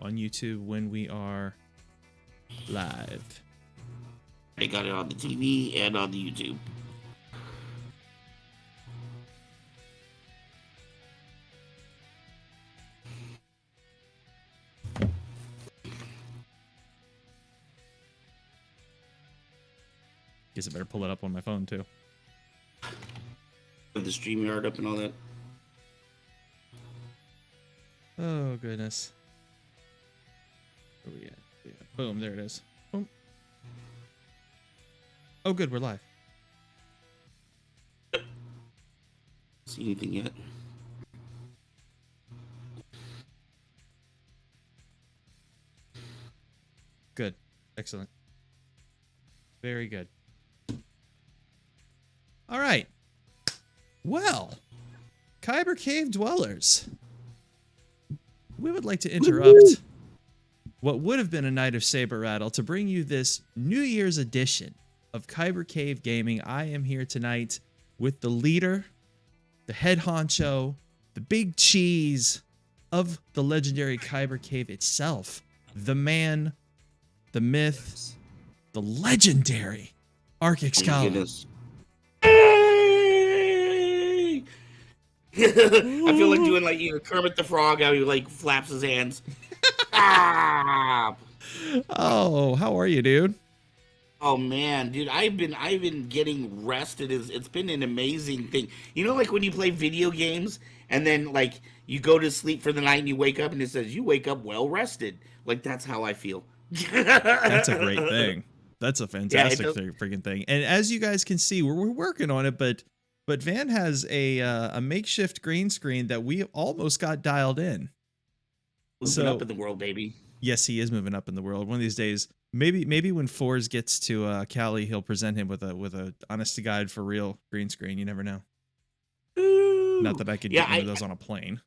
on YouTube when we are live. I got it on the TV and on the YouTube. Guess I better pull it up on my phone too. With the StreamYard up and all that. Oh goodness. Where we at? Yeah. Boom, there it is. Boom. Oh good, we're live. See anything yet? Good. Excellent. Very good. All right. Well, Kyber Cave dwellers, we would like to interrupt what would have been a night of Saber Rattle to bring you this New Year's edition of Kyber Cave Gaming. I am here tonight with the leader, the head honcho, the big cheese of the legendary Kyber Cave itself, the man, the myth, the legendary Xcala. I feel like doing like Kermit the Frog, how he like flaps his hands. Oh, how are you, dude? Oh man, dude, I've been getting rest. It's been an amazing thing. You know, like when you play video games and then like you go to sleep for the night and you wake up and it says you wake up well rested. Like that's how I feel. That's a great thing. That's a fantastic freaking thing. And as you guys can see, we're working on it, but Van has a makeshift green screen that we almost got dialed in. Moving up in the world, baby. Yes, he is moving up in the world. One of these days, maybe when Fourzze gets to Cali, he'll present him with a honest to God for real green screen. You never know. Ooh. Not that I could get one of those on a plane.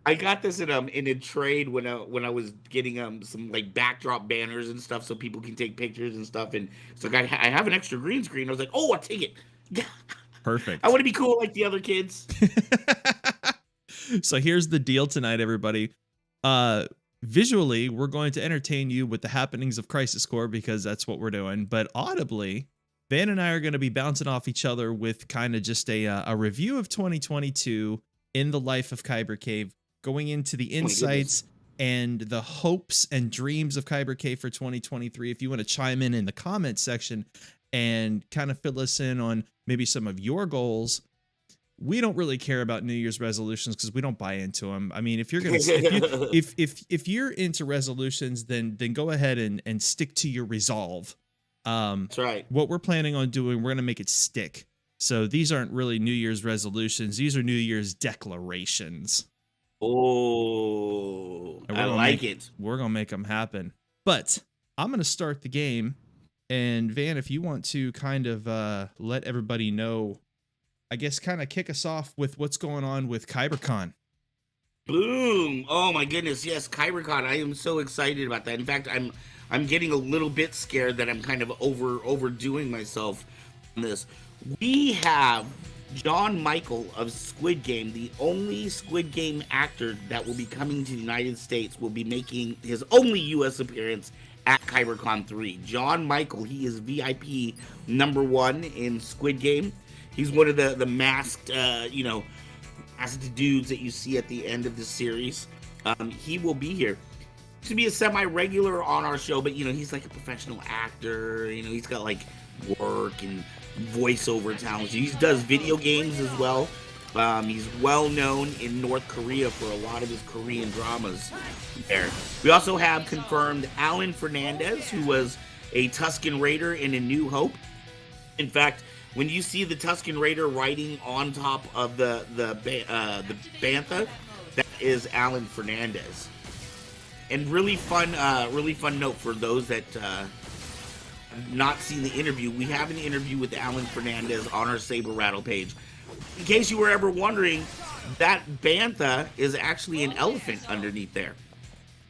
I got this in a trade when I was getting some like backdrop banners and stuff so people can take pictures and stuff. And it's like I have an extra green screen. I was like, oh, I'll take it. Perfect. I want to be cool like the other kids. So here's the deal tonight, everybody. Visually, we're going to entertain you with the happenings of Crisis Core because that's what we're doing. But audibly, Van and I are going to be bouncing off each other with kind of just a review of 2022 in the life of Kyber Cave, going into the insights and the hopes and dreams of Kyber Cave for 2023. If you want to chime in the comments section and kind of fill us in on maybe some of your goals. We don't really care about New Year's resolutions because we don't buy into them. I mean, if you're gonna if you're into resolutions, then go ahead and stick to your resolve. That's right. What we're planning on doing, we're gonna make it stick. So these aren't really New Year's resolutions; these are New Year's declarations. Oh, I like it. We're gonna make them happen. But I'm gonna start the game, and Van, if you want to kind of let everybody know. I guess kind of kick us off with what's going on with KyberCon. Boom! Oh my goodness, yes, KyberCon. I am so excited about that. In fact, I'm getting a little bit scared that I'm kind of overdoing myself on this. We have John Michael of Squid Game, the only Squid Game actor that will be coming to the United States, will be making his only U.S. appearance at KyberCon 3. John Michael, he is VIP #1 in Squid Game. He's one of the masked, masked dudes that you see at the end of the series. He will be here to be a semi-regular on our show, but he's like a professional actor. He's got like work and voiceover talent. He does video games as well. He's well known in North Korea for a lot of his Korean dramas there. We also have confirmed Alan Fernandez, who was a Tusken Raider in A New Hope. In fact, when you see the Tusken Raider riding on top of the bantha, that is Alan Fernandez. And really fun note for those that have not seen the interview. We have an interview with Alan Fernandez on our Saber Rattle page. In case you were ever wondering, that bantha is actually an elephant underneath there.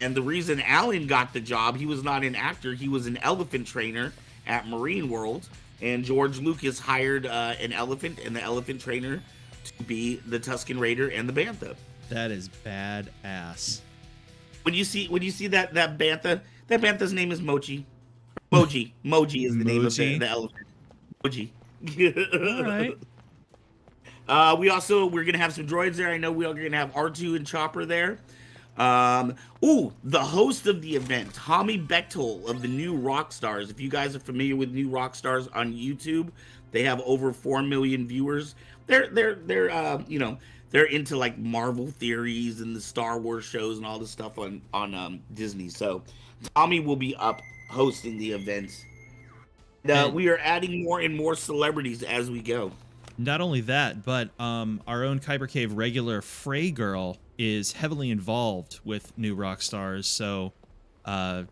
And the reason Alan got the job, he was not an actor, he was an elephant trainer at Marine World. And George Lucas hired an elephant and the elephant trainer to be the Tusken Raider and the bantha. That is badass. when you see that bantha's name is Mochi. Moji is the name of the elephant. Moji. All right. We're gonna have some droids there. I know we are gonna have R2 and Chopper there. The host of the event, Hami Bechtel of the New Rockstars. If you guys are familiar with New Rockstars on YouTube, they have over 4 million viewers. They're into like Marvel theories and the Star Wars shows and all this stuff on Disney. So Tommy will be up hosting the event. We are adding more and more celebrities as we go. Not only that, but our own Kyber Cave regular Frey Girl is heavily involved with New Rockstars. So, as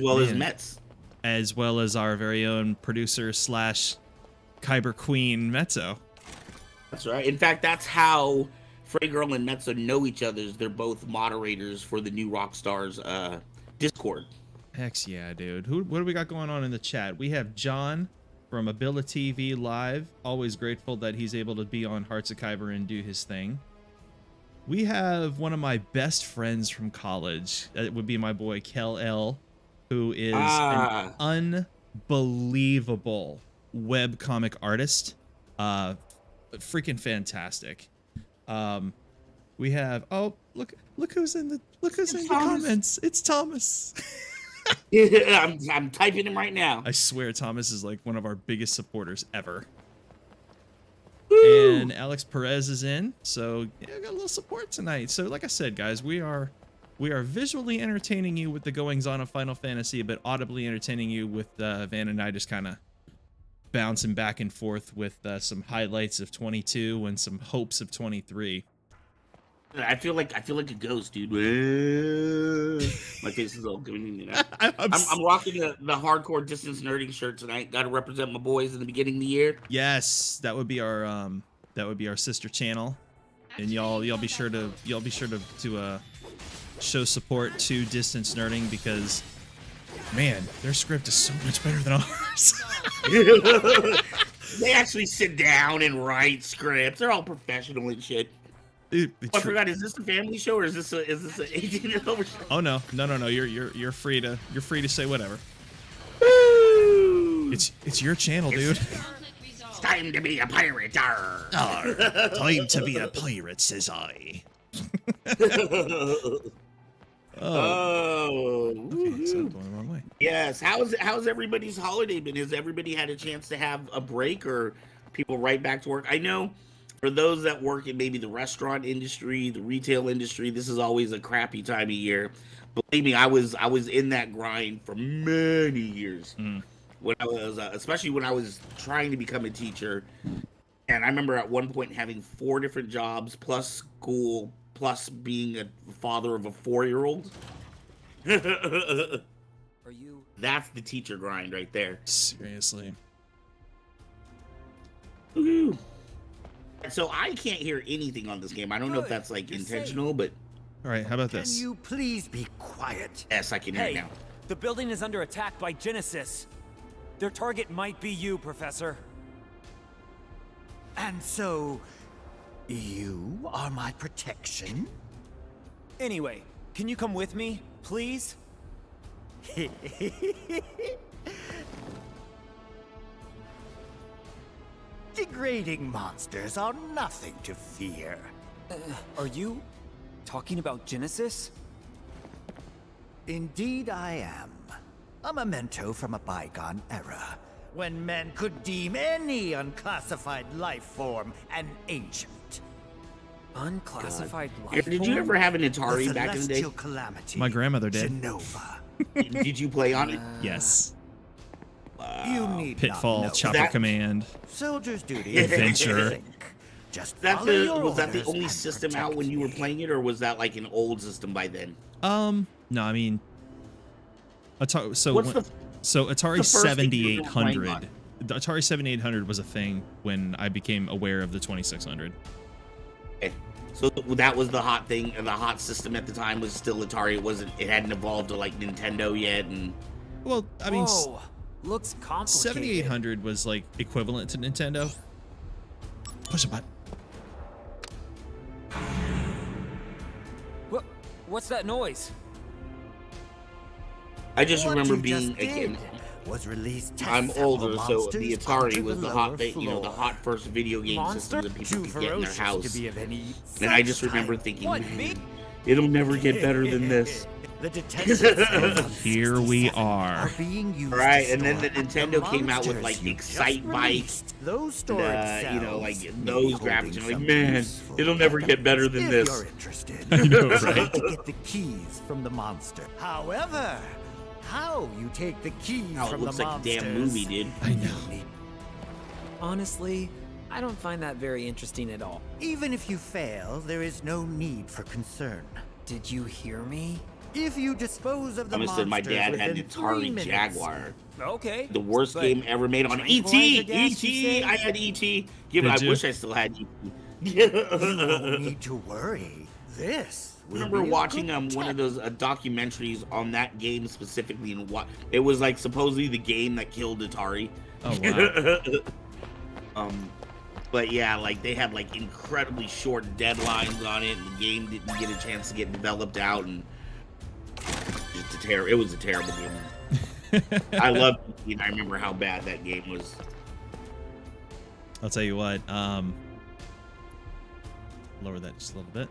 well as Metz, as well as our very own producer / Kyber Queen Mezzo. That's right. In fact, that's how Frey Girl and Mezzo know each other. They're both moderators for the New Rockstars Discord. Heck yeah, dude. What do we got going on in the chat? We have John from Abila TV Live. Always grateful that he's able to be on Hearts of Kyber and do his thing. We have one of my best friends from college. That would be my boy Kel L, who is an unbelievable webcomic artist. Freaking fantastic. We have look who's in the comments. It's Thomas. I'm typing him right now. I swear Thomas is like one of our biggest supporters ever. Woo! And Alex Perez is in, so yeah, got a little support tonight. So like I said, guys, we are visually entertaining you with the goings on of Final Fantasy, but audibly entertaining you with Van and I just kind of bouncing back and forth with some highlights of 22 and some hopes of 23. I feel like a ghost, dude. My face is all going, you know. I'm rocking the hardcore distance nerding shirt tonight. Got to represent my boys in the beginning of the year. Yes, that would be our sister channel, and y'all be sure to show support to distance nerding, because man, their script is so much better than ours. They actually sit down and write scripts. They're all professional and shit. I forgot. Is this a family show or is this a 18 and over show? Oh no. You're free to say whatever. Woo! It's your channel, dude. It's time to be a pirate. Arr. Time to be a pirate, says I. Okay, so I'm going the wrong way. Yes. How's everybody's holiday been? Has everybody had a chance to have a break, or people right back to work? I know for those that work in maybe the restaurant industry, the retail industry, this is always a crappy time of year. Believe me, I was in that grind for many years. When I was, especially when I was trying to become a teacher. And I remember at one point having 4 different jobs, plus school, plus being a father of a 4-year-old. That's the teacher grind right there. Seriously. Woo-hoo. So I can't hear anything on this game. I don't know if that's like intentional, but all right, how about this? Can you please be quiet? Yes, I can hear you now. The building is under attack by Genesis. Their target might be you, Professor. And so, you are my protection? Anyway, can you come with me, please? Degrading monsters are nothing to fear. Are you talking about Genesis? Indeed I am. A memento from a bygone era, when men could deem any unclassified life form an ancient. Unclassified life Did form? you ever have an Atari The back in the day? celestial calamity. My grandmother did. Genova. Did you play on it? Yes. You need Pitfall, not know. Chopper Command, Soldier's duty. Adventure. Just Was that the only and system out when you were playing it, or was that like an old system by then? No, I mean, Atari. So What's Atari the first thing you were playing 7800. on? The Atari 7800 was a thing when I became aware of the 2600. Okay. So that was the hot thing, and the hot system at the time was still Atari. It hadn't evolved to like Nintendo yet, and Well, I mean, Whoa, looks complicated. 7800 was like equivalent to Nintendo. Push a button. What's that noise? I just What remember you being just did again. was release I'm test older, sample so the monsters Atari onto was the lower hot, you know, the floor. hot first video game system that people Too could get in their ferocious to house. be of any And I sense just remember type. thinking, What, man, me? it'll never get better than this. The detectors Here we are. being used Right, to and then the store Nintendo came out with monsters like you Excite just Bike, released. Those storage you know, cells like may be those holding graphics. You're like, some man, useful it'll never get better than if this. You're interested. I know, You right? have to get the keys from the monster. However, how you take the keys Oh, it from looks the like a monsters? damn movie, dude. I know. Honestly, I don't find that very interesting at all. Even if you fail, there is no need for concern. Did you hear me? If you dispose of the I must say, my monsters dad had an within 3 Atari minutes, Jaguar. Okay. The worst but game ever made on tranquilizer ET. gas, you ET. say? I had ET. Did I you? wish I still had you ET. won't need to worry. This I will remember be a watching good one of those documentaries on that game specifically, and what it was like supposedly the game that killed Atari. Oh wow. But yeah, like they had like incredibly short deadlines on it, and the game didn't get a chance to get developed out, and it was a terrible game. I loved it, and I remember how bad that game was. I'll tell you what. Lower that just a little bit.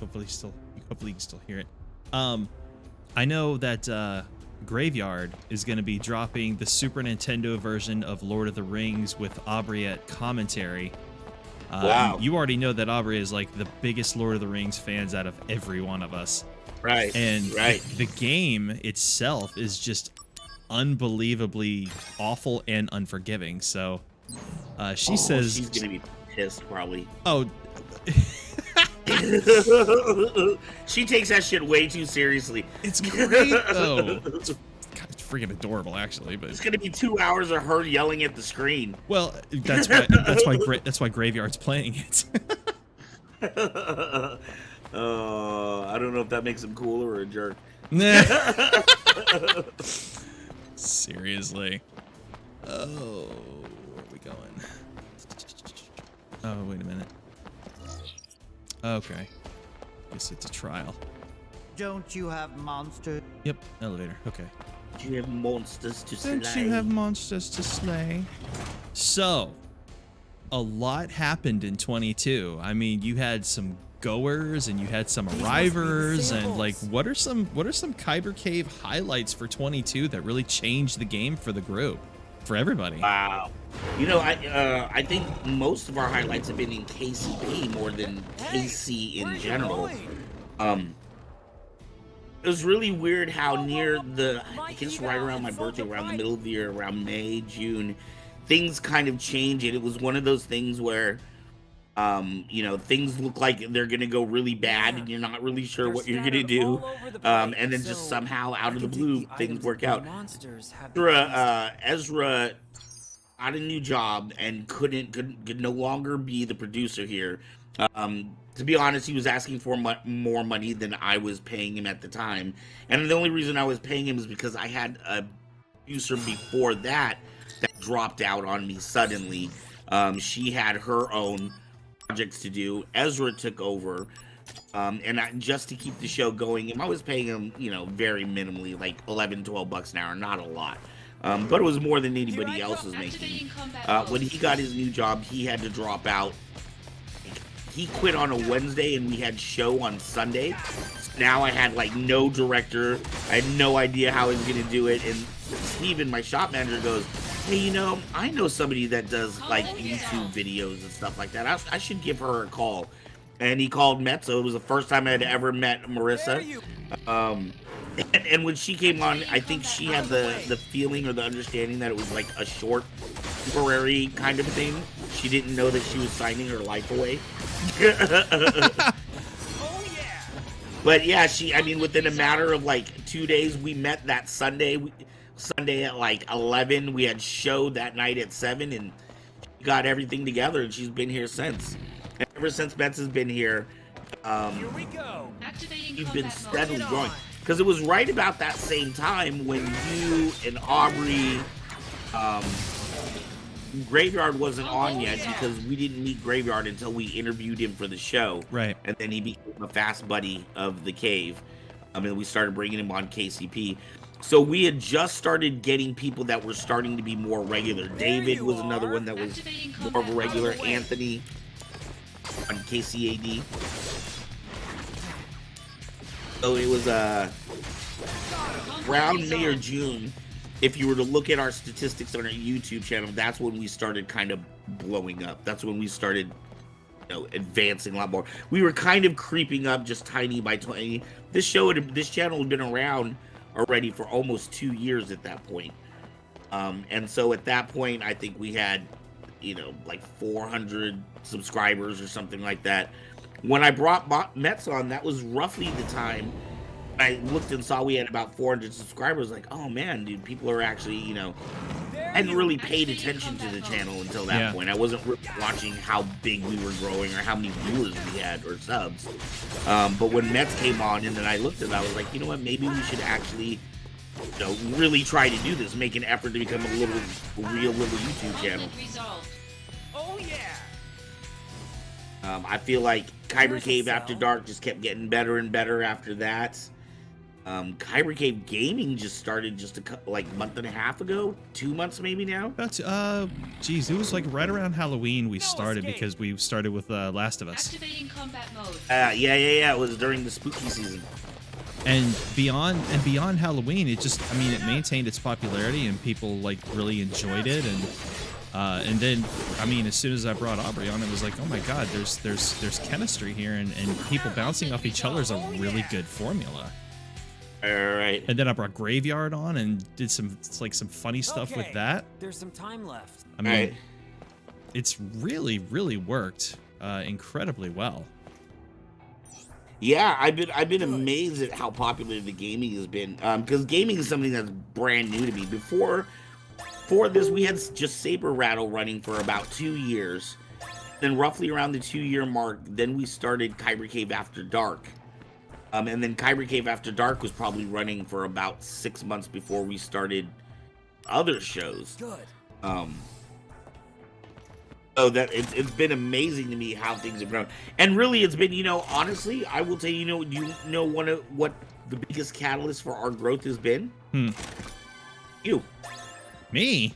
Hopefully you can still hear it. I know that Graveyard is going to be dropping the Super Nintendo version of Lord of the Rings with Aubrey at commentary. Wow. You already know that Aubrey is like the biggest Lord of the Rings fans out of every one of us. Right. And right. the game itself is just unbelievably awful and unforgiving. So she says she's gonna be pissed probably. Oh, she takes that shit way too seriously. it's great though. It's freaking adorable, actually. But It's gonna be 2 hours of her yelling at the screen. well, that's why Graveyard's playing it. I don't know if that makes him cooler or a jerk. Seriously. Oh, where are we going? Oh, wait a minute. Okay. Guess it's a trial. Don't you have monsters? Yep, elevator. Okay. Do you have monsters to slay? Don't you have monsters to slay? So, a lot happened in 22. I mean, you had some goers and you had some arrivers, and like, what are some Kyber Cave highlights for 22 that really changed the game for the group, for everybody? Wow. You know, I think most of our highlights have been in KCP more than KC in general. It was really weird how near I guess right around my birthday, around the middle of the year, around May, June, things kind of changed, and it was one of those things where, you know, things look like they're gonna go really bad, and you're not really sure what you're gonna do, and then just somehow out of the blue, things work out. Ezra got a new job and could no longer be the producer here. To be honest, he was asking for more money than I was paying him at the time. And the only reason I was paying him is because I had a producer before that dropped out on me suddenly. She had her own projects to do. Ezra took over. And just to keep the show going, I was paying him, you know, very minimally, like 11, 12 bucks an hour, not a lot. But it was more than anybody else was making. When he got his new job, he had to drop out. He quit on a Wednesday, and we had show on Sunday. Now I had like no director. I had no idea how I was gonna do it. And Steven, my shop manager, goes, "Hey, you know, I know somebody that does like YouTube videos and stuff like that. I should give her a call." And he called Mezzo. It was the first time I had ever met Marissa. And when she came on, I think she had the feeling or the understanding that it was like a short, temporary kind of thing. She didn't know that she was signing her life away. But yeah, I mean, within a matter of like 2 days, we met that Sunday. Sunday at like 11. We had show that night at 7, and she got everything together, and she's been here since. And ever since Betts has been here, Here we go. you've been steadily growing. Because it was right about that same time when you and Aubrey, Graveyard wasn't on yet, because we didn't meet Graveyard until we interviewed him for the show. Right. And then he became a fast buddy of the cave. I mean, we started bringing him on KCP. So we had just started getting people that were starting to be more regular. David was another one that was more of a regular. Anthony on KCAD. So it was around May or June. If you were to look at our statistics on our YouTube channel, that's when we started kind of blowing up. That's when we started, advancing a lot more. We were kind of creeping up just tiny by tiny. This channel had been around already for almost 2 years at that point. And so at that point, I think we had, like 400 subscribers or something like that. When I brought Mets on, that was roughly the time I looked and saw we had about 400 subscribers. Like, oh man, dude, people are actually, I hadn't really paid attention to the channel until that point. I wasn't really watching how big we were growing or how many viewers we had or subs. But when Mets came on and then I looked at it, I was like, you know what, maybe we should actually, really try to do this, make an effort to become a real little YouTube channel. Oh yeah. I feel like Kyber Cave After Dark just kept getting better and better after that. Kyber Cave Gaming just started just a month and a half ago, 2 months maybe now. That's geez, it was like right around Halloween we started because we started with Last of Us. Activating combat mode. Yeah. It was during the spooky season. And beyond Halloween, it maintained its popularity and people really enjoyed it. And then, as soon as I brought Aubrey on, it was like, oh my God, there's chemistry here, and people bouncing off each other is a really good formula. All right. And then I brought Graveyard on and did some funny stuff with that. There's some time left. It's really, really worked incredibly well. Yeah, I've been amazed at how popular the gaming has been. Because gaming is something that's brand new to me. Before this, we had just Saber Rattle running for about 2 years. Then roughly around the 2-year mark, then we started Kyber Cave After Dark. And then Kyber Cave After Dark was probably running for about 6 months before we started other shows. Good. So that it's been amazing to me how things have grown. And really, it's been, honestly, I will tell you, one of what the biggest catalyst for our growth has been? You. Me?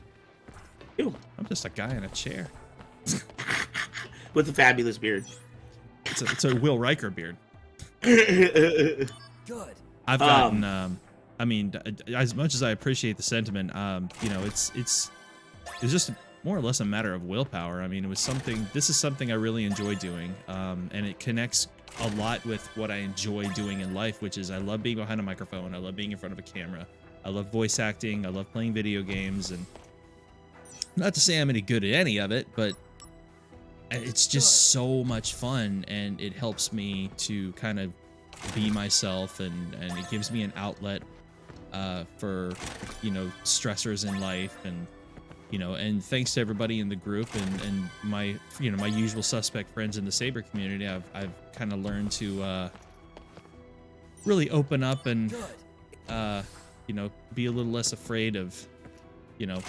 You. I'm just a guy in a chair. With a fabulous beard. It's a Will Riker beard. Good. I've gotten, as much as I appreciate the sentiment, it's just more or less a matter of willpower. This is something I really enjoy doing, and it connects a lot with what I enjoy doing in life, which is I love being behind a microphone, I love being in front of a camera, I love voice acting, I love playing video games, and not to say I'm any good at any of it, but it's just so much fun, and it helps me to kind of be myself, and it gives me an outlet for stressors in life, and and thanks to everybody in the group and my my usual suspect friends in the Saber community, I've kind of learned to really open up and be a little less afraid of the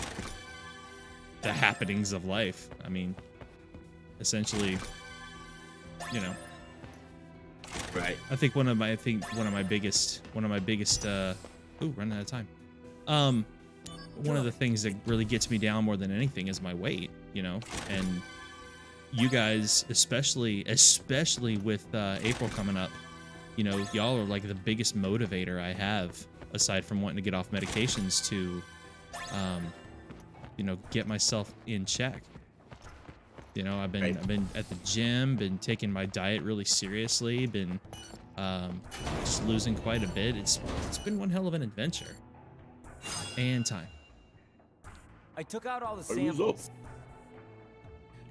happenings of life. Essentially, right. I think one of my biggest running out of time. One of the things that really gets me down more than anything is my weight, and you guys, especially with April coming up, y'all are like the biggest motivator I have, aside from wanting to get off medications to, get myself in check. I've been at the gym, been taking my diet really seriously, been just losing quite a bit. It's been one hell of an adventure. And time. I took out all the samples.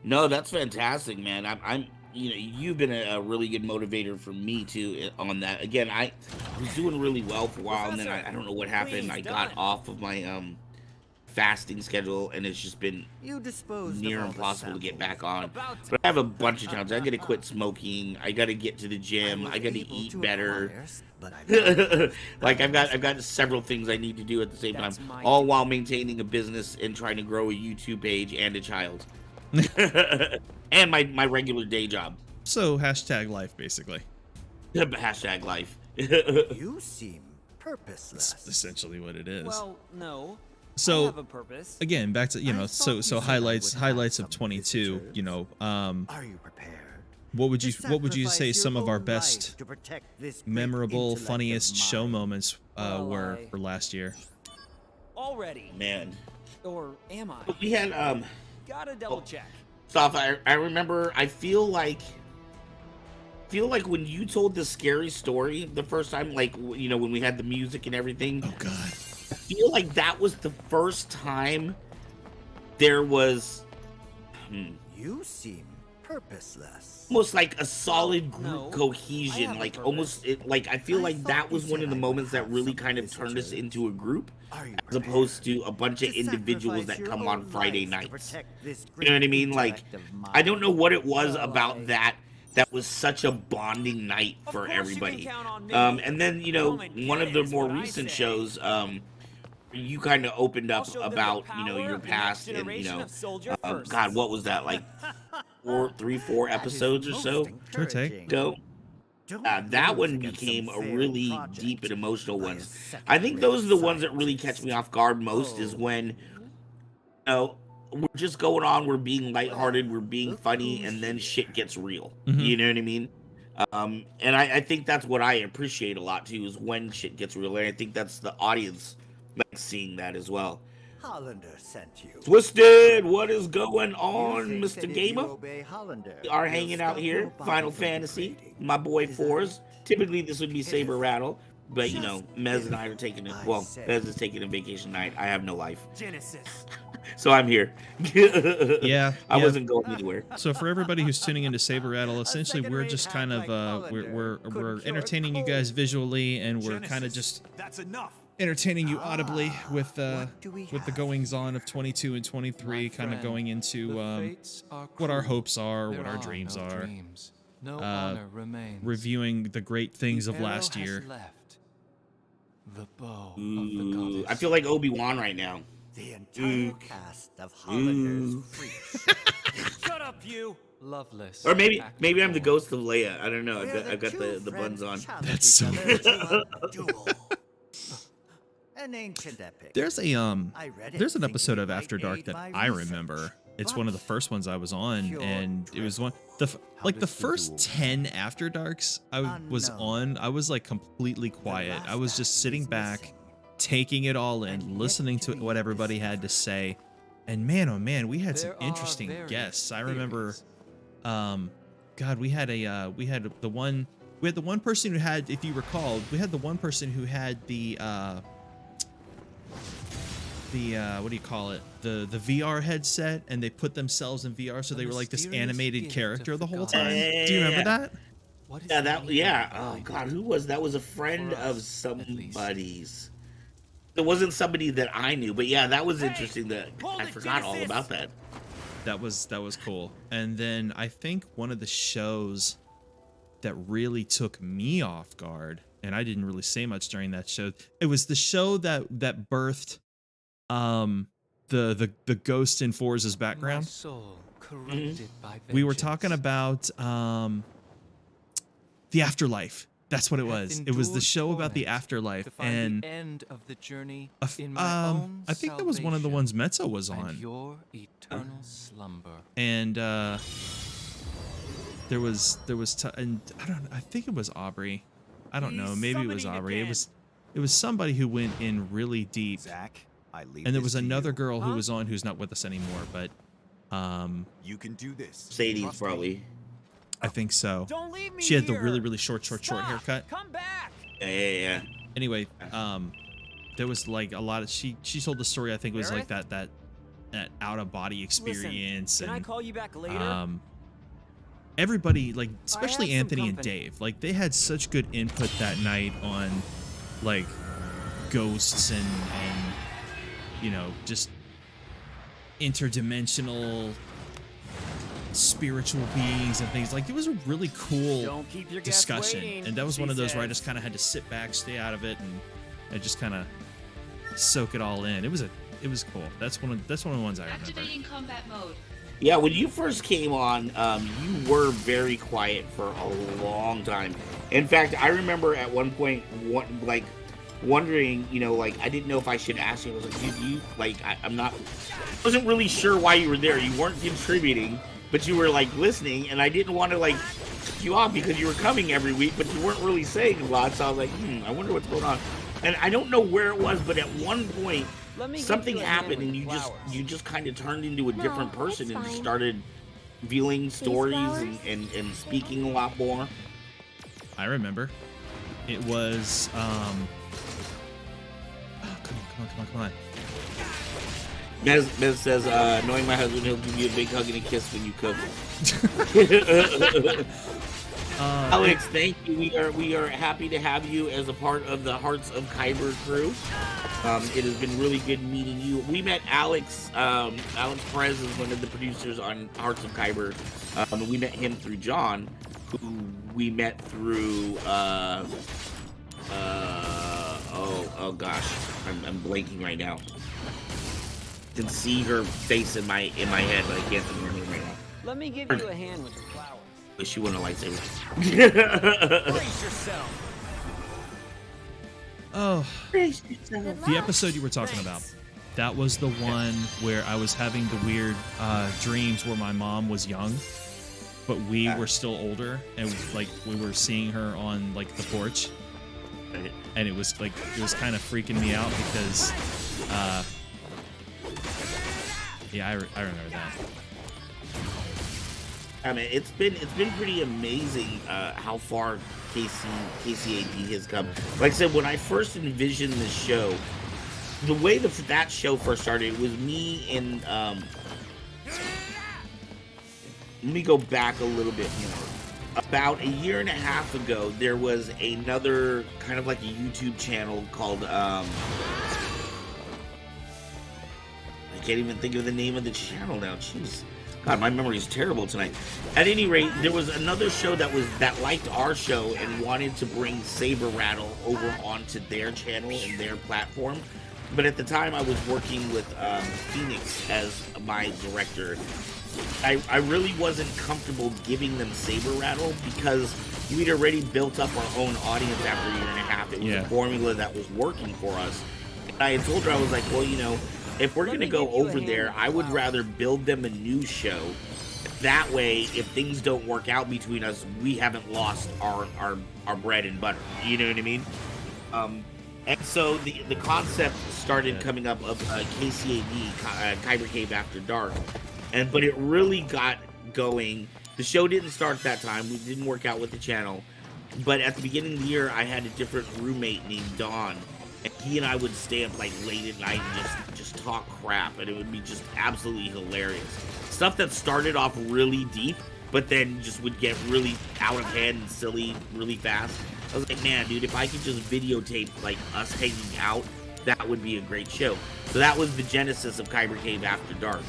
No, that's fantastic, man. I'm you've been a really good motivator for me too on that. Again, I was doing really well for a while, and then I don't know what happened. I got off of my fasting schedule, and it's just been near impossible to get back on. But I have a bunch of challenges. I got to quit smoking. I got to get to the gym. I got to eat better. Like I've got several things I need to do at the same time, all while maintaining a business and trying to grow a YouTube page and a child, and my regular day job. So #life basically. #life. You seem purposeless. That's essentially what it is. Well, no. I So have a purpose. again, back to I thought so you said I highlights would have of some 22. visitors. You know, Are you prepared? what would you To say sacrifice some your of our own best life to protect this great memorable, intellect of funniest show mine? moments Well, were I- for last year? Already. Man, Or am I? we had Gotta double check. stuff. I remember. I feel like when you told the scary story the first time, like you know when we had the music and everything. Oh God. I feel like that was the first time there was You seem purposeless. almost like a solid group No, I cohesion. have a Like purpose. almost, like I feel I like thought that you was one said of the I would moments that have really some kind of turned us visitors. into a group, Are you as opposed prepared? to a bunch of To individuals sacrifice that your come on own Friday life to nights. protect this You know what I great mean? Like, intellect of mine. I don't know what it was Well, about I- that was such a bonding night Of for course you can everybody. count on me. And then you know Come and one get of it the is more what I recent say. shows, you kind of opened I'll up show them the about you know power your of the next past and you generation know, of soldier firsts. God, what was that like? 4 That is episodes or most so Give or take. encouraging. ago. Don't That lose one against became some a failed really project deep and emotional by a one. I second-rate think those are the ones that really catch scientist. me off guard most is Oh. when you know we're just going on, we're being lighthearted, we're being Look funny, who's and then here. shit gets real. Mhm. You know what I mean? And I think that's what I appreciate a lot too is when shit gets real, and I think that's the audience like seeing that as well. Hollander sent you. Twisted, what is going You on, think Mr. that if you Gamer? obey Hollander, We are he'll hanging out stop here, your body Final from Fantasy, degrading? my boy Is that Fourzze. it? Typically this would be Saber Yes. Rattle, but you know, Just Mez and if I are taking it. I Well, say. Mez is taking a vacation night. I have no life, Genesis. so I'm here. Yeah. I yeah. wasn't going anywhere. So for everybody who's tuning into Saber Rattle, essentially we're second-rate just hack kind of like we're Hollander couldn't we're cure a entertaining you guys cold. visually, and we're kind of just That's enough. entertaining you audibly Ah, with what do we the have goings on of 22 and 23, kind of going into what our hopes are, what our dreams are, No uh, honor remains. reviewing the great things The of arrow last has year. left. The bow of the Ooh, goddess. I feel like Obi-Wan right now. The entire cast of Hollander's freaks. Shut up, you. Loveless. Or maybe Act I'm the four. ghost of Leia. I don't know. Where I've got two the buns on. friends challenge That's each so other to a duel. An ancient epic. There's a I read it there's an thinking episode it of might After Dark aid that my I research. remember. It's But one of the first ones I was on, pure and it was one How like the does the first duel 10 After Darks I was Unknown. on. I was like completely quiet. I was last just act sitting is back, missing. taking it all in, And yet listening to to what be everybody had to discovered. say. And man, oh man, we had some There are interesting various guests. I remember, theories. God, we had the one person who had, if you recall, we had the one person who had the what do you call it? The VR headset, and they put themselves in VR, so The they were like this mysterious animated gift character of the the whole goddess. time. Do you remember that? What is Yeah, the that meaning yeah. of Oh life? God, who was that? Was a friend For of us, at least. somebody's. It wasn't somebody that I knew, but yeah, that was Hey, interesting. That hold I it, forgot all Genesis. about that. That was cool. And then I think one of the shows that really took me off guard, and I didn't really say much during that show. It was the show that birthed the ghost in Fourzze's My background. soul corrupted by We were vengeance. talking about the afterlife. That's what it Hath was. It was the endured show about the torment afterlife, to find and the end of the journey a f- in my own I think that was one of the ones salvation Mezzo was and on. your eternal slumber. And there was and I don't know, I think it was Aubrey. I don't know, He's maybe it was summoning Aubrey. again. It was somebody who went in really deep. Zach, I leave And there this was to another you. girl who Huh? was on who's not with us anymore, but You can do this. Sadie's Trust me. probably. I think so. Don't leave me She had the here. really short Stop. haircut. Come back. Yeah. Anyway, there was like a lot of she told the story. I think it was like Gareth? that out of body experience. Listen, can I and call you back later? everybody, like especially have some Anthony and company. Dave, like they had such good input that night on like ghosts and you know, just interdimensional spiritual beings and things. Like it was a really cool Don't keep your guests discussion, waiting, and that was she one of those where I says. just kind of had to sit back, stay out of it, and just kind of soak it all in. It was cool. That's one of the ones I remember. Activating combat mode. Yeah, when you first came on, you were very quiet for a long time. In fact, I remember at one point, like wondering, like I didn't know if I should ask you. I was like, dude, you like, I'm not, wasn't really sure why you were there. You weren't contributing, but you were like listening, and I didn't want to like cut you off because you were coming every week, but you weren't really saying a lot. So I was like, I wonder what's going on. And I don't know where it was, but at one point something happened, and you just kind of turned into a different person and just started revealing stories and speaking a lot more. I remember. It was oh, come on. Mez says, knowing my husband, he'll give you a big hug and a kiss when you cook. Alex, thank you. We are happy to have you as a part of the Hearts of Kyber crew. It has been really good meeting you. We met Alex. Alex Perez is one of the producers on Hearts of Kyber. We met him through John, who we met through. Oh gosh, I'm blanking right now. I can see her face in my head, but I can't think of her name right now. Let me give you a hand with the flowers. Wish she wouldn't have lightsaber. Brace yourself. Oh, the episode you were talking about. That was the one where I was having the weird dreams where my mom was young, but we were still older, and like we were seeing her on like the porch, and it was like it was kind of freaking me out because, yeah, I remember that. I mean, it's been pretty amazing how far KCAD has come. Like I said, when I first envisioned the show, the way that show first started, it was me and let me go back a little bit more. About a year and a half ago, there was another kind of like a YouTube channel called I can't even think of the name of the channel now. Jeez. God, my memory is terrible tonight. At any rate, there was another show that liked our show and wanted to bring Saber Rattle over onto their channel and their platform. But at the time, I was working with Phoenix as my director. I really wasn't comfortable giving them Saber Rattle because we'd already built up our own audience after a year and a half. It was a formula that was working for us. And I had told her, I was like, well, if we're going to go over there, I would rather build them a new show. That way, if things don't work out between us, we haven't lost our bread and butter. You know what I mean? And so the concept started coming up of KCAD, Kyber Cave After Dark. But it really got going. The show didn't start that time. We didn't work out with the channel. But at the beginning of the year, I had a different roommate named Don. And he and I would stay up like late at night and just talk crap, and it would be just absolutely hilarious. Stuff that started off really deep, but then just would get really out of hand and silly really fast. I was like, man, dude, if I could just videotape like us hanging out, that would be a great show. So that was the genesis of Kyber Cave After Dark.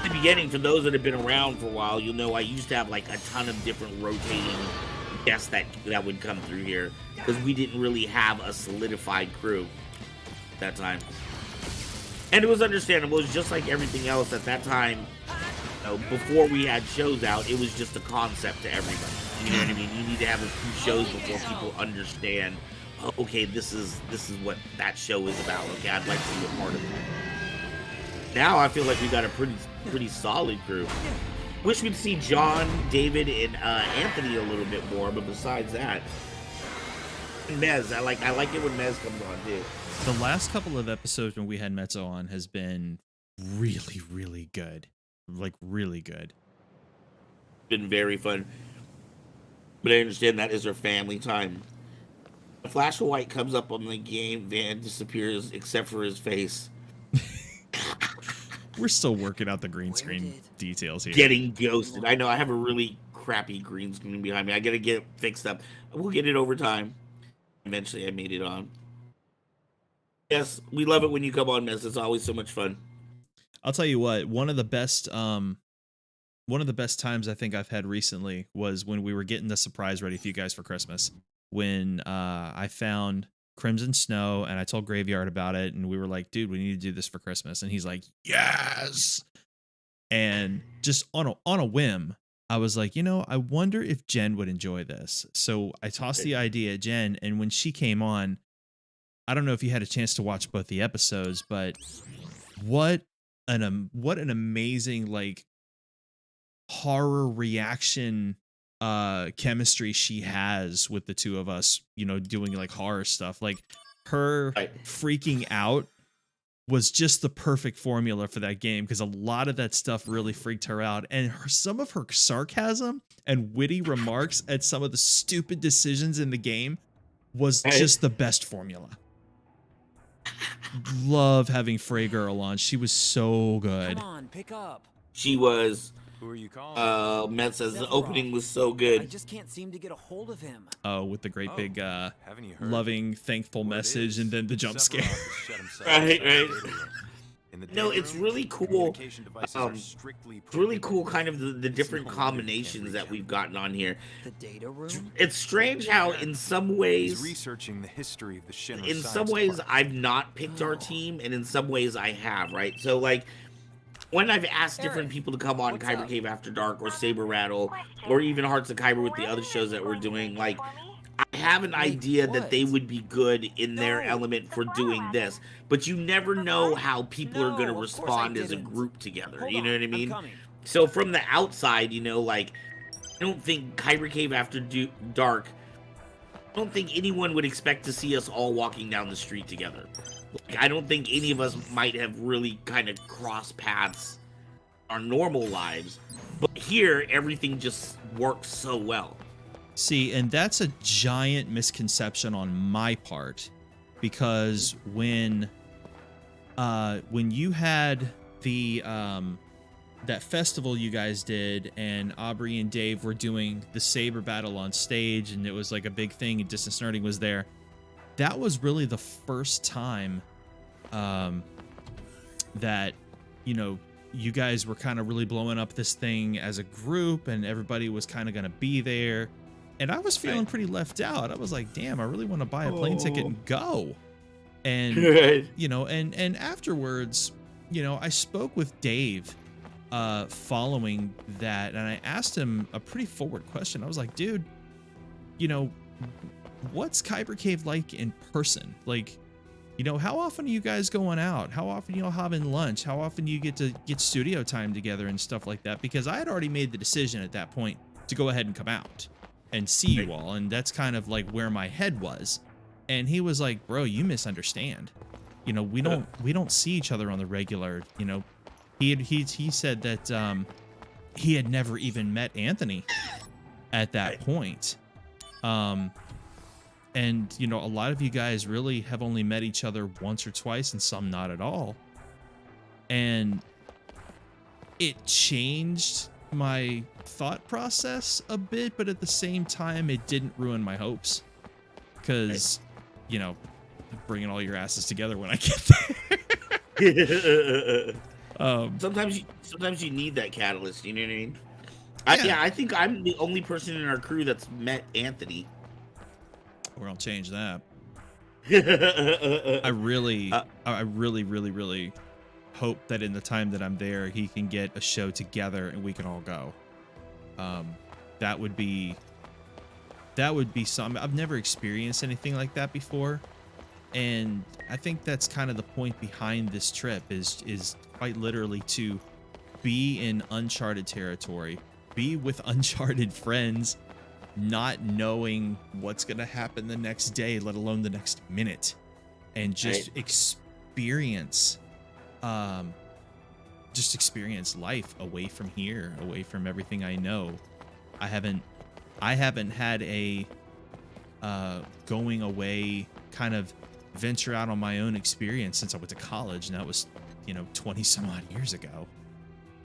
In the beginning, for those that have been around for a while, you'll know I used to have like a ton of different rotating guests that would come through here because we didn't really have a solidified crew at that time. And it was understandable. It was just like everything else at that time. Before we had shows out, it was just a concept to everybody. You know what I mean? You need to have a few shows before people understand, oh, okay, this is what that show is about. Okay, I'd like to be a part of it. Now I feel like we got a pretty solid crew. Wish we'd see John, David, and Anthony a little bit more, but besides that, and Mez, I like it when Mez comes on too. The last couple of episodes when we had Mezzo on has been really, really good. Like really good. Been very fun. But I understand that is her family time. A flash of white comes up on the game, Van disappears except for his face. We're still working out the green screen details here. Getting ghosted. I know I have a really crappy green screen behind me. I gotta get it fixed up. We'll get it over time. Eventually I made it on. Yes, we love it when you come on, Ness. It's always so much fun. I'll tell you what, one of the best times I think I've had recently was when we were getting the surprise ready for you guys for Christmas. When I found Crimson Snow and I told Graveyard about it, and we were like, dude, we need to do this for Christmas. And he's like, yes. And just on a whim, I was like, I wonder if Jen would enjoy this. So I tossed the idea at Jen, and when she came on, I don't know if you had a chance to watch both the episodes, but what an amazing like horror reaction chemistry she has with the two of us, doing like horror stuff. Like her freaking out was just the perfect formula for that game, because a lot of that stuff really freaked her out, and some of her sarcasm and witty remarks at some of the stupid decisions in the game was just the best formula. Love having Frey Girl on. She was so good. Come on, pick up. She was. Who are you calling? Matt says the opening was so good. I just can't seem to get a hold of him. Oh, with the great big Haven't you heard? loving, thankful message, and then the jump scare. Right. No, it's really cool. It's really cool, kind of the different combinations that we've gotten on here. The data room? It's strange how, in some ways, researching the history of the Shinra in Science some ways, Park. I've not picked our team, and in some ways, I have. Right. So, like, when I've asked different people to come on Kyber Cave After Dark, or Saber Rattle, or even Hearts of Kyber with the other shows that we're doing, like, I have an idea that they would be good in their element for doing this, but you never know how people are going to respond as a group together. You know what I mean? So from the outside, like, I don't think Kyber Cave After Dark, I don't think anyone would expect to see us all walking down the street together. Like, I don't think any of us might have really kind of crossed paths our normal lives, but here everything just works so well. See, and that's a giant misconception on my part, because when you had the that festival you guys did, and Aubrey and Dave were doing the saber battle on stage, and it was like a big thing, and Distance Nerding was there. That was really the first time that you guys were kind of really blowing up this thing as a group, and everybody was kind of going to be there. And I was feeling pretty left out. I was like, damn, I really want to buy a plane ticket and go. And, and afterwards, I spoke with Dave following that, and I asked him a pretty forward question. I was like, dude, what's Kyber Cave like in person? Like, how often are you guys going out? How often y'all having lunch? How often you get to get studio time together and stuff like that? Because I had already made the decision at that point to go ahead and come out and see you all, and that's kind of like where my head was. And he was like, bro, you misunderstand. We don't see each other on the regular. He said that he had never even met Anthony at that point. And a lot of you guys really have only met each other once or twice, and some not at all. And it changed my thought process a bit, but at the same time, it didn't ruin my hopes, because bringing all your asses together when I get there. Sometimes you need that catalyst. You know what I mean? I think I'm the only person in our crew that's met Anthony. We're gonna change that. I really hope that in the time that I'm there, he can get a show together and we can all go. That would be something. I've never experienced anything like that before, and I think that's kind of the point behind this trip is quite literally to be in uncharted territory, be with uncharted friends, not knowing what's gonna happen the next day, let alone the next minute, and just experience life away from here, away from everything I know. I haven't had a going away kind of venture out on my own experience since I went to college, and that was 20 some odd years ago.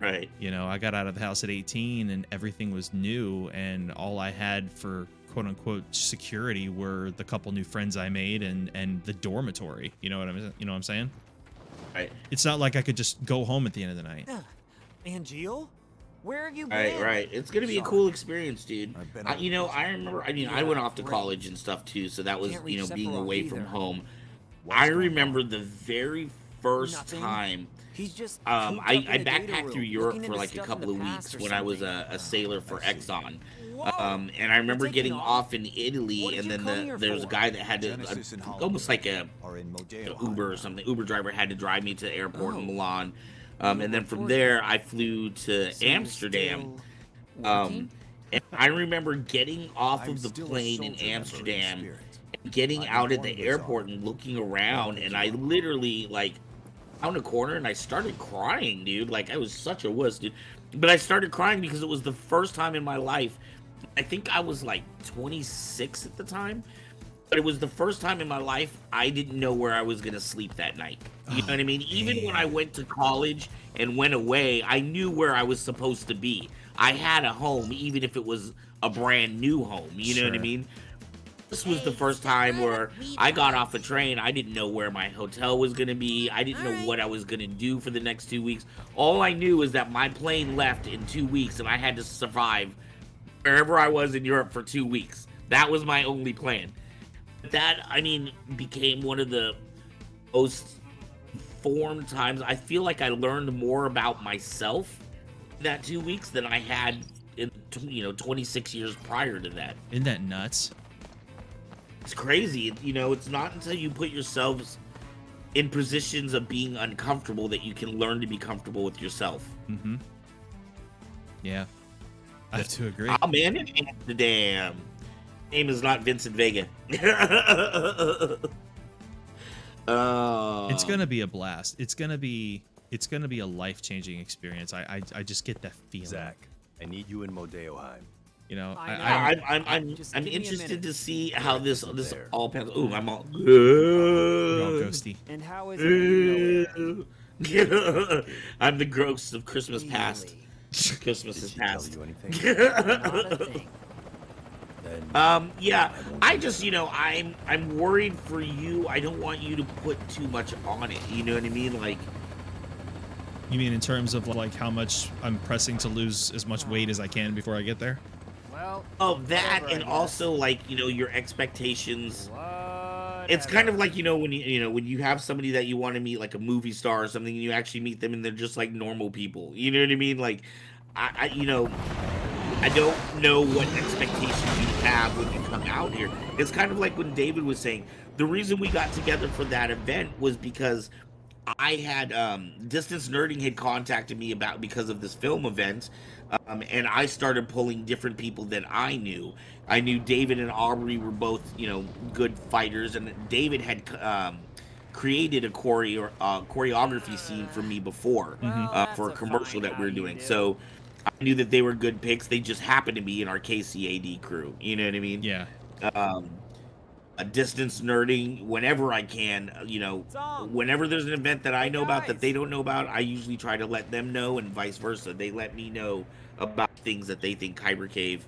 Right. I got out of the house at 18 and everything was new, and all I had for quote unquote security were the couple new friends I made and the dormitory. You know what I'm saying? Right. It's not like I could just go home at the end of the night. Angel? Where have you been? Right. It's gonna be a cool experience, dude. I remember. I went off to college and stuff too, so that was being away from home. I remember the very first time He's just I cooped up in a data backpacked room, through Europe looking for into like a stuff in couple the of past weeks or when I was something. a sailor for Exxon. Whoa! And I remember taking getting off? off in Italy, What did and you then come here there was a for? guy that had to, Genesis and almost like a are in Modeo Uber or High. something. Uber driver had to drive me to the airport in Oh. Milan, You and were then from fortunate. there I flew to So you're Amsterdam. still working? And I remember getting off I'm of the still a plane in soldier member in Amsterdam, spirit. getting I'm out at one the of those airport army. and looking around, and I literally like found a corner and I started crying, dude. Like I was such a wuss, dude. But I started crying because it was the first time in my life. I think I was like 26 at the time, but it was the first time in my life I didn't know where I was gonna sleep that night. You know what I mean? Even when I went to college and went away, I knew where I was supposed to be. I had a home, even if it was a brand new home. You know what I Sure. mean? This was the first time where I got off a train. I didn't know where my hotel was going to be. I didn't know what I was going to do for the next 2 weeks. All I knew is that my plane left in 2 weeks and I had to survive wherever I was in Europe for 2 weeks. That was my only plan. That, I mean, became one of the most formed times. I feel like I learned more about myself that 2 weeks than I had in 26 years prior to that. Isn't that nuts? It's crazy. It's not until you put yourselves in positions of being uncomfortable that you can learn to be comfortable with yourself. Mm-hmm. Yeah. I have to agree. Oh man, in Amsterdam. Name is not Vincent Vega. It's gonna be a blast. It's gonna be a life-changing experience. I just get that feeling. Zach, I need you in Modeo High. You know, I'm Just give me a interested minute. to see how this all pans. Ooh, I'm all. you're all ghosty. And how is it that you know I'm the ghost of Christmas past. Really? Christmas Did is she tell past. you anything? Not a thing. Then Yeah, I just, I'm worried for you. I don't want you to put too much on it. You know what I mean? Like, You mean in terms of like how much I'm pressing to lose as much weight as I can before I get there? Well, oh, that, whatever, I and guess. also like, your expectations. Whatever. It's kind of like, when when you have somebody that you want to meet, like a movie star or something, and you actually meet them and they're just like normal people. You know what I mean? Like, I don't know what expectations you have when you come out here. It's kind of like when David was saying, the reason we got together for that event was because I had Distance Nerding had contacted me because of this film event, and I started pulling different people that I knew. I knew David and Aubrey were both, good fighters, and David had created a choreography scene for me before for a commercial that we were doing. So I knew that they were good picks. They just happened to be in our KCAD crew. You know what I mean? Yeah. A Distance Nerding whenever I can, whenever there's an event that I know about that they don't know about, I usually try to let them know, and vice versa. They let me know about things that they think Kyber Cave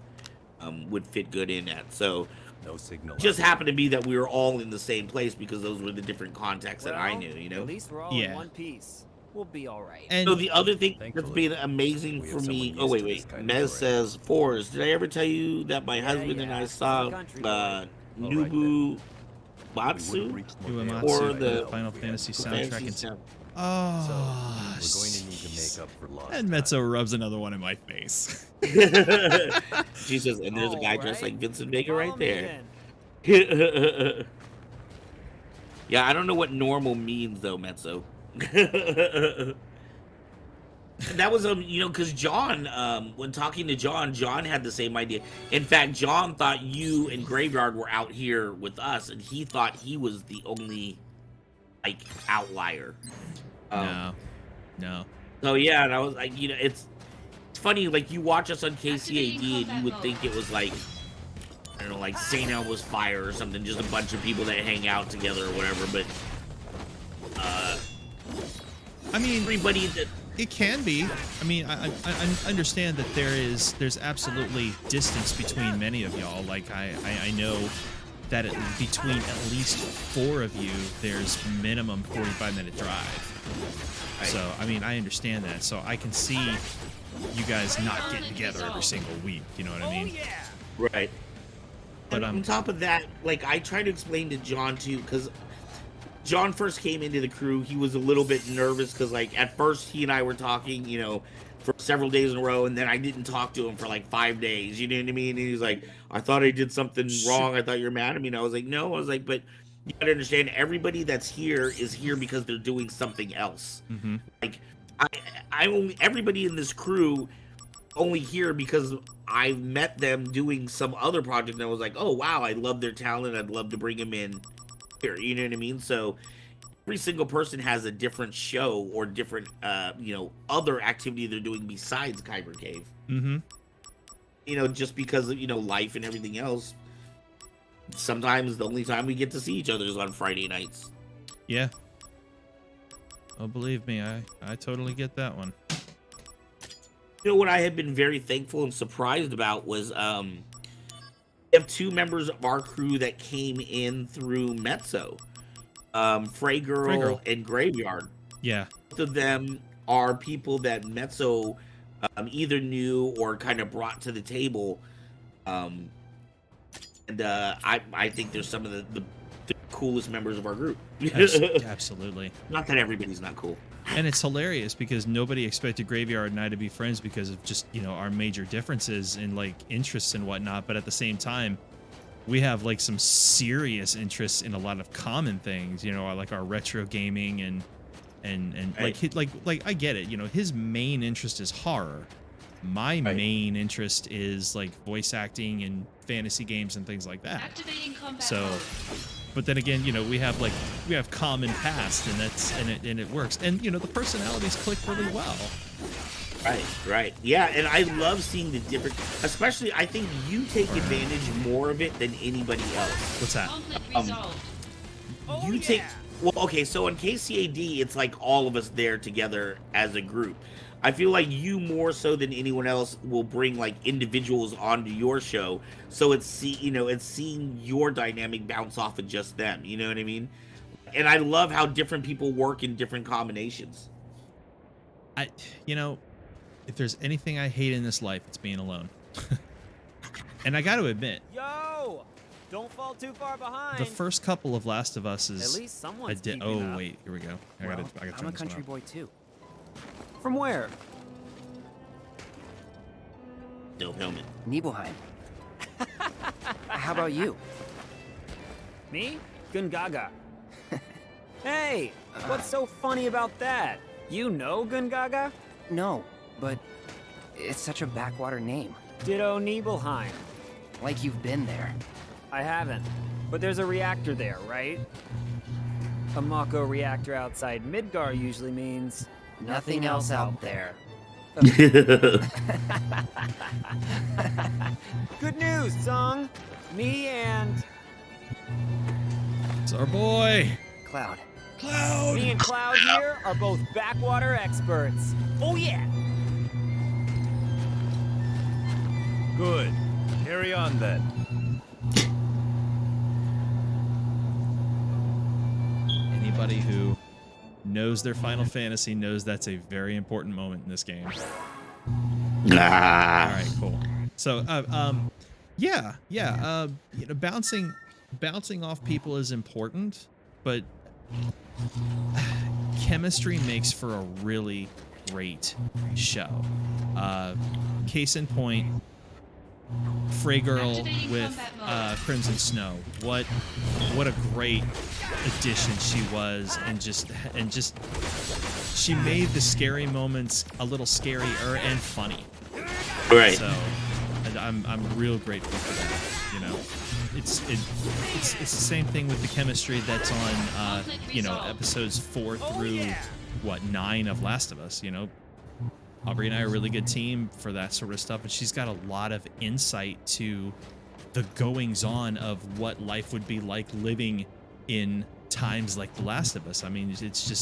would fit good in at. So no signal. just happened to be that we were all in the same place because those were the different contacts that I Well, knew, At least we're all Yeah. in one piece. We'll be all right. And So the other thing that's Thankfully, been amazing we for have me. someone Oh used wait, to this wait. kind of Mez story. says, Fourzze, did I ever tell you that my husband and I saw Country Nubu We Matsu? would've reached Modeo Uematsu, Or by the now Final if we Fantasy hadn't. soundtrack Fancy and sound. oh, So we're going to need to jeez. make up for lost And time. Mezzo rubs another one in my face. She says, and there's a guy dressed like Vincent Vega right Follow me there. then. Yeah, I don't know what normal means though, Mezzo. That was because John, when talking to John had the same idea. In fact, John thought you and Graveyard were out here with us, and he thought he was the only like outlier. No. So yeah, and I was like, it's funny, like you watch us on KCAD and you would think it was like, I don't know, like St. Elmo's Fire or something, just a bunch of people that hang out together or whatever. But I mean, everybody that. it can be. I mean, I understand that there's absolutely distance between many of y'all. Like I know that between at least 4 of you, there's minimum 45-minute drive. Right. So I mean, I understand that. So I can see you guys not getting together every single week. You know what I mean? Right. But And on top of that, like I try to explain to John too, because John first came into the crew, he was a little bit nervous because, like, at first he and I were talking, you know, for several days in a row, and then I didn't talk to him for like 5 days. You know what I mean? And he's like, "I thought I did something wrong. I thought you're mad at me." And I was like, "No." I was like, "But you gotta understand, everybody that's here is here because they're doing something else. Mm-hmm. Like, I only everybody in this crew only here because I met them doing some other project, and I was like, oh wow, I love their talent. I'd love to bring them in here." You know what I mean? So every single person has a different show or different, you know, other activity they're doing besides Kyber Cave. Mm-hmm. You know, just because of, you know, life and everything else. Sometimes the only time we get to see each other is on Friday nights. Yeah. Oh, believe me, I totally get that one. You know what I have been very thankful and surprised about was we have 2 members of our crew that came in through Mezzo. Frey Girl and Graveyard. Yeah. Both of them are people that Mezzo either knew or kind of brought to the table. And I think they're some of the coolest members of our group. Absolutely. Not that everybody's not cool. And it's hilarious because nobody expected Graveyard and I to be friends because of just, you know, our major differences in like interests and whatnot. But at the same time, we have like some serious interests in a lot of common things, you know, like our retro gaming and Right. like I get it, you know, his main interest is horror. My Right. main interest is like voice acting and fantasy games and things like that. Activating combat So, mode. but then again, you know, we have common past, and it works. And you know, the personalities click really well. Right. Yeah, and I love seeing the different, especially I think you take advantage more of it than anybody else. What's that? Conflict Um, resolved. You take, well, okay, so on KCAD, it's like all of us there together as a group. I feel like you more so than anyone else will bring like individuals onto your show, so it's seeing your dynamic bounce off of just them. You know what I mean? And I love how different people work in different combinations. You know, if there's anything I hate in this life, it's being alone. And I got to admit, Yo! Don't fall too far behind. the first couple of Last of Us is At least someone's keeping oh up. wait, here we go. I Well, gotta turn I'm a this one country up. boy too. From where? Dope helmet. Nibelheim. How about you? Me? Gungaga. Hey, what's so funny about that? You know Gungaga? No, but it's such a backwater name. Ditto Nibelheim. Like you've been there. I haven't, but there's a reactor there, right? A Mako reactor outside Midgar usually means Nothing else out there. Good news, Song. Me and It's our boy. Cloud. me and Cloud here are both backwater experts. Oh yeah. Good. Carry on then. Anybody who knows their Final Fantasy knows that's a very important moment in this game. All right, cool. So, yeah, you know, bouncing off people is important, but chemistry makes for a really great show. Case in point, Frey Girl Activating with combat mode. Crimson Snow. What a great addition she was, and just she made the scary moments a little scarier and funny. Right. So and I'm real grateful for that. You know, it's the same thing with the chemistry that's on you know, episodes 4 through 9 of Last of Us. You know, Aubrey and I are a really good team for that sort of stuff, and she's got a lot of insight to the goings on of what life would be like living in times like The Last of Us. I mean, it's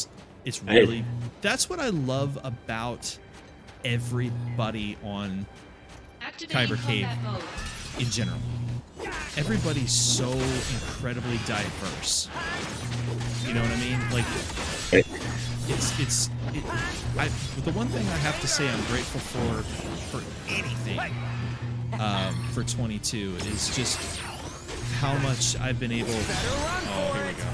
really, that's what I love about everybody on Activating Kyber Cave combat mode. in general. Everybody's so incredibly diverse. You know what I mean? Like, the one thing I have to say I'm grateful for anything for 22 is just how much I've been able. Oh, here we go.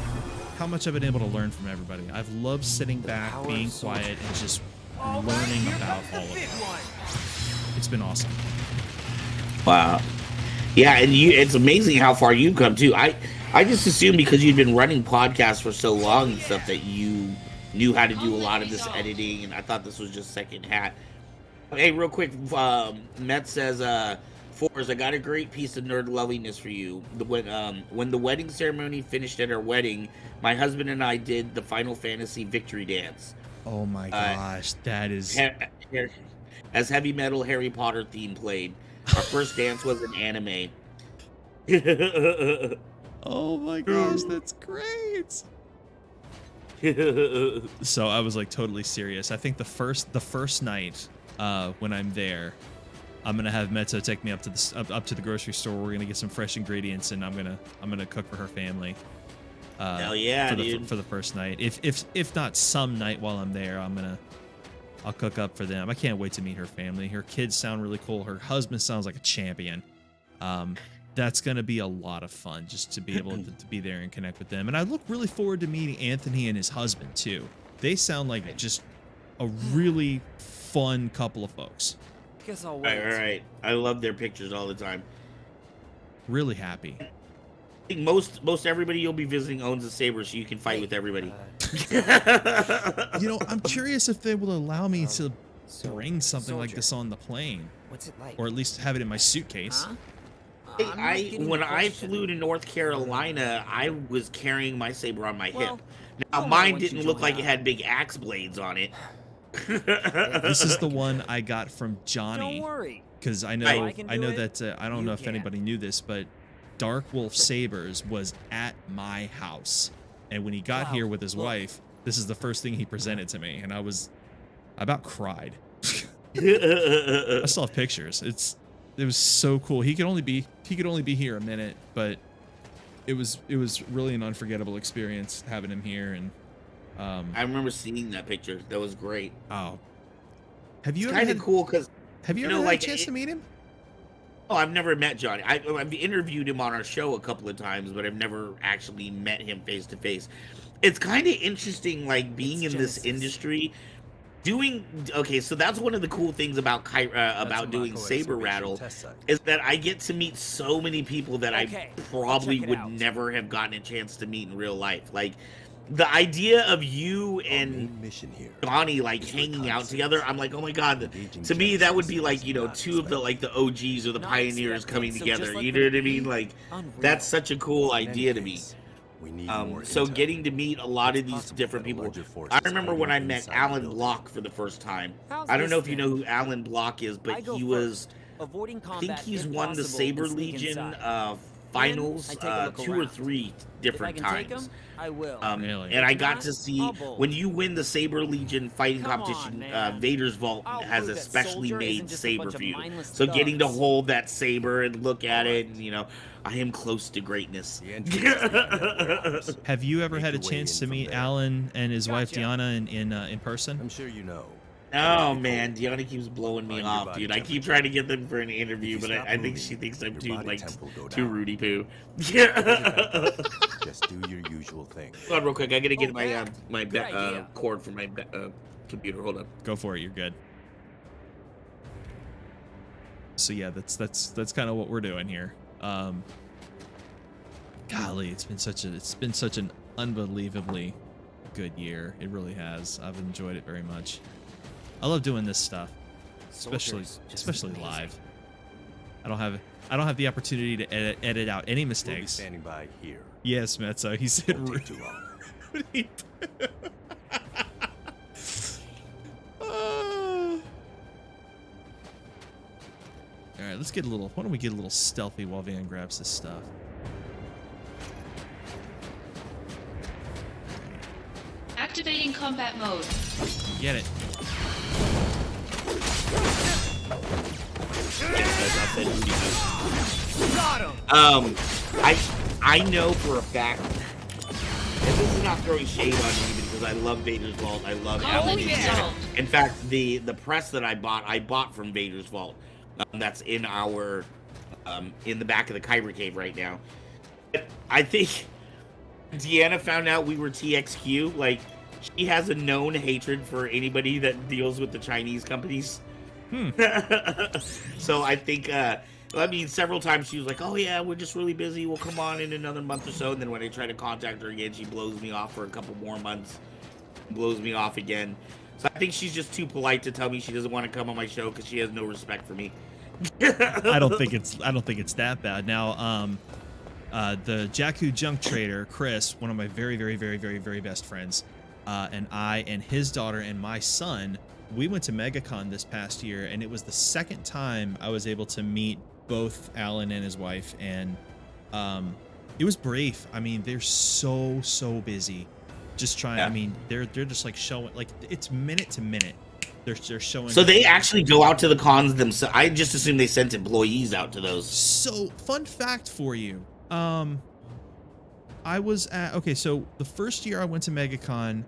how much I've been able to learn from everybody. I've loved sitting back, power being of soldier. quiet, and just learning about all of it. It's been awesome. Wow. Yeah, and it's amazing how far you've come too. I just assumed because you'd been running podcasts for so long and stuff that you knew how to do a lot of this editing, and I thought this was just second hat. Hey, real quick, Met says, Fourzze, I got a great piece of nerd loveliness for you. When the wedding ceremony finished at our wedding, my husband and I did the Final Fantasy victory dance. Oh my gosh, that is... As heavy metal Harry Potter theme played. Our first dance was an anime. Oh my gosh, that's great. So I was like totally serious. I think the first night when I'm there, I'm gonna have Meto take me up to the grocery store. We're gonna get some fresh ingredients, and I'm gonna cook for her family. Hell yeah, dude. For the first night. If not some night while I'm there, I'll cook up for them. I can't wait to meet her family. Her kids sound really cool. Her husband sounds like a champion. That's going to be a lot of fun just to be able to be there and connect with them. And I look really forward to meeting Anthony and his husband too. They sound like just a really fun couple of folks. Guess I'll All wait. right. I love their pictures all the time. Really happy. I think most everybody you'll be visiting owns a saber, so you can fight with everybody. You know, I'm curious if they will allow me to So, bring something like soldier, this on the plane, What's it like? or at least have it in my suitcase. Huh? When I flew to North Carolina, I was carrying my saber on my Well, hip. Now I'll mine once you didn't look join like up. it had big axe blades on it. This is the one I got from Johnny. Don't worry. Because I know I can I do know it, that I don't you know if can. anybody knew this, but Dark Wolf Sabers was at my house, and when he got Wow, here with his look. wife, this is the first thing he presented to me, and I about cried. I still have pictures. It was so cool. He could only be here a minute, but it was really an unforgettable experience having him here. And I remember seeing that picture. That was great. oh, have you It's ever kind of had, cool because have you you ever know, had like, a chance it- to meet him? oh, I've never met Johnny. I've interviewed him on our show a couple of times, but I've never actually met him face to face. It's kind of interesting, like being in this Genesis. industry. Okay, so that's one of the cool things about doing Saber Rattle is that I get to meet so many people that Okay, I I'll probably check it would out. never have gotten a chance to meet in real life. Like the idea of you and mission here. Johnny like hanging out together, I'm like, oh my god. To me, that would be like, you know, two of the OGs or the Not pioneers expected, coming so together. just like You the know what I mean? beginning, Like unreal. that's such a cool idea to me. We need more So intel. getting to meet a lot of It's these possible different that a people. larger force I is remember hiding when I met inside the Alan building. Block for the first time. How's I don't this know if you then? know who Alan Block is, I but go he first. was, Avoiding I combat think he's if won the possible, Saber and sneak Legion inside. finals I take a look 2 or around. 3 If I different can take times. 'em, I will. Really? And I If got not, to see I'll bowl. when you win the Saber Legion fighting Come on, competition, man. Vader's Vault I'll has prove a that specially soldier made isn't just a saber bunch for of you. mindless So getting to thugs. hold that saber and look at it, and, you know, I am close to greatness. The entrance is behind that warehouse. Have you ever Make had a your way chance in to from meet there. Alan and his wife Gotcha. Deanna in person? I'm sure you know. Oh man, Deanna keeps blowing me Find your off, body dude. I keep temperature. trying to get them for an interview, If you but stop I think moving, she thinks I'm your too body like temp will go too down. Rudy Poo. Yeah. Just do your usual thing. Hold on, real quick. I gotta get Oh, my yeah. my Good idea. cord from my computer. Hold on. Go for it. You're good. So yeah, that's kind of what we're doing here. Golly, it's been such an unbelievably good year. It really has. I've enjoyed it very much. I love doing this stuff, especially Soldiers, just especially amazing. live. I don't have the opportunity to edit out any We'll be mistakes. standing by here. Yes, Metzo. He said. Won't take too long. All right, let's get a little. Why don't we get a little stealthy while Van grabs this stuff? Activating combat mode. Get it. I know for a fact, and this is not throwing shade on you because I love Vader's Vault. I love Conflict Alan. resolved. In fact, the press that I bought from Vader's Vault. That's in our in the back of the Kyber Cave right now. I think Deanna found out we were TXQ, like, she has a known hatred for anybody that deals with the Chinese companies. So I think, several times she was like, oh yeah, we're just really busy. We'll come on in another month or so. And then when I try to contact her again, she blows me off for a couple more months. Blows me off again. So I think she's just too polite to tell me she doesn't want to come on my show because she has no respect for me. I don't think it's that bad. Now, the Jakku junk trader, Chris, one of my very, very, very, very, very best friends, and I and his daughter and my son, we went to MegaCon this past year, and it was the second time I was able to meet both Alan and his wife, and it was brief. I mean, they're so busy, just trying. Yeah. I mean, they're just like showing, like, it's minute to minute. They're showing. So they actually go out to the cons themselves. I just assumed they sent employees out to those. So, fun fact for you. I was at, okay, so the first year I went to MegaCon,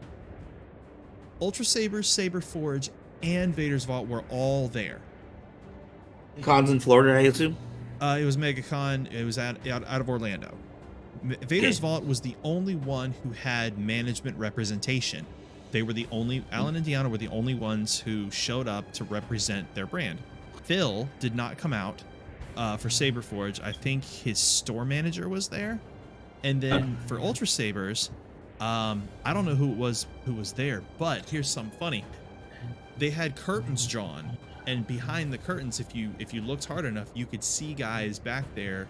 Ultra Sabers, Saber Forge, and Vader's Vault were all there. Cons in Florida, I assume? It was MegaCon. It was out of Orlando. Vader's Vault was the only one who had management representation. They were the only, Alan and Deanna were the only ones who showed up to represent their brand. Phil did not come out for Saber Forge. I think his store manager was there. And then for Ultra Sabers, I don't know who was there, but here's something funny. They had curtains drawn, and behind the curtains, if you looked hard enough, you could see guys back there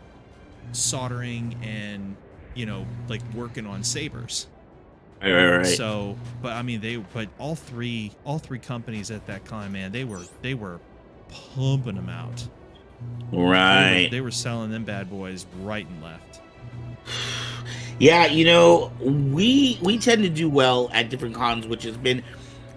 soldering and, you know, like working on sabers. Right. So, but I mean, all three companies at that con, man, they were pumping them out. Right. They were selling them bad boys right and left. Yeah, you know, we tend to do well at different cons, which has been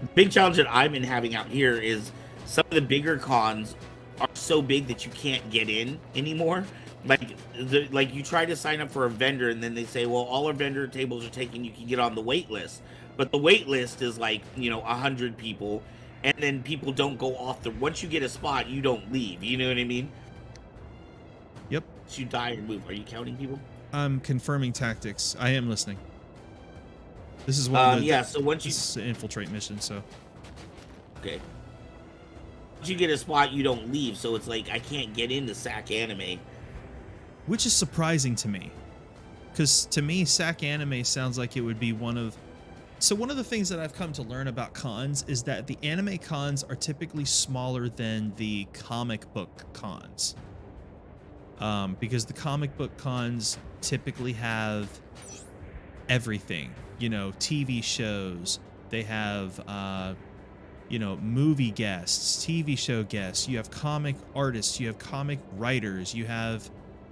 a big challenge that I've been having out here. Is some of the bigger cons are so big that you can't get in anymore. Like you try to sign up for a vendor, and then they say, well, all our vendor tables are taken, you can get on the wait list. But the wait list is like, 100 people, and then people don't go off once you get a spot, you don't leave. You know what I mean? Yep. So you die or move. Are you counting people? I'm confirming tactics. I am listening. This is one of the, so once you this is an infiltrate mission, so. Okay. Once you get a spot, you don't leave, so it's like I can't get into SAC Anime. Which is surprising to me, because to me, SAC Anime sounds like it would be one of the things that I've come to learn about cons is that the anime cons are typically smaller than the comic book cons. Because the comic book cons typically have everything, TV shows, they have, movie guests, TV show guests, you have comic artists, you have comic writers, you have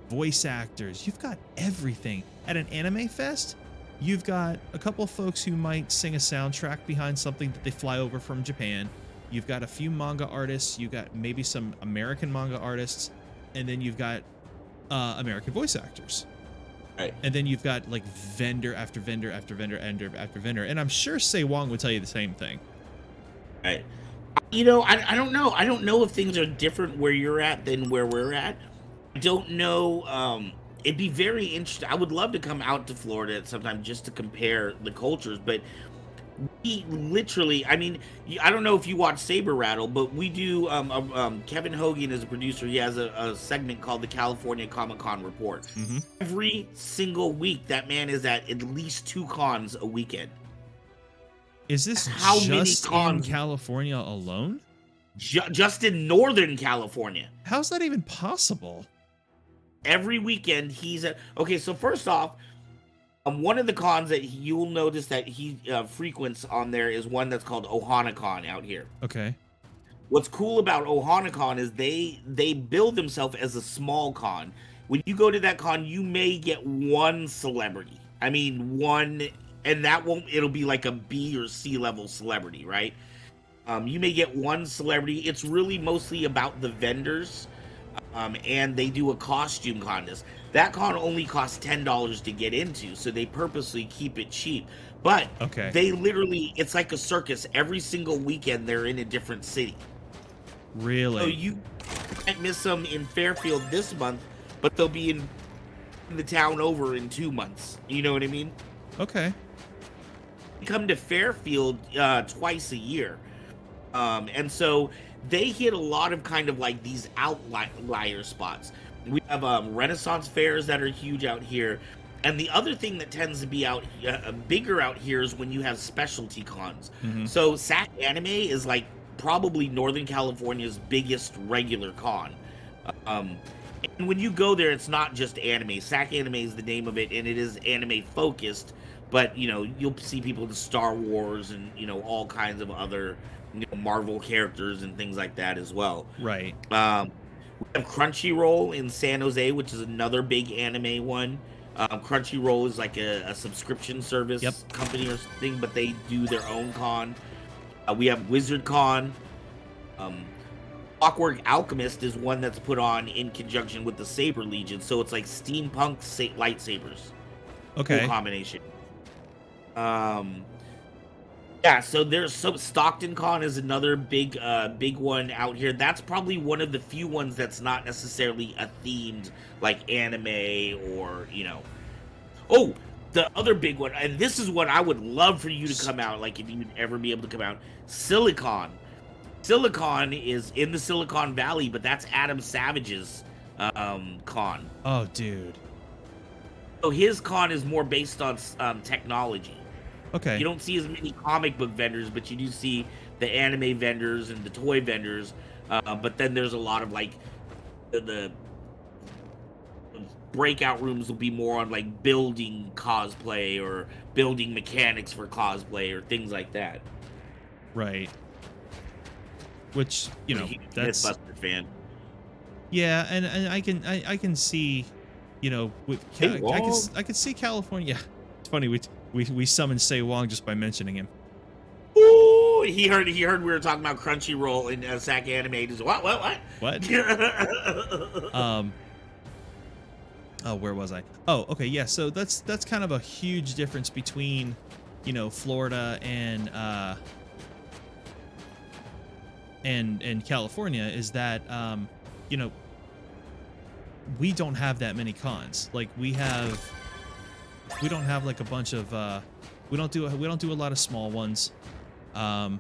voice actors, you've got everything. At an anime fest, you've got a couple of folks who might sing a soundtrack behind something that they fly over from Japan. You've got a few manga artists, you've got maybe some American manga artists, and then you've got American voice actors. Right. And then you've got like vendor after vendor after vendor after vendor. And I'm sure Sei Wong would tell you the same thing. Right. I don't know. I don't know if things are different where you're at than where we're at. I don't know. It'd be very interesting. I would love to come out to Florida at some time just to compare the cultures, but we literally, I don't know if you watch Saber Rattle, but we do, Kevin Hogan is a producer. He has a segment called the California Comic-Con Report. Mm-hmm. Every single week, that man is at least 2 cons a weekend. Is this how just in California alone? Just in Northern California. How's that even possible? Every weekend he's at. Okay, so first off, one of the cons that you'll notice that he frequents on there is one that's called OhanaCon out here. Okay. What's cool about OhanaCon is they build themselves as a small con. When you go to that con, you may get one celebrity. One, and it'll be like a B or C level celebrity, right? You may get one celebrity. It's really mostly about the vendors. And they do a costume contest. That con only costs $10 to get into, so they purposely keep it cheap. But they literally, it's like a circus. Every single weekend, they're in a different city. Really? So you might miss them in Fairfield this month, but they'll be in the town over in 2 months. You know what I mean? Okay. They come to Fairfield twice a year. And so they hit a lot of kind of like these outlier spots. We have Renaissance fairs that are huge out here. And the other thing that tends to be out bigger out here is when you have specialty cons. So SAC Anime is like probably Northern California's biggest regular con. And when you go there, it's not just anime. SAC Anime is the name of it, and it is anime focused. But, you know, you'll see people to Star Wars and, you know, all kinds of other, you know, Marvel characters and things like that as well. Right. We have Crunchyroll in San Jose, which is another big anime one. Crunchyroll is like a subscription service company or something, but they do their own con. We have Wizard Con. Clockwork Alchemist is one that's put on in conjunction with the Saber Legion, so it's like steampunk lightsabers. Okay. Cool combination. Yeah, so there's Stockton Con is another big one out here. That's probably one of the few ones that's not necessarily a themed like anime or, you know. Oh, the other big one, and this is what I would love for you to come out, like if you'd ever be able to come out. Silicon. Silicon is in the Silicon Valley, but that's Adam Savage's con. Oh, dude. So his con is more based on technology. Okay. You don't see as many comic book vendors, but you do see the anime vendors and the toy vendors. But then there's a lot of like the breakout rooms will be more on like building cosplay or building mechanics for cosplay or things like that. Right. Which, you know, that's Mythbuster fan. Yeah, and I can see, you know, with I can see California. It's funny we summoned Say Wong just by mentioning him. Ooh, he heard we were talking about Crunchyroll and SAC Anime. He's what? What? Oh, where was I? Oh, okay, yeah. So that's kind of a huge difference between, you know, Florida and California is that you know, we don't have that many cons. Like we don't have like a bunch of we don't do a lot of small ones. I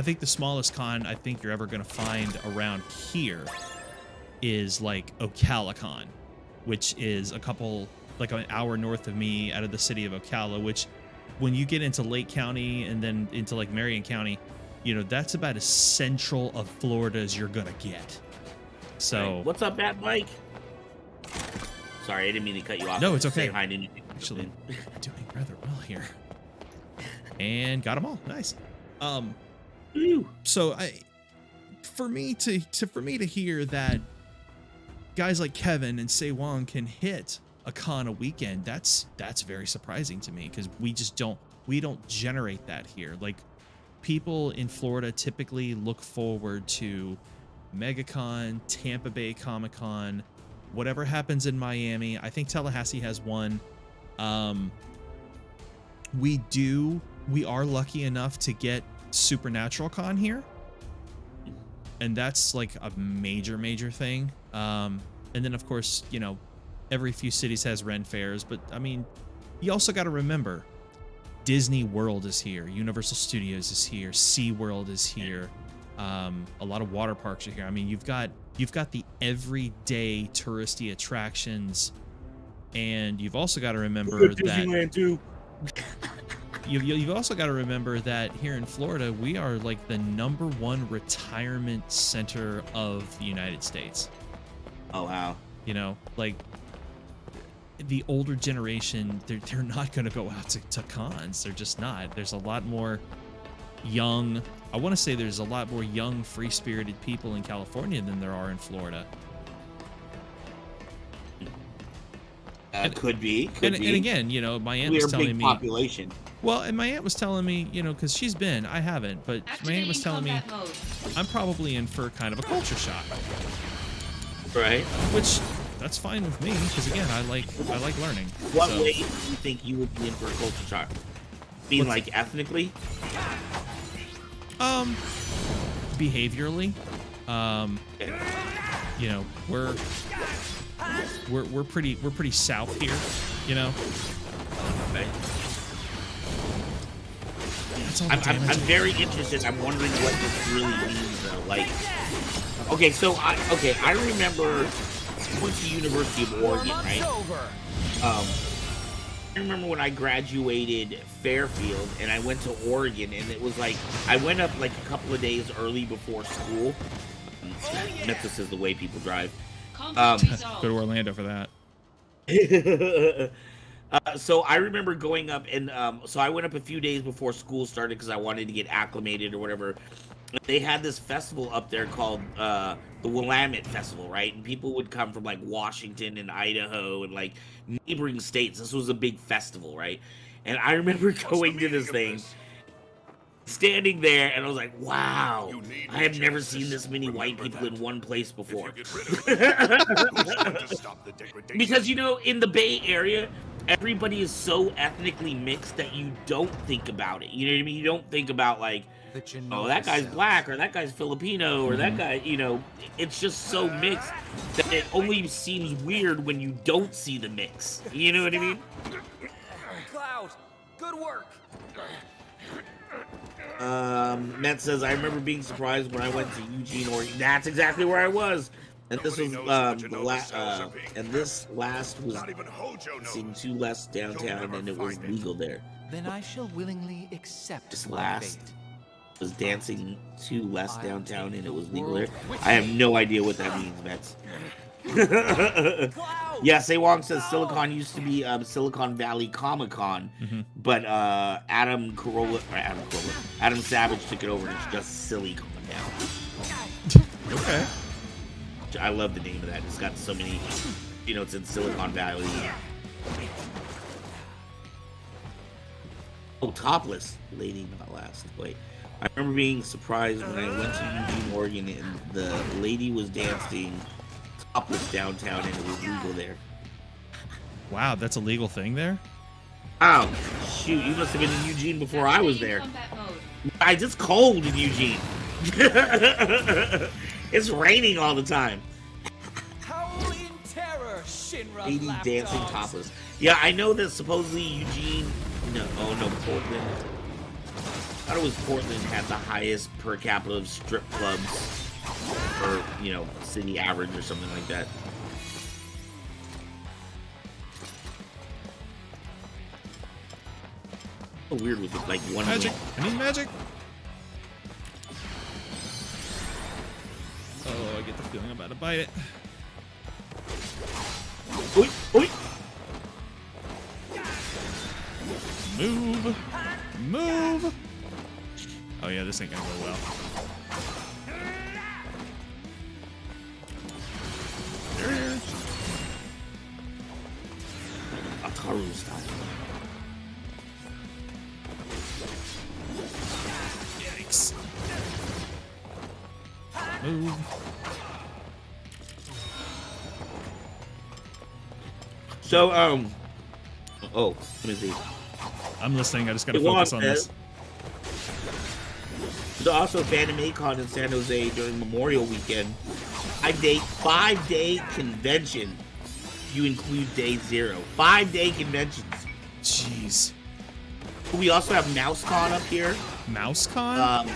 think the smallest con I think you're ever gonna find around here is like Xcala, which is like an hour north of me out of the city of Ocala, which when you get into Lake County and then into like Marion County, you know, that's about as central of Florida as you're gonna get. So what's up, Bat Mike? Sorry, I didn't mean to cut you off. No, it's okay. Say hi to you. Actually, doing rather well here. And got them all. Nice. So for me to hear that guys like Kevin and Say Wong can hit a con a weekend, that's very surprising to me because we don't generate that here. Like people in Florida typically look forward to MegaCon, Tampa Bay Comic-Con, whatever happens in Miami. I think Tallahassee has one. We are lucky enough to get Supernatural Con here, and that's like a major thing. And then of course, you know, every few cities has Ren fairs, but I mean, you also got to remember Disney World is here, Universal Studios is here, SeaWorld is here, a lot of water parks are here. I mean, you've got the everyday touristy attractions, and you've also got to remember that too. You've also got to remember that here in Florida, we are like the #1 retirement center of the United States. Oh, wow. You know, like the older generation, they're not going to go out to cons. They're just not. There's a lot more young, I want to say there's a lot more young, free-spirited people in California than there are in Florida. Could be. And again, you know, my aunt was telling me population. Well, and my aunt was telling me, you know, because she's been, I haven't, but my aunt was telling me I'm probably in for kind of a culture shock. Right. Which, that's fine with me, because again, I like learning. What way do you think you would be in for a culture shock? Being like ethnically? Behaviorally. You know, we're pretty south here, you know. I'm very interested. I'm wondering what this really means, though. Like, okay, so I remember I went to University of Oregon, right? I remember when I graduated Fairfield and I went to Oregon, and it was like I went up like a couple of days early before school. Memphis is the way people drive. Conflict Go resolved. to Orlando for that. So I remember going up, and so I went up a few days before school started because I wanted to get acclimated or whatever. They had this festival up there called the Willamette Festival, right? And people would come from like Washington and Idaho and like neighboring states. This was a big festival, right? And I remember going to this thing, standing there, and I was like, wow, I have never seen this many white people in one place before. Because, you know, in the Bay Area, everybody is so ethnically mixed that you don't think about it. You know what I mean? You don't think about, like, oh, that guy's black, or that guy's Filipino, or that guy, you know, it's just so mixed that it only seems weird when you don't see the mix. You know what I mean? Cloud, good work. Matt says, I remember being surprised when I went to Eugene, Oregon. That's exactly where I was. And this was and this last was seeing 2 less downtown, and it was legal there. Then I shall willingly accept This my last fate. was dancing 2 less downtown, and it was legal there. I have no idea what that means, Mets. Yeah, Say Wong says Silicon used to be Silicon Valley Comic Con, but Adam Savage took it over, and it's just Silicon now. Okay. I love the name of that. It's got so many, you know, it's in Silicon Valley. Oh, topless lady, not last. Wait, I remember being surprised when I went to Eugene, Oregon, and the lady was dancing topless downtown, and it was legal there. Wow, that's a legal thing there? Oh, shoot, you must have been in Eugene before I was there. Combat mode. It's cold in Eugene. It's raining all the time. Howl in terror, Shinra Lady lapdogs. dancing topless. Yeah, I know that supposedly Eugene. No, oh no, Portland. I thought it was Portland had the highest per capita of strip clubs, or you know, city average or something like that. So weird with it, like one Magic. wing. I need magic. Oh, I get the feeling I'm about to bite it. Oi, oi. Move. Move. Oh yeah, this ain't gonna go well. Ataru style. Yikes. Move. So, oh, let me see. I'm listening. I just gotta Hey, Juan focus on this. says, There's also Phantom Con in San Jose during Memorial Weekend. 5-day convention. If you include day 0. 5-day conventions. Jeez. We also have MouseCon up here. MouseCon?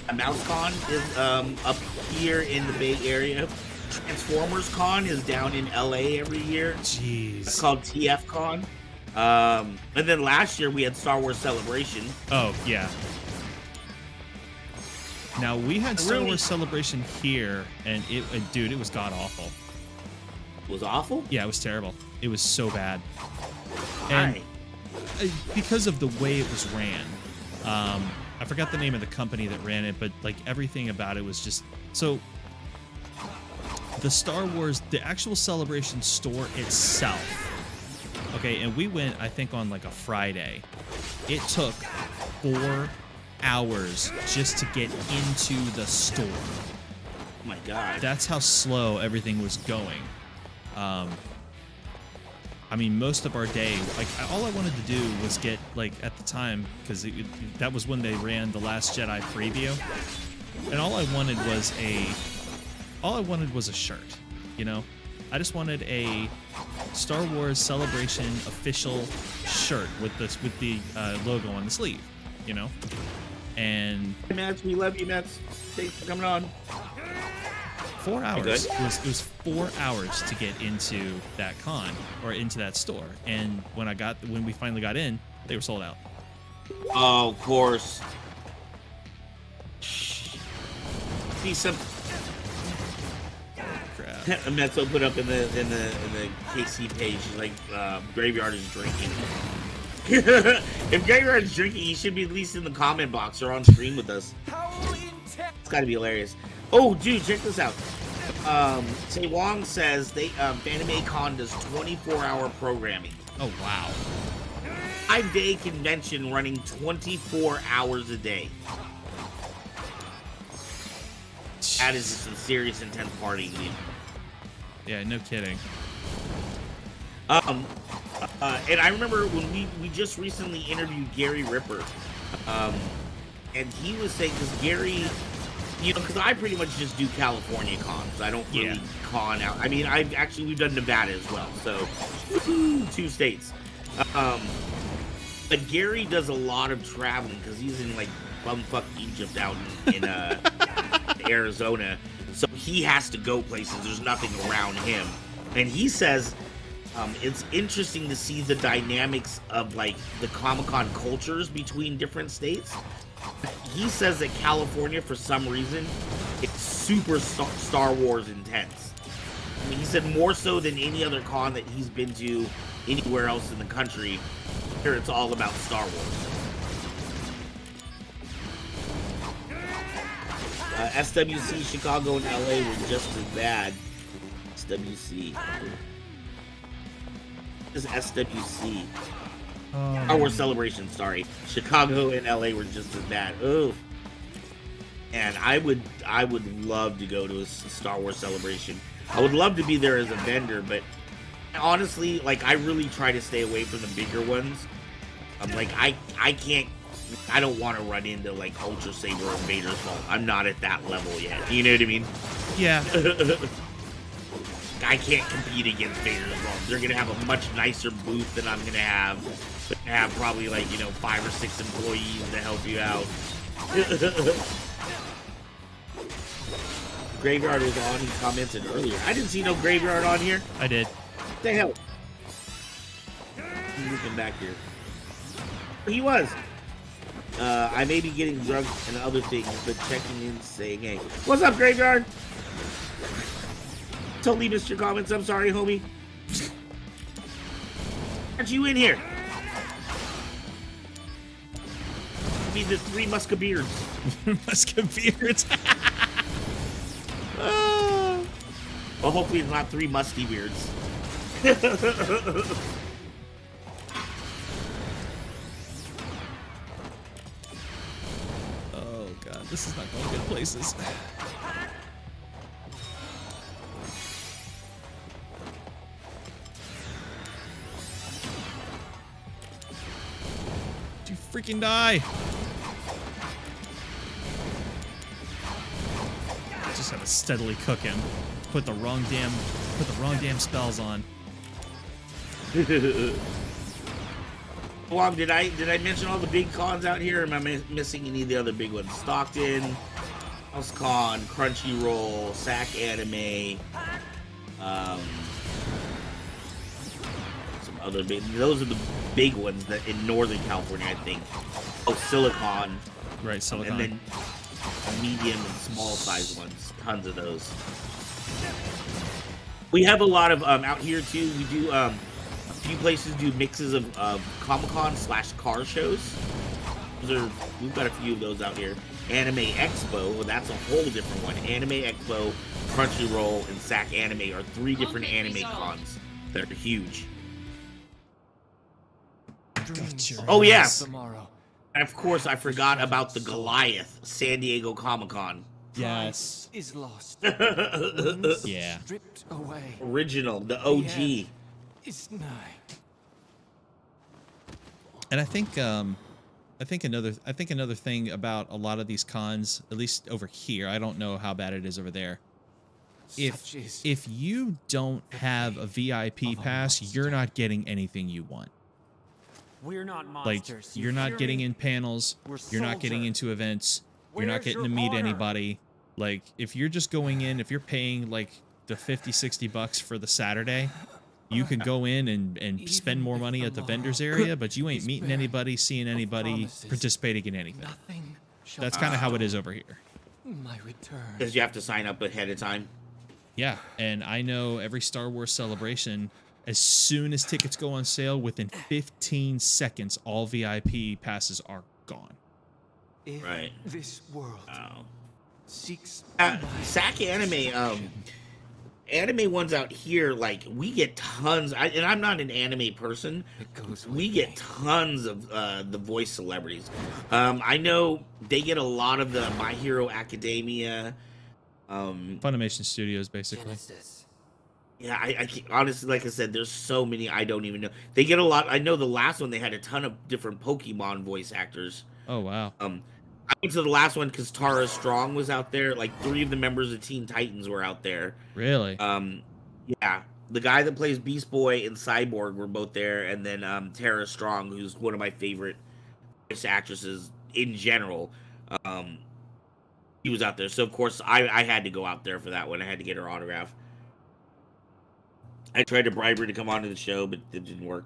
A MouseCon is up here in the Bay Area. Transformers Con is down in LA every year. Jeez. It's called TFCon. And then last year we had Star Wars Celebration. Oh, yeah. Now, we had Star Really? Wars Celebration here, and dude, it was god-awful. It was awful? Yeah, it was terrible. It was so bad. And Why? because of the way it was ran. I forgot the name of the company that ran it, but like everything about it was just so. The Star Wars, the actual Celebration store itself. Okay, and we went, I think, on like a Friday. It took 4 hours just to get into the store. Oh my god. That's how slow everything was going. I mean, most of our day, like, all I wanted to do was get, like, at the time, because that was when they ran The Last Jedi preview, and all I wanted was a shirt, you know? I just wanted a Star Wars Celebration official shirt with the logo on the sleeve. you know. And Hey, Mats, we love you, Mats. Thanks for coming on. 4 hours. good? It was 4 hours to get into that con or into that store. And when we finally got in, they were sold out. Oh, of course. See some. Crap. Mezzo put up in the KC page like Graveyard is drinking. If Graveyard is drinking, he should be at least in the comment box or on stream with us. It's got to be hilarious. Oh, dude, check this out. Say Wong says Anime Con does 24-hour programming. Oh wow. 5-day convention running 24 hours a day. That is some serious intense partying, dude. Yeah, no kidding. And I remember when we just recently interviewed Gary Ripper, and he was saying, because Gary, you know, because I pretty much just do California cons. I don't really con out. I mean, we've done Nevada as well, so 2 states. But Gary does a lot of traveling because he's in like bumfuck Egypt out in Arizona, so he has to go places. There's nothing around him, and he says it's interesting to see the dynamics of like the Comic-Con cultures between different states. He says that California, for some reason, it's super Star Wars intense. I mean, he said more so than any other con that he's been to anywhere else in the country. Here it's all about Star Wars. SWC, Chicago, and LA were just as bad. SWC. This is SWC. Star Wars Celebration, sorry. Chicago and LA were just as bad. Oh. And I would love to go to a Star Wars Celebration. I would love to be there as a vendor, but honestly, like, I really try to stay away from the bigger ones. Like, I don't want to run into, like, Ultra Saber or Vader's Vault. I'm not at that level yet. You know what I mean? Yeah. I can't compete against Vader's Vault. They're going to have a much nicer booth than I'm going to have. But have probably, like, 5 or 6 employees to help you out. Graveyard was on. He commented earlier. I didn't see no Graveyard on here. I did. What the hell? I'm looking back here. He was. I may be getting drunk and other things, but checking in saying, hey. What's up, Graveyard? Totally missed your comments. I'm sorry, homie. Aren't you in here? I mean, the 3 Muskebeards. Muskebeards. Well, hopefully it's not 3 musky beards. Oh god, this is not going good places. Did you freaking die? Just had to steadily cook him. Put the wrong damn spells on. Long, did I mention all the big cons out here? Or am I missing any of the other big ones? Stockton, House Con, Crunchyroll, SAC Anime, some other big. Those are the big ones that in Northern California, I think. Oh, Silicon. Right, Silicon. And then medium and small size ones. Tons of those. We have a lot of out here too. We do a few places do mixes of Comic-Con / car shows. We've got a few of those out here. Anime Expo, well, that's a whole different one. Anime Expo, Crunchyroll, and SAC Anime are 3 different anime cons that are huge. Oh yeah, and of course I forgot about the Goliath San Diego Comic-Con. Yes. Is lost. Yeah. Stripped away. Original, the OG. Is nigh. And I think another thing about a lot of these cons, at least over here, I don't know how bad it is over there. If you don't have a VIP pass, you're not getting anything you want. We're not Like, monsters. you're not getting in panels. We're You're not getting soldiers. into events. You're not Where's getting to your meet honor? anybody. Like, if you're just going in, if you're paying like the 50, 60 bucks for the Saturday, you can go in and spend more money at the vendors area, but you ain't is meeting barren anybody, seeing anybody, promises. participating in anything. Nothing shall That's kind of how it is over here. my return. Because you have to sign up ahead of time. Yeah, and I know every Star Wars celebration, as soon as tickets go on sale, within 15 seconds, all VIP passes are gone. If Right. this world Wow. seeks SAC anime ones out here, like, we get tons, and I'm not an anime person. it goes We with get me. tons of the voice celebrities. I know they get a lot of the My Hero Academia. Funimation Studios, basically. Genesis. Yeah, I can't, honestly, like I said, there's so many I don't even know. They get a lot. I know the last one they had a ton of different Pokemon voice actors. Oh, wow. I went to the last one because Tara Strong was out there. Like 3 of the members of Teen Titans were out there. Really? Yeah, the guy that plays Beast Boy and Cyborg were both there, and then Tara Strong, who's one of my favorite voice actresses in general. He was out there, so of course I had to go out there for that one. I had to get her autograph. I tried to bribe her to come onto the show, but it didn't work.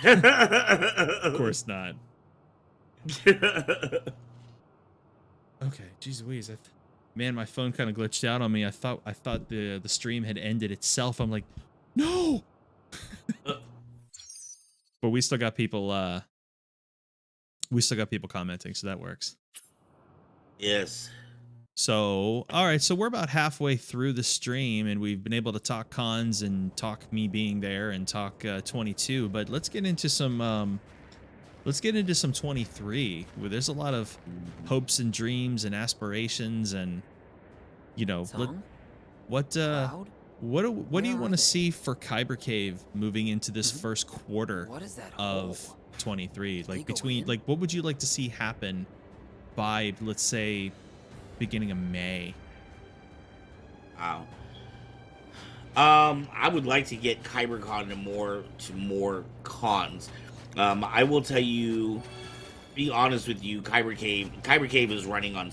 Of course not. Okay, geez Louise. Man, my phone kind of glitched out on me. I thought the stream had ended itself. I'm like, no. But we still got people commenting, so that works. Yes. So, all right, so we're about halfway through the stream, and we've been able to talk cons and talk me being there and talk 22. But let's get into some 23, where there's a lot of hopes and dreams and aspirations, and you know, Song? what Cloud? do you Where want are to they? see for Kyber Cave moving into this first quarter What is that of hole? 23? They Like go between in? like what would you like to see happen by, let's say, beginning of May? Wow. I would like to get KyberCon to more cons. I will tell you, be honest with you, Kyber Cave is running on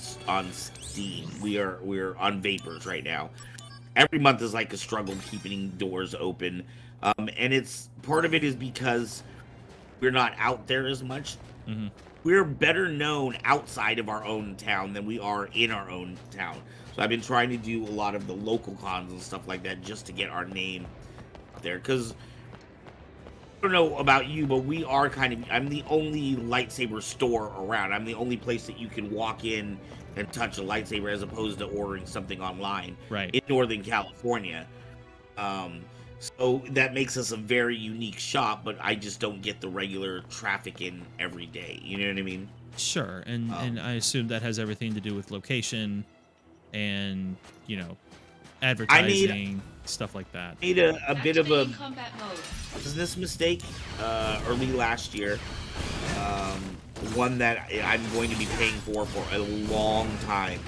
Steam. We're on Vapors right now. Every month is like a struggle keeping doors open, and it's part of it is because we're not out there as much. Mm-hmm. We're better known outside of our own town than we are in our own town. So I've been trying to do a lot of the local cons and stuff like that just to get our name out there. Because I don't know about you, but we are I'm the only lightsaber store around. I'm the only place that you can walk in and touch a lightsaber as opposed to ordering something online. Right. In Northern California. So that makes us a very unique shop, but I just don't get the regular traffic in every day. You know what I mean? Sure, and I assume that has everything to do with location and, you know, advertising, stuff like that. Made a bit of a Activating combat mode. business mistake early last year. One that I'm going to be paying for a long time.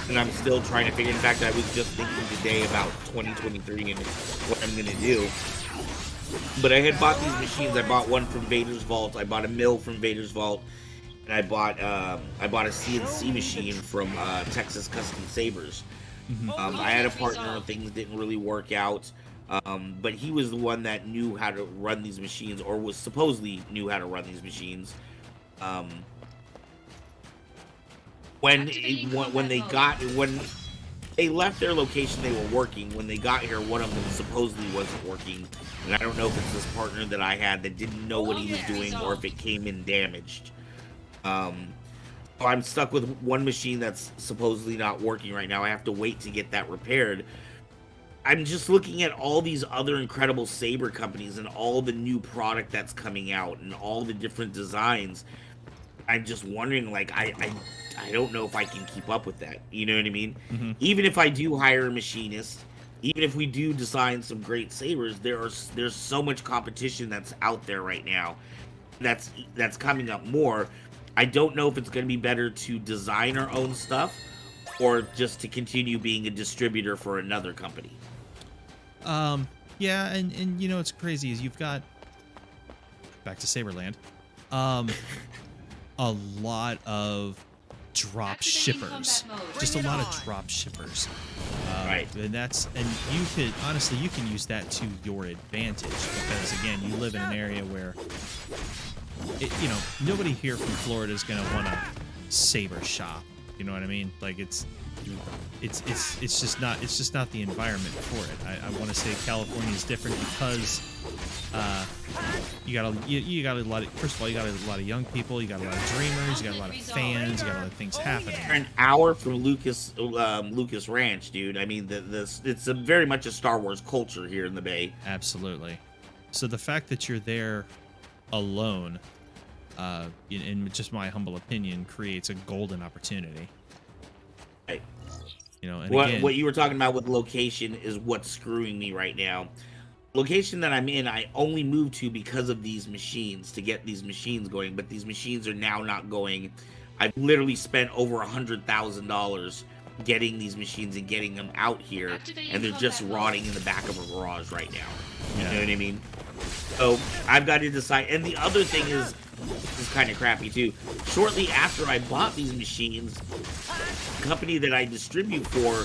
And I'm still trying to figure. In fact, I was just thinking today about 2023 and what I'm going to do. But I had bought these machines. I bought one from Vader's Vault. I bought a mill from Vader's Vault. And I bought a CNC machine from Texas Custom Sabers. I had a partner. Things didn't really work out. But he was the one that knew how to run these machines, or was supposedly knew how to run these machines. When they left their location, they were working. When they got here, one of them supposedly wasn't working, and I don't know if it's this partner that I had that didn't know what he was doing, or if it came in damaged. So I'm stuck with one machine that's supposedly not working right now. I have to wait to get that repaired. I'm just looking at all these other incredible saber companies and all the new product that's coming out and all the different designs. I'm just wondering, like, I don't know if I can keep up with that. You know what I mean? Mm-hmm. Even if I do hire a machinist, even if we do design some great sabers, there's so much competition that's out there right now. That's coming up more. I don't know if it's going to be better to design our own stuff or just to continue being a distributor for another company. Yeah, and you know what's crazy is you've got back to Saberland, a lot of drop Activating shippers, combat mode. just a Bring it lot of on. drop shippers. Right. And you could honestly, you can use that to your advantage because again, you live in an area where, nobody here from Florida is going to want to saber shop. You know what I mean? Like it's just not the environment for it. I want to say California is different because you got a lot of, first of all, you got a lot of young people, you got a lot of dreamers, you got a lot of fans, you got a lot of things happening. We're an hour from Lucas Ranch, dude. I mean, it's very much a Star Wars culture here in the Bay. Absolutely. So the fact that you're there alone, in just my humble opinion, creates a golden opportunity. Right. And What you were talking about with location is what's screwing me right now. Location that I'm in, I only moved to because of these machines, to get these machines going, but these machines are now not going. I've literally spent over $100,000 getting these machines and getting them out here, and they're just rotting in the back of a garage right now. You know what I mean? So I've got to decide. And the other thing is, this is kind of crappy too. Shortly after I bought these machines, the company that I distribute for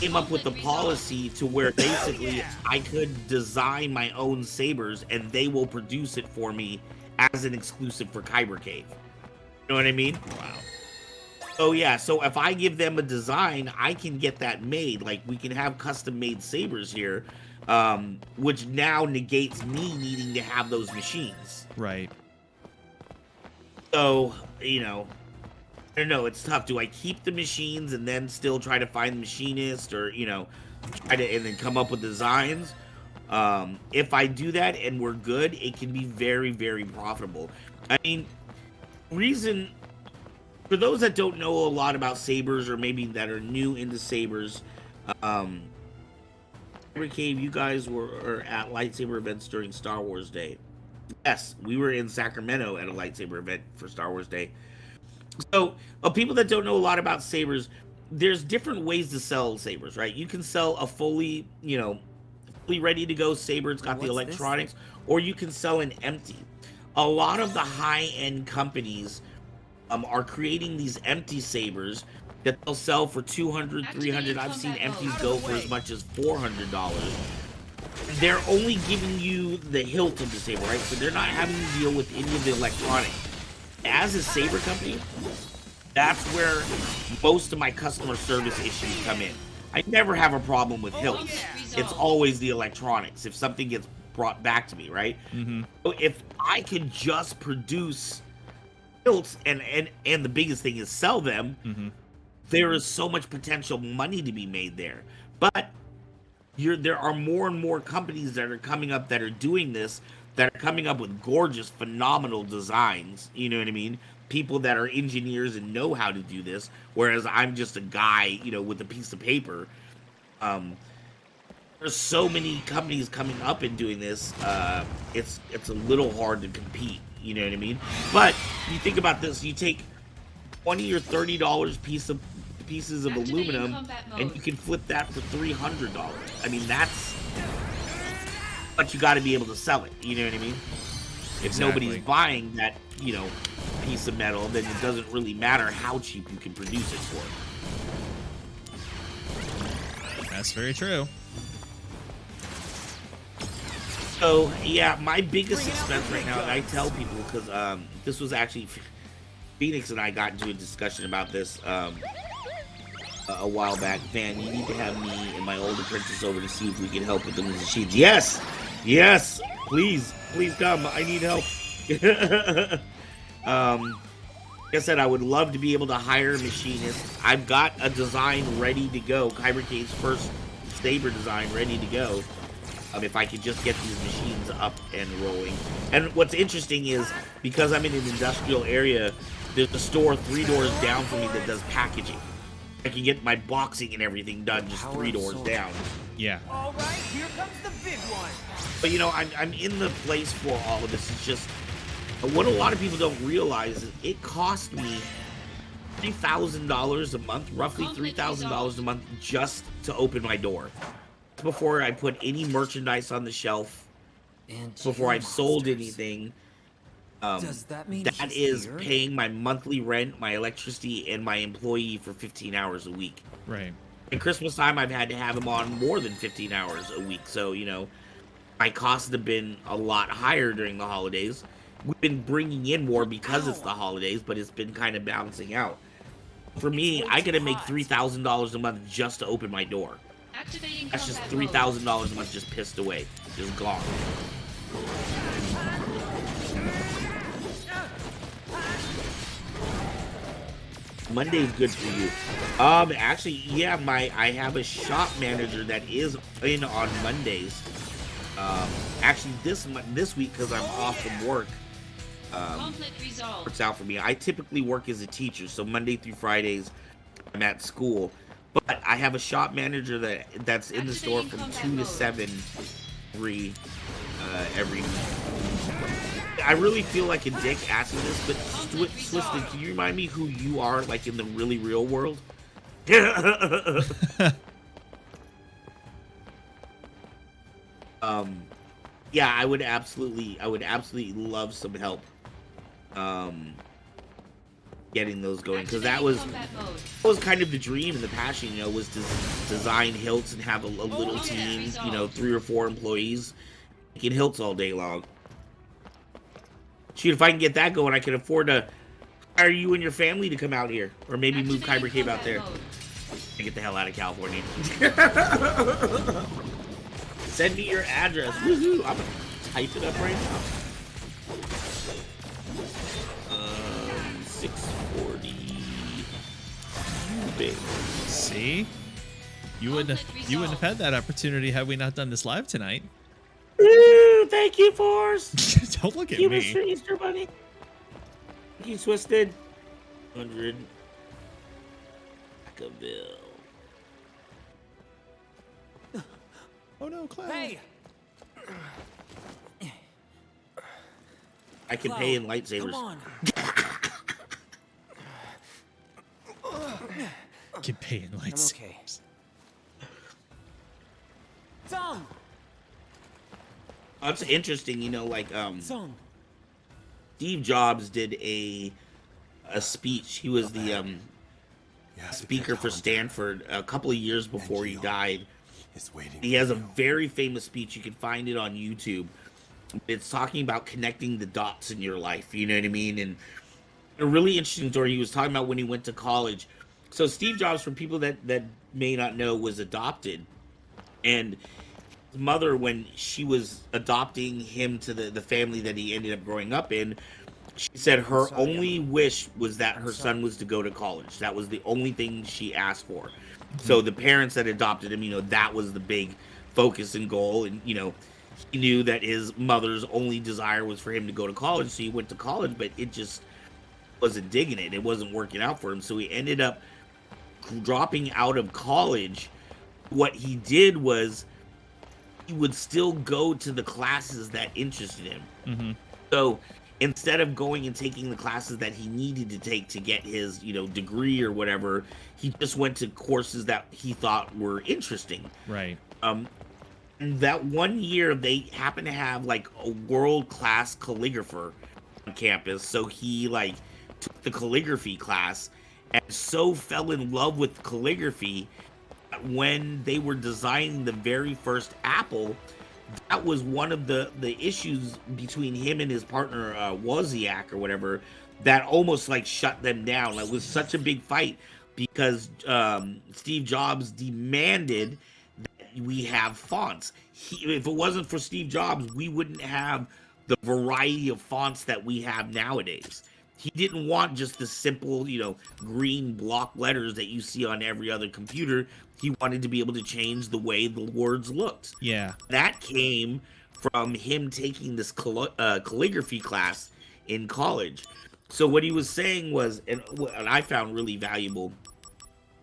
came up with the policy to where basically I could design my own sabers and they will produce it for me as an exclusive for Kyber Cave. You know what I mean? Wow. So yeah, so if I give them a design, I can get that made. Like we can have custom made sabers here, which now negates me needing to have those machines. Right. So, I don't know, it's tough. Do I keep the machines and then still try to find the machinist or, try to, and then come up with designs? If I do that and we're good, it can be very, very profitable. I mean, for those that don't know a lot about sabers or maybe that are new into sabers, Kyber Cave, you guys were at lightsaber events during Star Wars Day. Yes, we were in Sacramento at a lightsaber event for Star Wars Day. So, people that don't know a lot about sabers, there's different ways to sell sabers, right? You can sell a fully ready to go saber. It's got the electronics, or you can sell an empty. A lot of the high-end companies are creating these empty sabers that they'll sell for $200, $300. I've seen empties go for as much as $400. They're only giving you the hilt of the saber, right? So they're not having to deal with any of the electronics. As a saber company, that's where most of my customer service issues come in. I never have a problem with hilts. It's always the electronics. If something gets brought back to me, right? Mm-hmm. So if I could just produce hilts and the biggest thing is sell them, mm-hmm. there is so much potential money to be made there. But there are more and more companies that are coming up that are doing this, that are coming up with gorgeous, phenomenal designs. You know what I mean? People that are engineers and know how to do this, whereas I'm just a guy, with a piece of paper. There's so many companies coming up and doing this. It's a little hard to compete. You know what I mean? But you think about this: you take $20 or $30 pieces of aluminum, and you can flip that for $300. I mean, but you got to be able to sell it. You know what I mean? If nobody's buying that, piece of metal, then it doesn't really matter how cheap you can produce it for. That's very true. So yeah, my biggest expense right now, and I tell people because this was actually Phoenix and I got into a discussion about this a while back. Van, you need to have me and my old apprentice over to see if we can help with the machines. Yes, please come. I need help. Like I said, I would love to be able to hire a machinist. I've got a design ready to go. Kyber Cave's first saber design ready to go. If I could just get these machines up and rolling. And what's interesting is, because I'm in an industrial area, there's a store 3 doors down from me that does packaging. I can get my boxing and everything done just 3 doors down. Yeah. All right, here comes the big one. But I'm in the place for all of this. It's just, what a lot of people don't realize is it cost me $3,000 a month, roughly $3,000 a month just to open my door. Before I put any merchandise on the shelf, before I've sold anything, Does that mean That he's is here? paying my monthly rent, my electricity, and my employee for 15 hours a week. Right. At Christmas time, I've had to have him on more than 15 hours a week. So, my costs have been a lot higher during the holidays. We've been bringing in more because it's the holidays, but it's been kind of balancing out. For me, I gotta make $3,000 a month just to open my door. Activating That's just combat mode. $3,000 a month just pissed away, just gone. Monday's good for you. Actually, yeah, I have a shop manager that is in on Mondays. Actually, this week because I'm off from work, Conflict resolved. works out for me. I typically work as a teacher, so Monday through Fridays I'm at school. But I have a shop manager that's in the store from 2 to 7 every week. I really feel like a dick asking this, but Swisted, can you remind me who you are, like, in the really real world? Yeah, I would absolutely love some help getting those going, because that was kind of the dream and the passion, was to design hilts and have a little team, 3 or 4 employees making hilts all day long. Shoot, if I can get that going, I can afford to hire you and your family to come out here, or maybe move Kyber Cave out there and get the hell out of California. Send me your address. Woohoo! I'm gonna type it up right now. 640. Big. See? You wouldn't have had that opportunity had we not done this live tonight. Woo! Thank you, Force. Don't look at You, me. Mr. Easter Bunny. Thank you, Twisted. 100. Vacaville. Oh no, Cloud. Hey! I can pay in lightsabers. Come on. Can pay in lights. I'm okay. Song! It's interesting, Song. Steve Jobs did a speech. He was the speaker for Stanford a couple of years before he died. He has a very famous speech. You can find it on YouTube. It's talking about connecting the dots in your life. You know what I mean? And a really interesting story. He was talking about when he went to college. So Steve Jobs, for people that may not know, was adopted. And his mother, when she was adopting him to the family that he ended up growing up in, she said her only wish was that her son was to go to college. That was the only thing she asked for. So the parents that adopted him, that was the big focus and goal. And, he knew that his mother's only desire was for him to go to college. So he went to college, but it just wasn't digging it. It wasn't working out for him. So he ended up dropping out of college. What he did was he would still go to the classes that interested him. Mm-hmm. So instead of going and taking the classes that he needed to take to get his, degree or whatever, he just went to courses that he thought were interesting. Right. And that one year they happened to have like a world-class calligrapher on campus. So he took the calligraphy class and so fell in love with calligraphy that when they were designing the very first Apple, that was one of the issues between him and his partner, Wozniak or whatever, that almost shut them down. It was such a big fight because Steve Jobs demanded that we have fonts. If it wasn't for Steve Jobs, we wouldn't have the variety of fonts that we have nowadays. He didn't want just the simple, green block letters that you see on every other computer. He wanted to be able to change the way the words looked. Yeah. That came from him taking this calligraphy class in college. So what he was saying was, and what I found really valuable,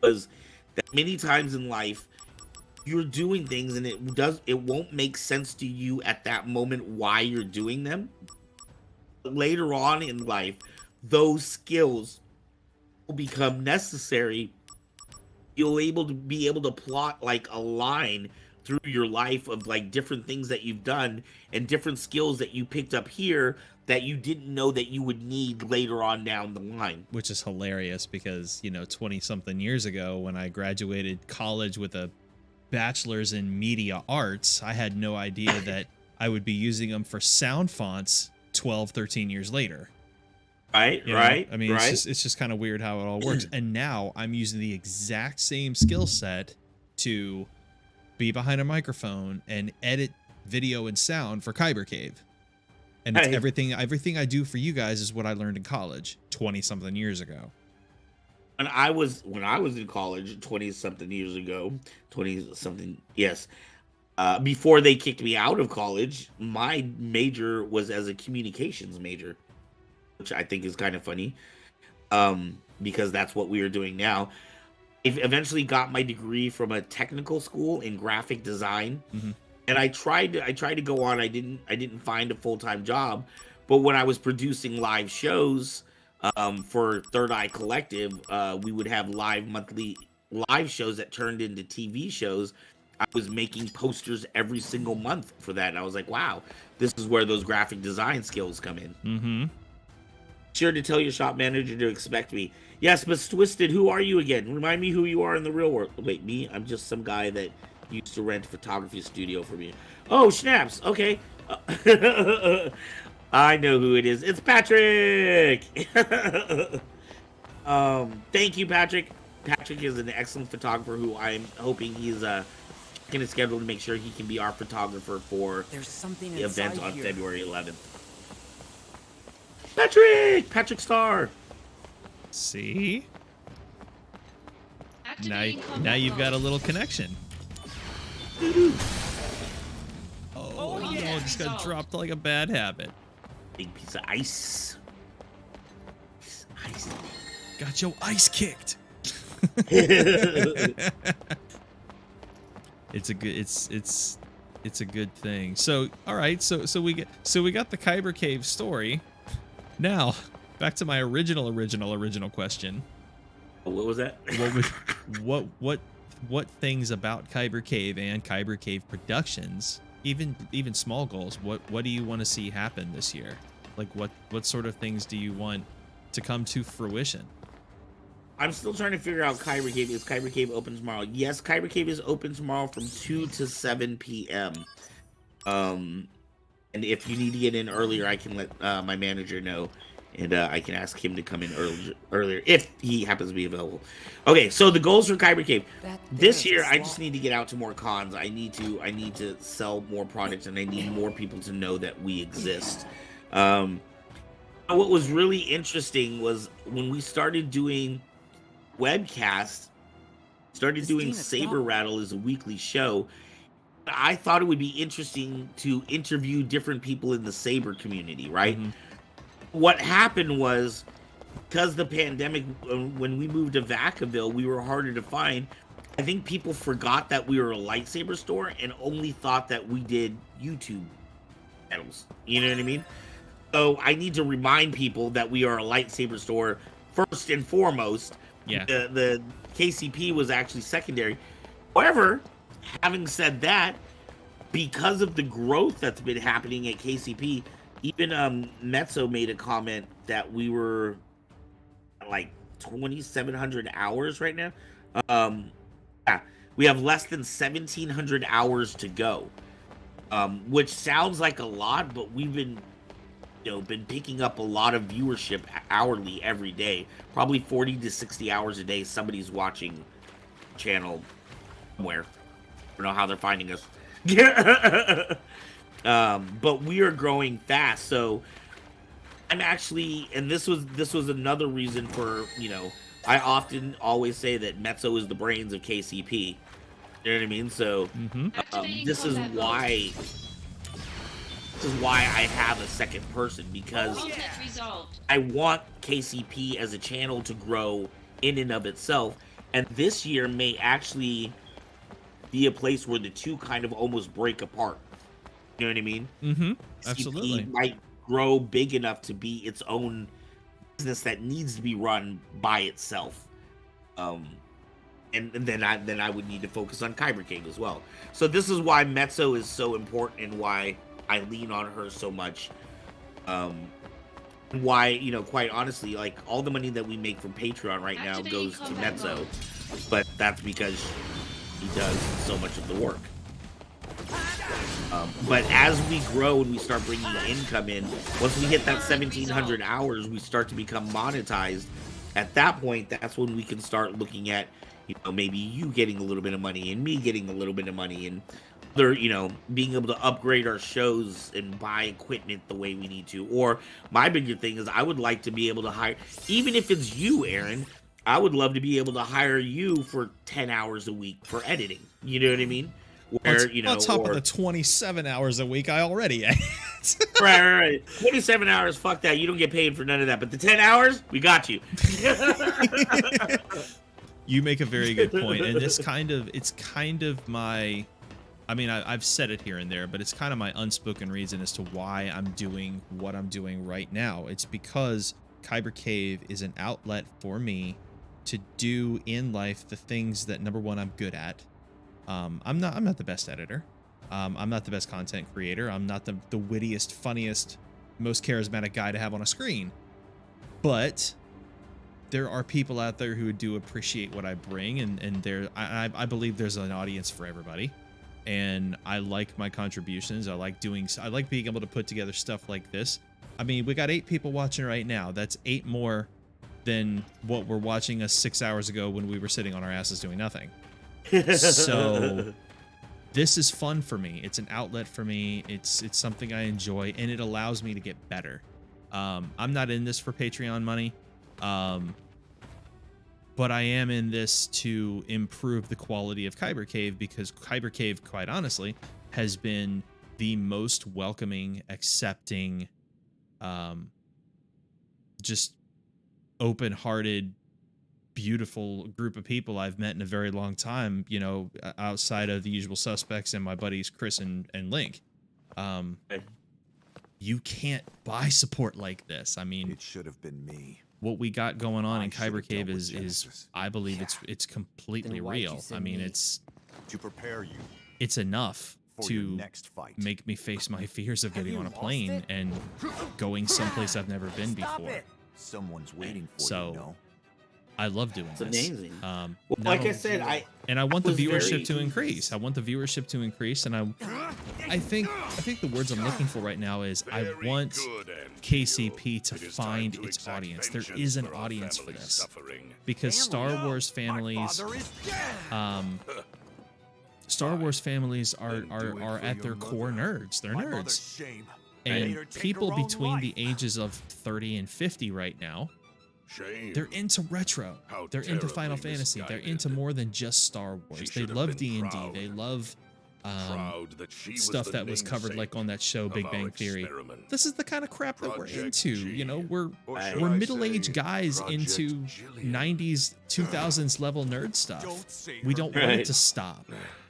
was that many times in life, you're doing things and it won't make sense to you at that moment why you're doing them. But later on in life, those skills will become necessary. You'll be able to plot a line through your life of different things that you've done and different skills that you picked up here that you didn't know that you would need later on down the line. Which is hilarious because, 20 something years ago when I graduated college with a bachelor's in media arts, I had no idea that I would be using them for sound fonts 12, 13 years later. Right, You know? right. I mean, right. it's just kind of weird how it all works. And now I'm using the exact same skill set to be behind a microphone and edit video and sound for Kyber Cave. And it's Hey. everything I do for you guys is what I learned in college 20 something years ago. When I was in college 20 something years ago, 20 something, yes. Before they kicked me out of college, my major was as a communications major, which I think is kind of funny, because that's what we are doing now. I eventually got my degree from a technical school in graphic design, and I tried to go on. I didn't find a full-time job, but when I was producing live shows for Third Eye Collective, we would have monthly live shows that turned into TV shows. I was making posters every single month for that, and I was like, wow, this is where those graphic design skills come in. Sure to tell your shop manager to expect me. Yes, Miss Twisted, who are you again? Remind me who you are in the real world. Wait, me? I'm just some guy that used to rent a photography studio for me. Oh, snaps. Okay. I know who it is. It's Patrick. Thank you, Patrick. Patrick is an excellent photographer who I'm hoping he's checking his schedule to make sure he can be our photographer for There's something the event inside on here. February 11th. Patrick Star. See? Activating Now combat you've got a mode. little connection. Oh, yeah. just got dropped like a bad habit. Big piece of ice. Ice. Got your ice kicked. It's a good thing. So all right, so we got the Kyber Cave story. Now back to my original question. What was that? What things about Kyber Cave and Kyber Cave Productions, even small goals, what do you want to see happen this year? Like what sort of things do you want to come to fruition? I'm still trying to figure out Kyber Cave. Is Kyber Cave open tomorrow? Yes, Kyber Cave is open tomorrow from 2 to 7 p.m. And if you need to get in earlier, I can let my manager know, and I can ask him to come in earlier if he happens to be available. Okay, so the goals for Kyber Cave this year, I just need to get out to more cons. I need to sell more products, and I need more people to know that we exist. What was really interesting was when we started doing webcast, doing Saber Rattle as a weekly show. I thought it would be interesting to interview different people in the Saber community, right? What happened was, because the pandemic, when we moved to Vacaville, we were harder to find. I think people forgot that we were a lightsaber store and only thought that we did YouTube channels. You know what I mean? So I need to remind people that we are a lightsaber store first and foremost. Yeah. The KCP was actually secondary. However, having said that, because of the growth that's been happening at KCP, even Mezzo made a comment that we were at like 2,700 hours right now. Yeah, we have less than 1,700 hours to go, which sounds like a lot, but we've been picking up a lot of viewership hourly every day. Probably 40 to 60 hours a day. Somebody's watching channel somewhere. I don't know how they're finding us. But we are growing fast. So I'm actually, and this was another reason for, I often always say that Mezzo is the brains of KCP. You know what I mean? So this is why I have a second person, because Conflict resolved. I want KCP as a channel to grow in and of itself. And this year may actually be a place where the two kind of almost break apart. You know what I mean? Absolutely. KCP might grow big enough to be its own business that needs to be run by itself. And then I would need to focus on Kyber Cave as well. So this is why Mezzo is so important and why I lean on her so much. Why, you know, quite honestly, like all the money that we make from Patreon right now Activating goes to combat Netzo, mode. but that's because he does so much of the work. But as we grow and we start bringing income in, once we hit that 1,700 hours, we start to become monetized. At that point, that's when we can start looking at, you know, maybe you getting a little bit of money and me getting a little bit of money, and other, you know, being able to upgrade our shows and buy equipment the way we need to. Or my bigger thing is I would like to be able to hire, even if it's you, Aaron, I would love to be able to hire you for 10 hours a week for editing. You know what I mean? Where, you know, on top or, of the 27 hours a week I already at. right. 27 hours, fuck that. You don't get paid for none of that. But the 10 hours, we got you. You make a very good point, and it's kind of my, I mean, I've said it here and there, but it's kind of my unspoken reason as to why I'm doing what I'm doing right now. It's because Kyber Cave is an outlet for me to do in life the things that, number one, I'm good at. I'm not the best editor. I'm not the best content creator. I'm not the wittiest, funniest, most charismatic guy to have on a screen. But there are people out there who do appreciate what I bring, and I believe there's an audience for everybody. And I like my contributions. I like being able to put together stuff like this. I mean, we got 8 people watching right now. That's 8 more than what were watching us 6 hours ago when we were sitting on our asses doing nothing. So this is fun for me. It's an outlet for me. It's something I enjoy, and it allows me to get better. I'm not in this for Patreon money, but I am in this to improve the quality of Kyber Cave, because Kyber Cave, quite honestly, has been the most welcoming, accepting, just open-hearted, beautiful group of people I've met in a very long time, you know, outside of the usual suspects and my buddies Chris and Link. You can't buy support like this. I mean, It should have been me. what we got going on I in should have Kyber Cave dealt with is Genesis. I believe it's completely Then why'd you real. I send mean, me? To prepare you it's enough for your to next fight. make me face my fears of Have getting you on a lost plane it? and going someplace I've never been Stop before. it! Someone's waiting for So, you, no? I love doing It's this. amazing. Well, Like I said, I want the was viewership very- to increase. I want the viewership to increase, and I think the words I'm looking for right now is I want KCP to find its audience. There is an audience for this, because Star Wars families, are at their core nerds. They're My nerds, mother's shame. Made her and take people her own between the life. ages of 30 and 50 right now, Shame. they're into retro. How They're into Final terribly Fantasy. They're misguided. into more than just Star Wars. She They should have love been D&D. proud. They love Proud that she was stuff the that was covered like on that show of Big our Bang Theory. experiment. This is the kind of crap that we're Project into. G. You know, we're Or should we're I middle-aged say guys Project into Jillian? 90s, 2000s level nerd stuff. Don't say We her don't name. want it Right. to stop,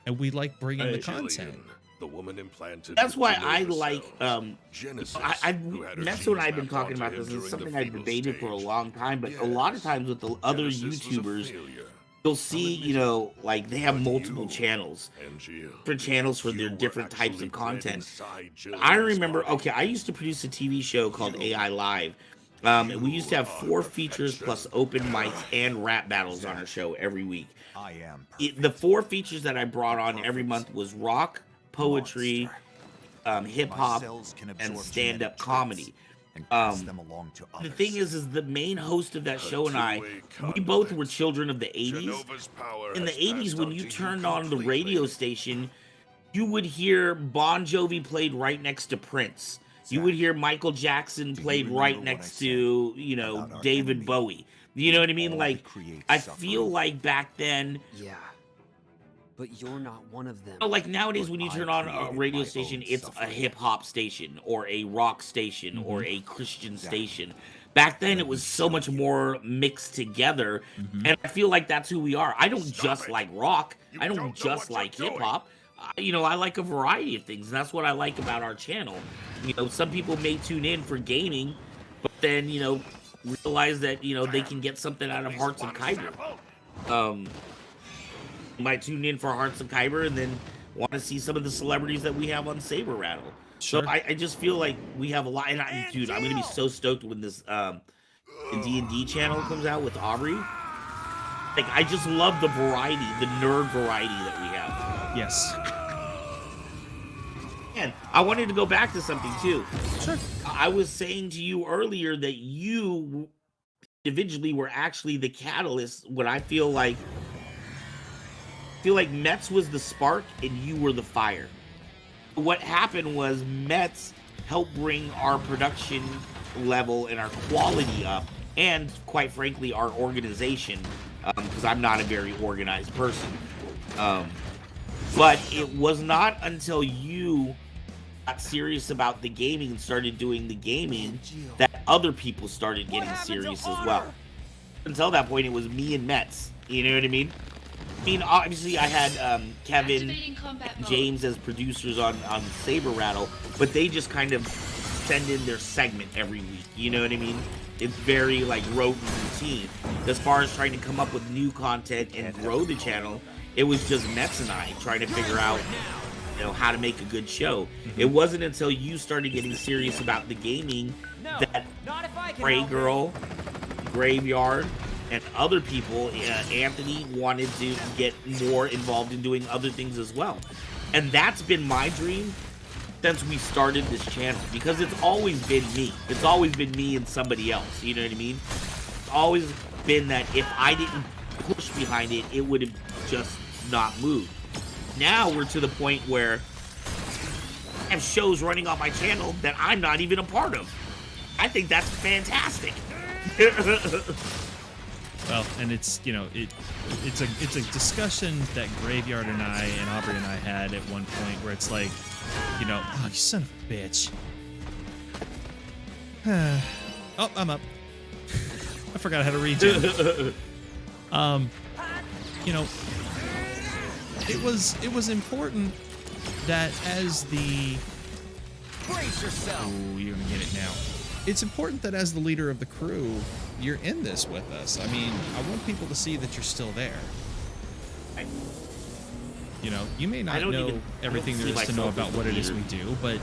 and we like bringing the Jillian, content. the woman implanted That's why with I Genova like cells. Genesis, who had her Nesso and genes I've been mapped talking onto about him this. It's during something the I've fetal debated for a stage. long time, but a lot of times with the other Genesis was a YouTubers, failure. you'll see, you know, like they have But multiple you channels, and Jill, different channels for you their were different types actually of bred content. inside I Jillian's remember, body. okay, I used to produce a TV show called AI Live. And we used to have 4 features plus open mics and rap battles on our show every week. I am The 4 features that I brought on every month was rock, poetry, hip My hop, cells can and absorb stand-up genetic comedy. traits and pass Um, them along to The others. thing is the main host of that show and I, two-way we both conduit. were children of the 80s. Genova's power In the has 80s, passed when on you to turned on the completely. radio station, you would hear Bon Jovi played right next to Prince. You would hear Michael Jackson you played remember right what next I to, you know, about our David enemy? Bowie. You know what I mean? All Like, to create I suffering. feel like back then, Yeah. But you're not one of them. you know, like nowadays But when you I turn on a created radio my station, own it's a suffering. hip hop station or a rock station or a Christian Exactly. station. Back then, it was so much more mixed together, and I feel like that's who we are. I don't just like rock. I don't just like hip hop. You know, I like a variety of things. And that's what I like about our channel. You know, some people may tune in for gaming, but then, you know, realize that, you know, they can get something out of Hearts of Kyber. You might tune in for Hearts of Kyber and then want to see some of the celebrities that we have on Saber Rattle. Sure. So I just feel like we have a lot. And dude, I'm gonna be so stoked when this the D&D channel comes out with Aubrey. Like, I just love the variety, the nerd variety that we have. Yes. And I wanted to go back to something too. Sure. I was saying to you earlier that you individually were actually the catalyst. When I feel like Mets was the spark and you were the fire. What happened was Mets helped bring our production level and our quality up, and quite frankly, our organization. Because I'm not a very organized person. But it was not until you got serious about the gaming and started doing the gaming that other people started getting serious as well. Until that point, it was me and Mets. You know what I mean? I mean, obviously, I had Kevin, James as producers on Saber Rattle, but they just kind of send in their segment every week. You know what I mean? It's very like rote and routine. As far as trying to come up with new content and grow the channel, it was just Mets and I trying to figure out, you know, how to make a good show. It wasn't until you started getting serious about the gaming that Gray Girl, Graveyard, and other people, Anthony, wanted to get more involved in doing other things as well. And that's been my dream since we started this channel, because it's always been me. It's always been me and somebody else, you know what I mean? It's always been that if I didn't push behind it, it would have just not moved. Now we're to the point where I have shows running on my channel that I'm not even a part of. I think that's fantastic. Well, and it's, you know, it's a discussion that Graveyard and I and Aubrey and I had at one point where it's like, you know, oh, you son of a bitch. Oh, I'm up. I forgot how to read you. You know, it was important that as the Brace yourself. Oh, you're gonna get it now. It's important that as the leader of the crew, you're in this with us. I mean, I want people to see that you're still there. You know, you may not know everything there is to know about what it is we do, but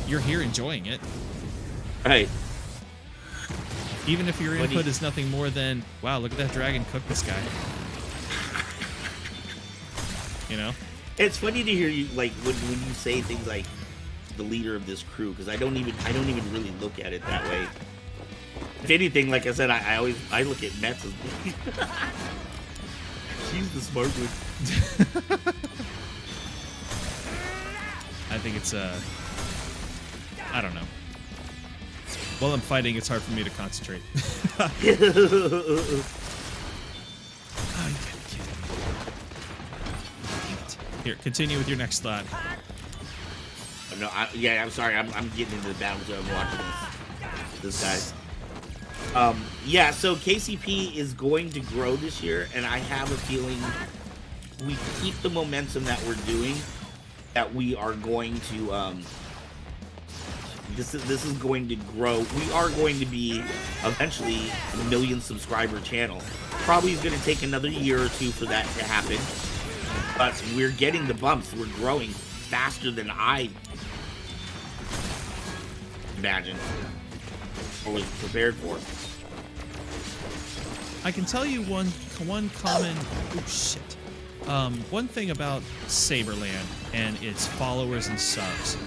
you're here enjoying it. Right. Even if your input is nothing more than, wow, look at that dragon cook this guy. You know? It's funny to hear you, like, when you say things like the leader of this crew, because I don't even really look at it that way. If anything, like I said, I look at Mets as she's the smart one. I think it's I don't know. While I'm fighting, it's hard for me to concentrate. Oh, you gotta be kidding me. Damn it. Here, continue with your next thought. No, I'm sorry. I'm getting into the battle, so I'm watching this guy. Yeah, so KCP is going to grow this year, and I have a feeling we keep the momentum that we're doing, that we are going to this is going to grow. We are going to be eventually a 1 million subscriber channel. Probably is going to take another year or two for that to happen, but we're getting the bumps. We're growing faster than I imagined or was prepared for. I can tell you one common one thing about Saberland and its followers and subs.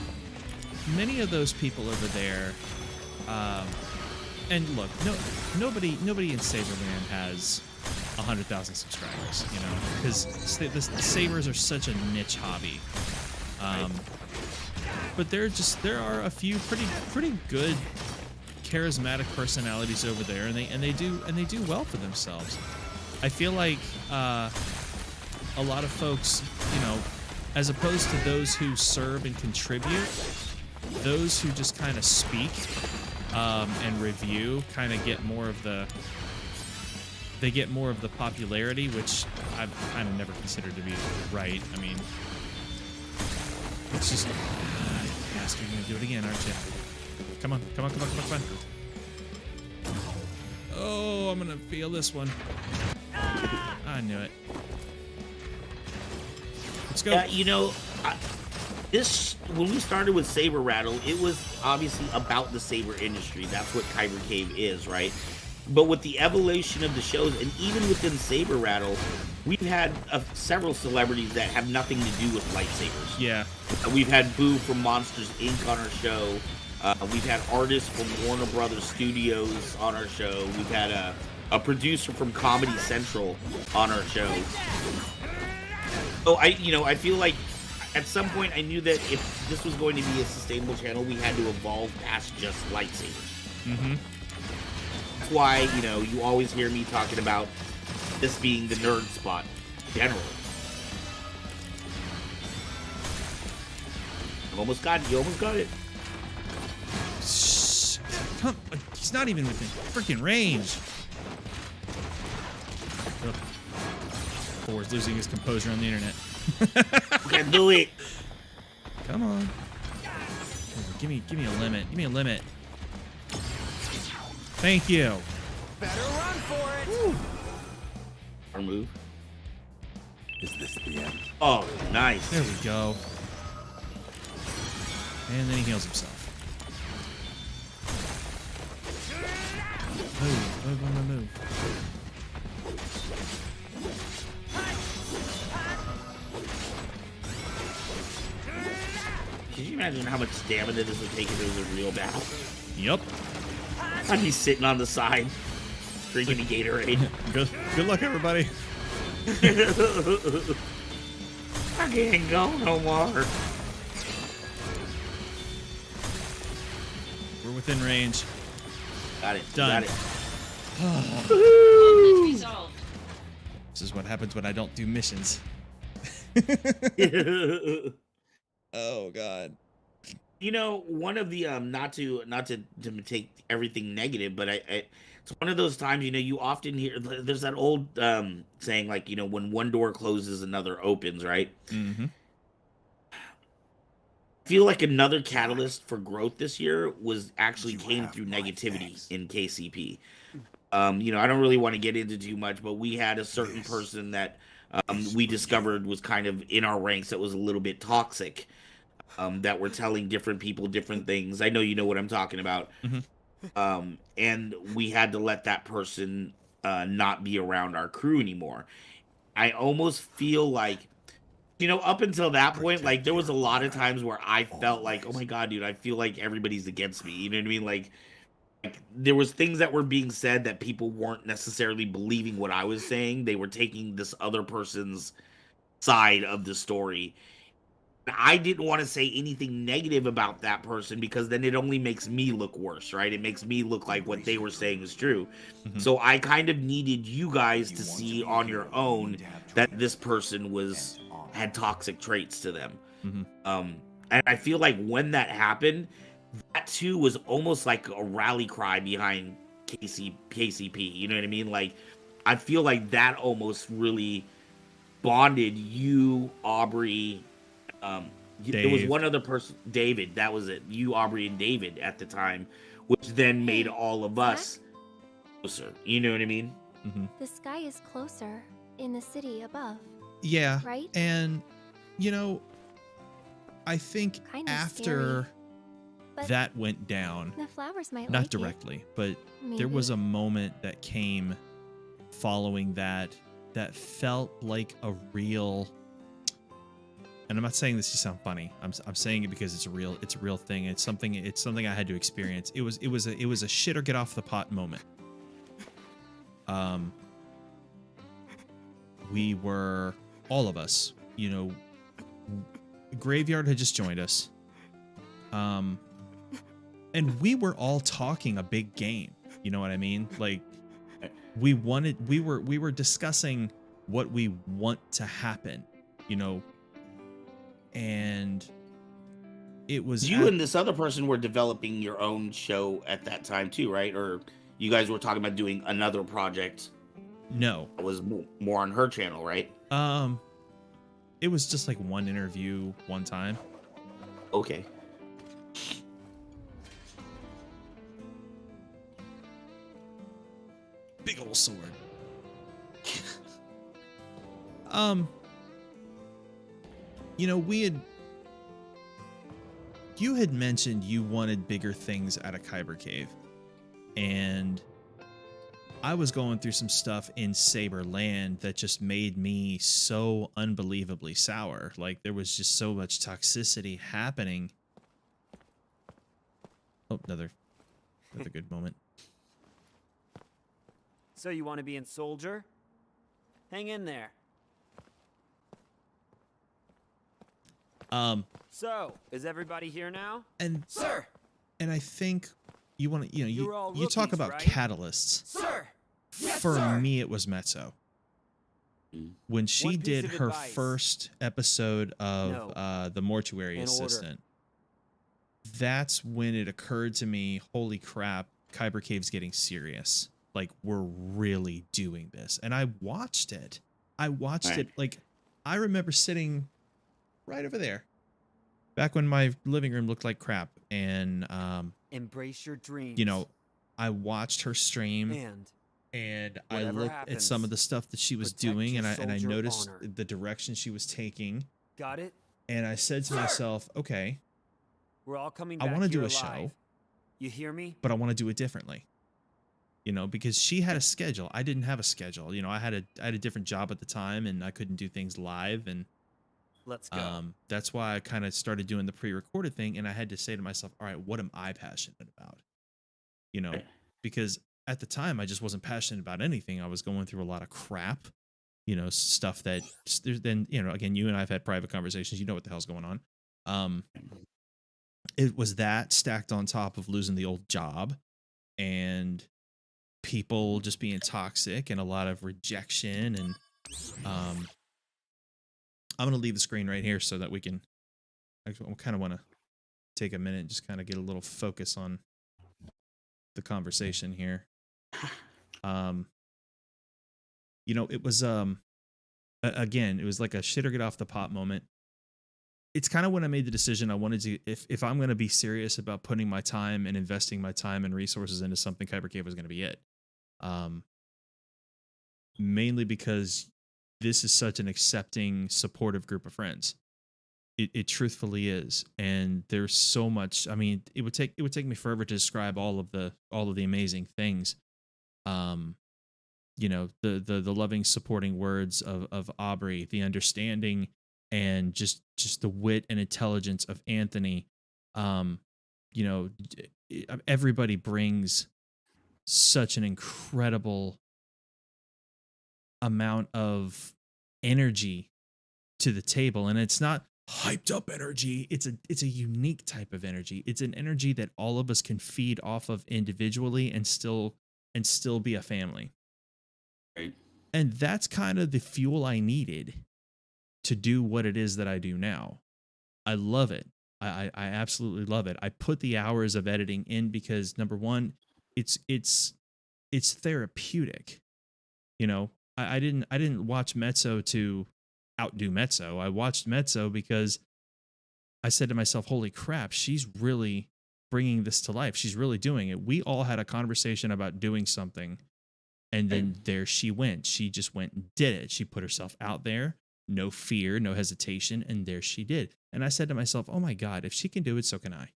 Many of those people over there, and look, nobody in Saberland has 100,000 subscribers, you know, because the Sabers are such a niche hobby. But there are a few pretty good charismatic personalities over there, and they do well for themselves. I feel like a lot of folks, you know, as opposed to those who serve and contribute, those who just kind of speak and review kind of get more of the popularity, which I've kind of never considered to be right. I mean, it's just bastard, you're gonna do it again, aren't you? Come on. Oh, I'm gonna feel this one. I knew it. Let's go. You know, this when we started with Saber Rattle, it was obviously about the saber industry. That's what Kyber Cave is, right? But with the evolution of the shows, and even within Saber Rattle, we've had several celebrities that have nothing to do with lightsabers. Yeah. We've had Boo from Monsters Inc. on our show. We've had artists from Warner Brothers Studios on our show. We've had a producer from Comedy Central on our show. So I feel like at some point I knew that if this was going to be a sustainable channel, we had to evolve past just lightsabers. Mm-hmm. That's why, you always hear me talking about this being the nerd spot, generally. You almost got it. Shh. Come, he's not even within freaking range. Ugh. Thor's losing his composure on the internet. Can't do it. Come on. Give me a limit. Give me a limit. Thank you. Better run for it. Woo. Our move. Is this the end? Oh, nice. There we go. And then he heals himself. Move. Can you imagine how much stamina this would take if it was a real battle? Yup. I'd be sitting on the side, drinking a Gatorade. Good luck, everybody. I can't go no more. We're within range. Got it. Done. Got it. Conflict resolved. This is what happens when I don't do missions. Oh God. One of the not to take everything negative, but I it's one of those times, you often hear there's that old saying, like, when one door closes, another opens, right? Mm-hmm. I feel like another catalyst for growth this year was actually came through negativity in KCP. I don't really want to get into too much, but we had a certain person that we discovered was kind of in our ranks that was a little bit toxic, that were telling different people different things. I know you know what I'm talking about. Mm-hmm. And we had to let that person not be around our crew anymore. I almost feel like, up until that point, like, there was a lot of times where I felt like, oh my God, dude, I feel like everybody's against me. You know what I mean? Like there was things that were being said that people weren't necessarily believing what I was saying. They were taking this other person's side of the story. I didn't want to say anything negative about that person because then it only makes me look worse, right? It makes me look like what they were saying is true. Mm-hmm. So I kind of needed you guys to see on your own that this person had toxic traits to them. Mm-hmm. And I feel like when that happened, that too was almost like a rally cry behind KCP. You know what I mean? Like, I feel like that almost really bonded you, Aubrey. There was one other person, David. That was it. You, Aubrey, and David at the time, which then made all of us closer. You know what I mean? Mm-hmm. The sky is closer in the city above. Yeah. Right? And, I think Kinda after scary, but that went down, the flowers might not like directly, but Maybe. there was a moment that came following that felt like a real, and I'm not saying this to sound funny. I'm saying it because it's a real thing. It's something I had to experience. It was a shit or get off the pot moment. We were, all of us, Graveyard had just joined us. And we were all talking a big game. You know what I mean? Like, we were discussing what we want to happen, and it was you and this other person were developing your own show at that time too, right? Or you guys were talking about doing another project. No, that was more on her channel, right? It was just like one interview one time. Okay. Big old sword. we you had mentioned you wanted bigger things out of Kyber Cave, and I was going through some stuff in Saber Land that just made me so unbelievably sour. Like, there was just so much toxicity happening. Oh, another good moment. So you want to be in Soldier? Hang in there. So, is everybody here now? And Sir! And I think you want to, You're all you talk rookies, about right? catalysts. Sir! Yes, For sir! me, it was Mezzo. When she One piece did of her advice. first episode of No. the mortuary In order. assistant, that's when it occurred to me, holy crap, Kyber Cave's getting serious. Like, we're really doing this. And I watched it. Right. Like, I remember sitting right over there back when my living room looked like crap. And, Embrace your dreams. you know, I watched her stream. And I whatever looked at some of the stuff that she was protect doing, your and I soldier noticed honor. the direction she was taking, got it? and I said to Sir! myself, okay, We're all coming I back want to here do a alive. show, You hear me? but I want to do it differently. You know, because she had a schedule. I didn't have a schedule. You know, I had a different job at the time, and I couldn't do things live, and Let's go. that's why I kind of started doing the pre-recorded thing, and I had to say to myself, all right, what am I passionate about? You know, because at the time I just wasn't passionate about anything. I was going through a lot of crap, you know, stuff that then, you know, again, you and I've had private conversations. You know what the hell's going on. It was that stacked on top of losing the old job and people just being toxic and a lot of rejection. And I'm going to leave the screen right here so that we can, I kind of want to take a minute and just kind of get a little focus on the conversation here. You know, it was again, it was like a shit or get off the pot moment. It's kind of when I made the decision I wanted to, if I'm going to be serious about putting my time and investing my time and resources into something, Kyber Cave was going to be it. Mainly because this is such an accepting, supportive group of friends. It truthfully is, and there's so much. I mean, it would take me forever to describe all of the amazing things. You know, the loving, supporting words of Aubrey, the understanding, and just the wit and intelligence of Anthony. You know, everybody brings such an incredible amount of energy to the table, and it's not hyped up energy. It's a unique type of energy. It's an energy that all of us can feed off of individually and still be a family. Right. And that's kind of the fuel I needed to do what it is that I do now. I love it. I absolutely love it. I put the hours of editing in because, number one, it's therapeutic. You know, I didn't watch Mezzo to outdo Mezzo. I watched Mezzo because I said to myself, holy crap, she's really bringing this to life. She's really doing it. We all had a conversation about doing something, and then there she went. She just went and did it. She put herself out there, no fear, no hesitation, and there she did. And I said to myself, oh my God, if she can do it, so can I.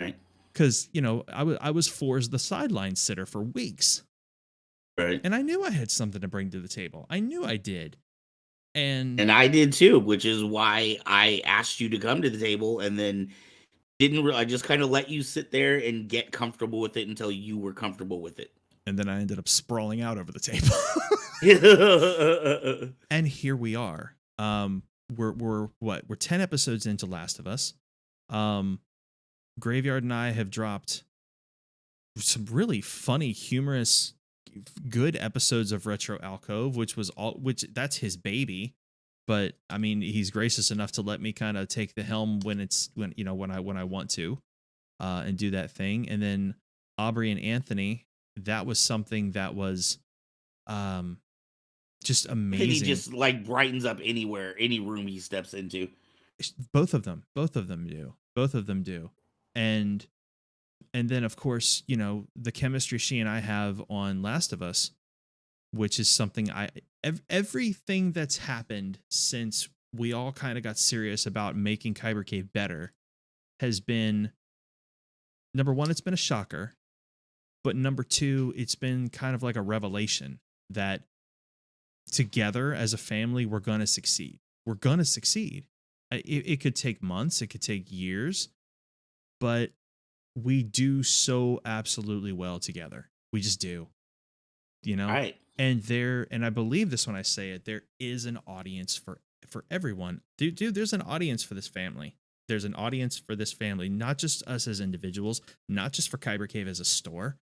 Right. Because, you know, I was Fourzze the sideline sitter for weeks. Right. And I knew I had something to bring to the table. I knew I did. And I did too, which is why I asked you to come to the table, and then I just kind of let you sit there and get comfortable with it until you were comfortable with it. And then I ended up sprawling out over the table. And here we are. We're 10 episodes into Last of Us. Graveyard and I have dropped some really funny, humorous, good episodes of Retro Alcove, which that's his baby. But I mean, he's gracious enough to let me kind of take the helm when I want to, and do that thing. And then Aubrey and Anthony, that was something that was, just amazing. And he just like brightens up any room he steps into. Both of them do. And then, of course, you know, the chemistry she and I have on Last of Us, which is something everything that's happened since we all kind of got serious about making Kyber Cave better has been, number one, it's been a shocker, but number two, it's been kind of like a revelation that together as a family, we're going to succeed. We're going to succeed. It could take months, it could take years, but we do so absolutely well together. We just do, you know? Right. And I believe this when I say it, there is an audience for everyone. Dude, there's an audience for this family. There's an audience for this family, not just us as individuals, not just for Kyber Cave as a store.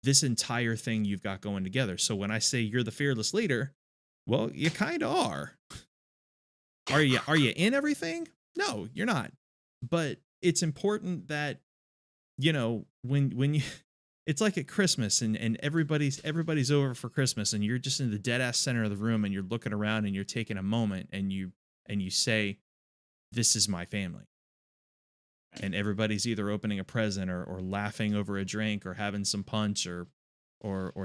This entire thing you've got going together. So when I say you're the fearless leader, well, you kind of are. Are you in everything? No, you're not. But it's important that, you know, when you, it's like at Christmas and everybody's over for Christmas and you're just in the dead ass center of the room and you're looking around and you're taking a moment and you say, this is my family. And everybody's either opening a present or laughing over a drink or having some punch or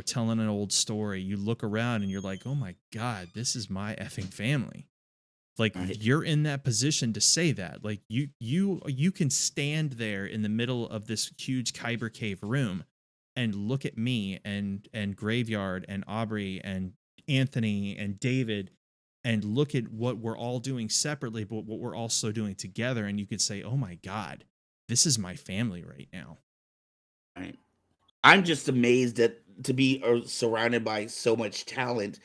telling an old story. You look around and you're like, oh my God, this is my effing family. Like, you're in that position to say that. Like, you can stand there in the middle of this huge Kyber Cave room and look at me and Graveyard and Aubrey and Anthony and David and look at what we're all doing separately, but what we're also doing together. And you could say, oh my God, this is my family right now. Right. I'm just amazed to be surrounded by so much talent,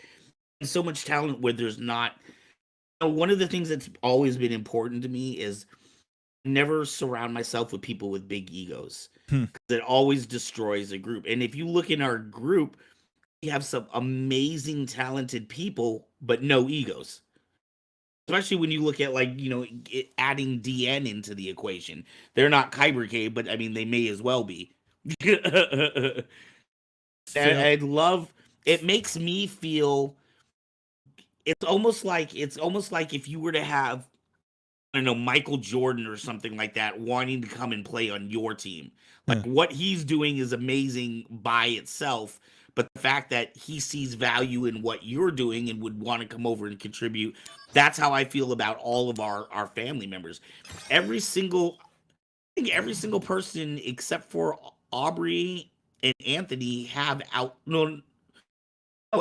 and so much talent where there's not. One of the things that's always been important to me is never surround myself with people with big egos. It always destroys a group. And if you look in our group, we have some amazing, talented people, but no egos. Especially when you look at, like, you know, adding DN into the equation. They're not Kyber Cave, but I mean, they may as well be. I love, it makes me feel, it's almost like if you were to have, I don't know, Michael Jordan or something like that wanting to come and play on your team. Like, what he's doing is amazing by itself, but the fact that he sees value in what you're doing and would want to come over and contribute, that's how I feel about all of our family members. I think every single person except for Aubrey and Anthony have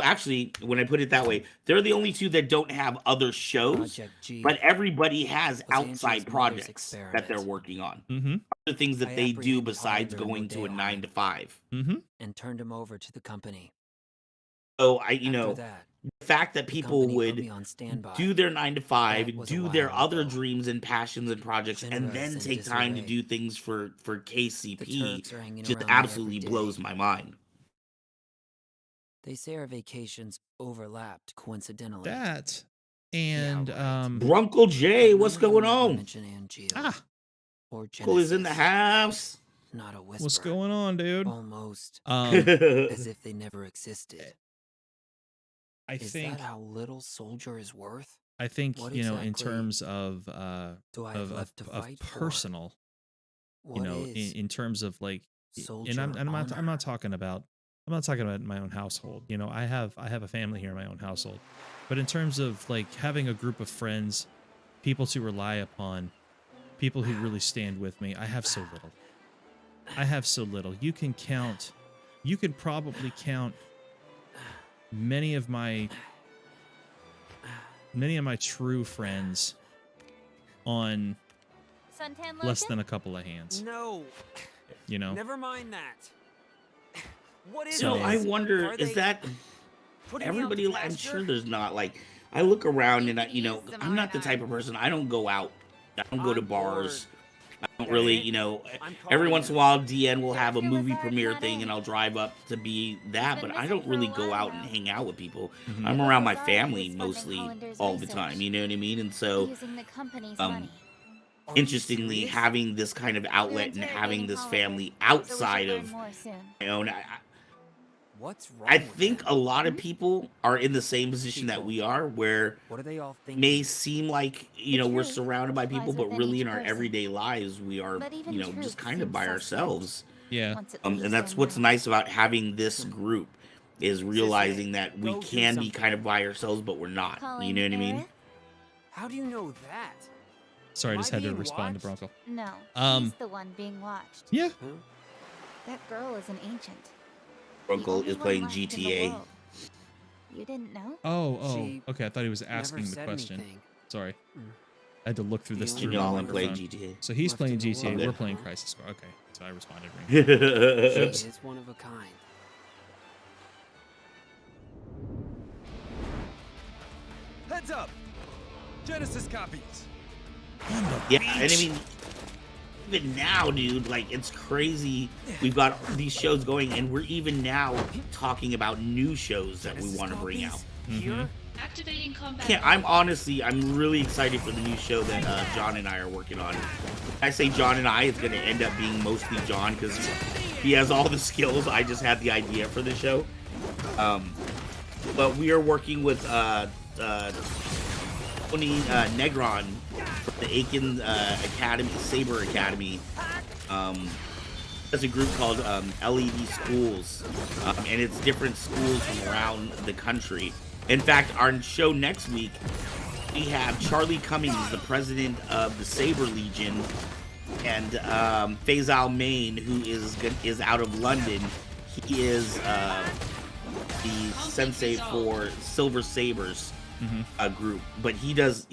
actually, when I put it that way, they're the only two that don't have other shows, but everybody has outside projects that they're working on. Other things that they do besides going to a 9 to 5. And turned him over to the company. So the fact that people would do their 9 to 5, do their other dreams and passions and projects, and then take time to do things for KCP just absolutely blows my mind. They say our vacations overlapped coincidentally. That and Brunkle J, what's going on? Uncle is in the house. Not a whisper. What's going on, dude? Almost as if they never existed. I think that how little Soldier is worth? I think, what you know, exactly in terms of personal, what you know, in terms of like, and I'm not talking about my own household. You know, I have a family here in my own household, but in terms of like having a group of friends, people to rely upon, people who really stand with me, I have so little. You can probably count many of my true friends on less than a couple of hands. No. You know? Never mind that. What is So this? I wonder, is that everybody? I'm sure there's not. Like, I look around and I'm not the type of person. I don't go out. I don't go to bars. I don't really, every once in a while, DN will have a movie premiere thing and I'll drive up to be that, but I don't really go out and hang out with people. I'm around my family mostly all the time, you know what I mean? And so, interestingly, having this kind of outlet and having this family outside of my own, I think a lot of people are in the same position that we are, where it may seem like, we're surrounded by people, but really in our everyday lives, we are, just kind of by ourselves. Yeah. And that's what's nice about having this group, is realizing that we can be kind of by ourselves, but we're not. You know what I mean? How do you know that? Sorry, I Am just I had to being respond to watched? Bronco. No, Um, he's the one being watched. Yeah. That girl is an ancient. Uncle The is only playing one left in the GTA. world. You didn't know? Oh. She Okay, I thought he was Never asking the said question. anything. Sorry. I had to look through this The through You my know, only I'm playing microphone. GTA. So he's Left playing in the GTA. world, We're huh? playing Crisis Core. Okay, so I responded. She Oops. is one of a kind. Heads up! Genesis copies. Yeah, and I mean, even now, dude, like, it's crazy. We've got these shows going, and we're even now talking about new shows that we want to bring out. Here? Activating combat. Yeah, I'm really excited for the new show that John and I are working on. I say John and I, it's going to end up being mostly John because he has all the skills. I just had the idea for the show. But we are working with Tony Negron from the Aiken Academy, Saber Academy. There's a group called LED Schools, and it's different schools from around the country. In fact, our show next week, we have Charlie Cummings, the president of the Saber Legion, and Faisal Main, who is out of London. He is the sensei for Silver Sabers group, but he does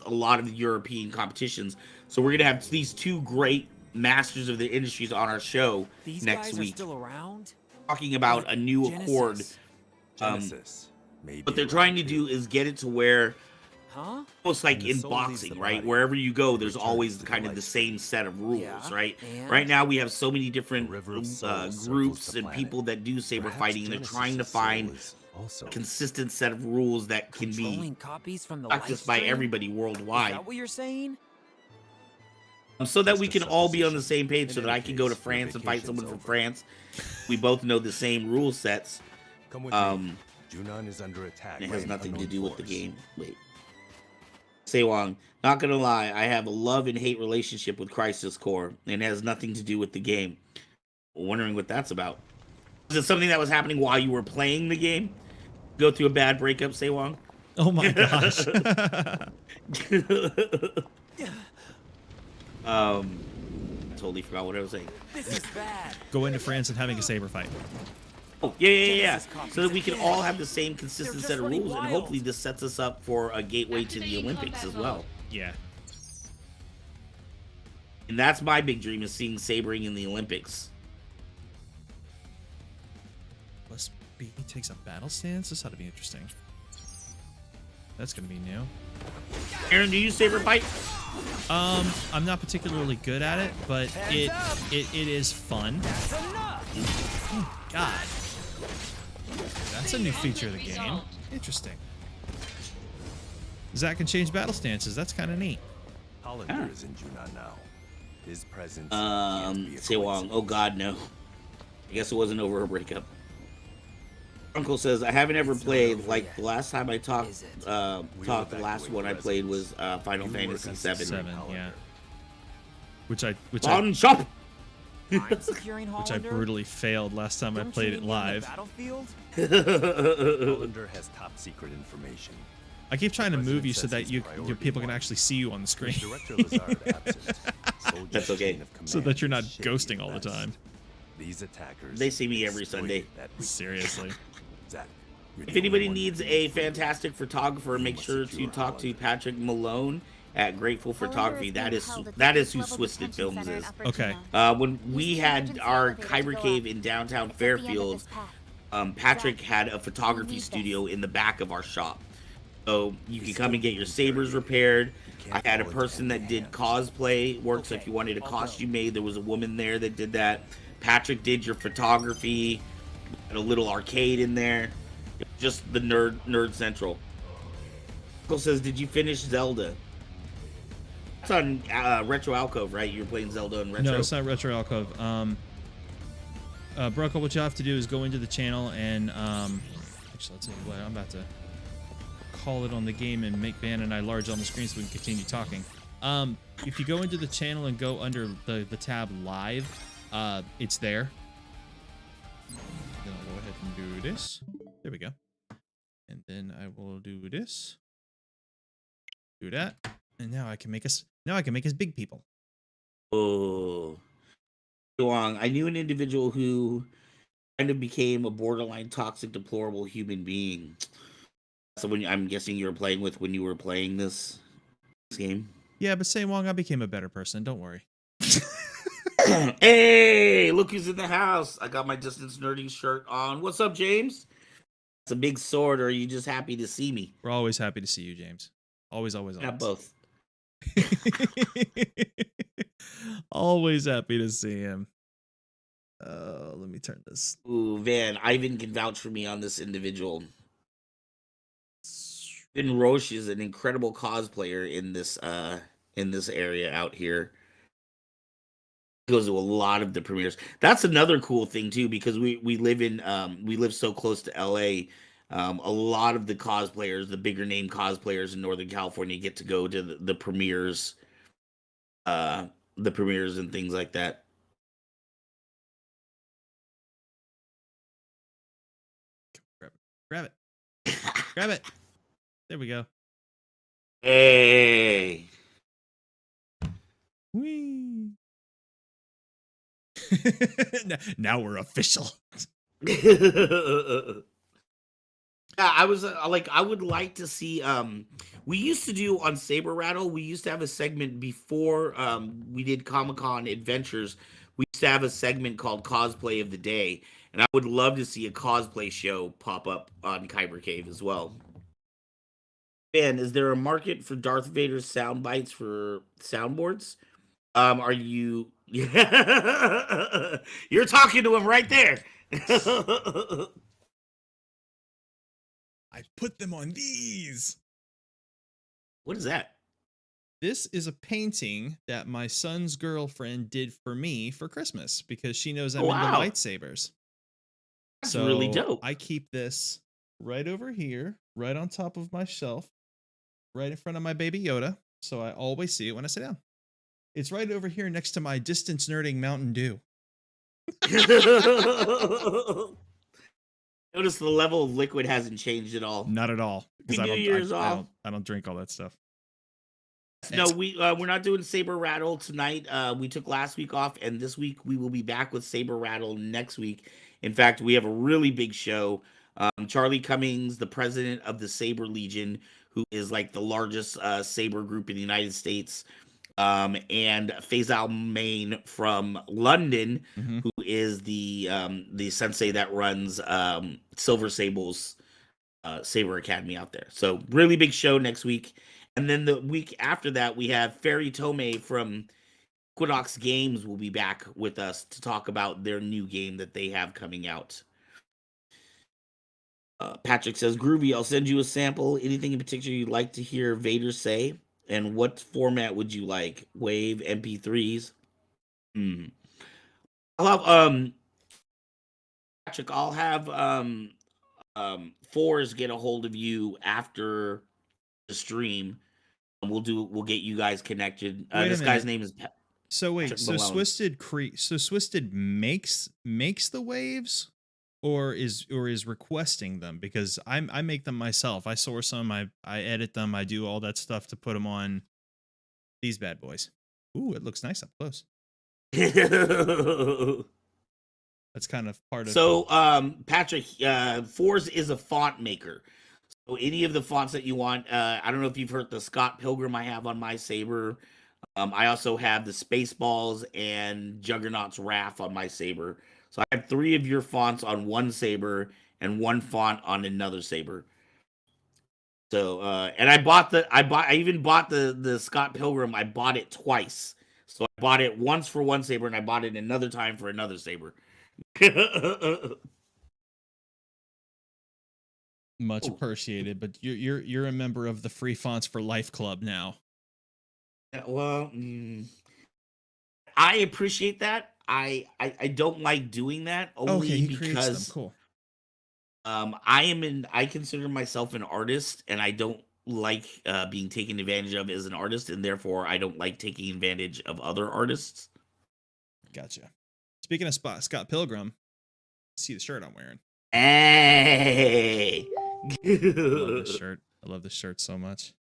a lot of the European competitions. So we're gonna have these two great masters of the industries on our show These next guys week, are still around? talking about a new Accord. Genesis. What they're trying to do is get it to where, Huh? almost like When the in soul leaves boxing, the right? body, Wherever you go, it there's returns always to the kind of the light. same set of rules, Yeah, right? and? Right now, we have so many different The river of souls circles groups the and planet. people that do saber Perhaps fighting, and they're trying to Genesis's soul find is also a consistent set of rules that can be Controlling copies from the practiced by light stream? everybody Is worldwide, that what you're saying? so that Just we a can all be on the supposition. same page, In so that any I can go to case, your France and fight vacation's someone from over. France. We both know the same rule sets. Come with Um, me. Junon is under attack. It by has an nothing to unknown do with the force. game. Wait. Sewong, not gonna lie, I have a love and hate relationship with Crisis Core, and it has nothing to do with the game. Wondering what that's about. Is it something that was happening while you were playing the game? Go through a bad breakup, Sewong? Oh my gosh. Totally forgot what I was saying. This is bad. Go into France and having a saber fight. Oh, yeah. Genesis copies So that we can again. all have the same consistent They're set just of running rules, and wild. hopefully this sets us up for a gateway to the Activating Olympics combat as well. mode. Yeah. And that's my big dream, is seeing sabering in the Olympics. Plus B takes a battle stance. This ought to be interesting. That's gonna be new. Aaron, do you saber fight? I'm not particularly good at it, but it is fun. That's enough. Oh God. That's a new feature of the game. Resolved. Interesting. Zach can change battle stances. That's kind of neat. Hollander is in Junon now. His presence can't be a Sewong. coincidence. Oh God, no. I guess it wasn't over a breakup. Uncle says, I haven't ever played, like the last time I talked, Is it? the last one I played was Final You work Fantasy on 7. Seven, Hollander. yeah. Which I On shop! I'm securing which I Hollander. brutally failed last time I Don't played you it need me on the live. battlefield? Hollander has top secret information. I keep trying to The move you president so says that his your priority people can one. actually see you on the screen. Director Lazard absent. Soldiers That's okay. chain of So command that you're not is shaky ghosting at all the best. time. These attackers. They see me every Sunday. exploited that weakness. Seriously. Zach, you're If the anybody only one needs who a can do it. fantastic photographer, You make must sure to secure talk to Hollander. Patrick Malone at Grateful Photography. That is who Swisted Films is. Okay. When we had our Kyber Cave in downtown Fairfield, Patrick had a photography studio in the back of our shop. So you can come and get your sabers repaired. I had a person that did cosplay work, so if you wanted a costume made, there was a woman there that did that. Patrick did your photography. Had a little arcade in there. Just the nerd central. Uncle says, did you finish Zelda? It's on Retro Alcove, right? You're playing Zelda on Retro? No, it's not Retro Alcove. Bronco, what you have to do is go into the channel and actually, let's see what I'm about to call it on the game and make Van and I large on the screen so we can continue talking. If you go into the channel and go under the tab live, it's there. Then I'll go ahead and do this. There we go. And then I will do this. Do that. And now I can make us. Now I can make his big people. Oh, long. I knew an individual who kind of became a borderline toxic, deplorable human being. Someone I'm guessing you were playing with when you were playing this game. Yeah, but say Wong, I became a better person. Don't worry. Hey, look who's in the house. I got my Distance Nerding shirt on. What's up, James? It's a big sword, or are you just happy to see me? We're always happy to see you, James. Always, always, always. Yeah, both. Always happy to see him. Let me turn this. Ooh, Van, Ivan can vouch for me on this individual. Vin Roche is an incredible cosplayer in this area out here. Goes to a lot of the premieres. That's another cool thing too, because we live so close to LA. A lot of the cosplayers, the bigger name cosplayers in Northern California, get to go to the premieres, and things like that. Grab it. Grab it. There we go. Hey. Whee. Now we're official. Yeah, I was I would like to see. We used to do on Saber Rattle. We used to have a segment before we did Comic-Con Adventures. We used to have a segment called Cosplay of the Day, and I would love to see a cosplay show pop up on Kyber Cave as well. Ben, is there a market for Darth Vader's sound bites for soundboards? Are you? You're talking to him right there. I put them on these. What is that? This is a painting that my son's girlfriend did for me for Christmas because she knows I'm into lightsabers. That's really dope. I keep this right over here, right on top of my shelf, right in front of my baby Yoda, so I always see it when I sit down. It's right over here next to my Distance Nerding Mountain Dew. Notice the level of liquid hasn't changed at all. Not at all, because I don't drink all that stuff. No, we're not doing Saber Rattle tonight. We took last week off, and this week we will be back with Saber Rattle next week. In fact, we have a really big show. Charlie Cummings, the president of the Saber Legion, who is like the largest Saber group in the United States, and Faisal Main from London, who is the sensei that runs Silver Sable's Saber Academy out there. So really big show next week. And then the week after that, we have Ferry Tomei from Equinox Games will be back with us to talk about their new game that they have coming out. Patrick says, Groovy, I'll send you a sample. Anything in particular you'd like to hear Vader say? And what format would you like? Wave, MP3s? I'll have Patrick, I'll have Fourzze get a hold of you after the stream. We'll get you guys connected. This guy's name is So wait, so Swisted makes the waves or is requesting them? Because I make them myself. I source them, I edit them, I do all that stuff to put them on these bad boys. Ooh, it looks nice up close. That's kind of part of Patrick, Fourzze is a font maker. So any of the fonts that you want, I don't know if you've heard the Scott Pilgrim I have on my Saber. I also have the Spaceballs and Juggernaut's Wrath on my Saber. So I have 3 of your fonts on one Saber and 1 font on another Saber. So and I even bought the Scott Pilgrim. I bought it twice. So I bought it once for one Saber and I bought it another time for another Saber. Much appreciated, but you're a member of the Free Fonts for Life Club now. Yeah, well, I appreciate that. I don't like doing that only because them. Cool. I consider myself an artist, and I don't like being taken advantage of as an artist, and therefore I don't like taking advantage of other artists. Gotcha. Speaking of Scott Pilgrim, see the shirt I'm wearing. Hey. I love this shirt. I love this shirt so much.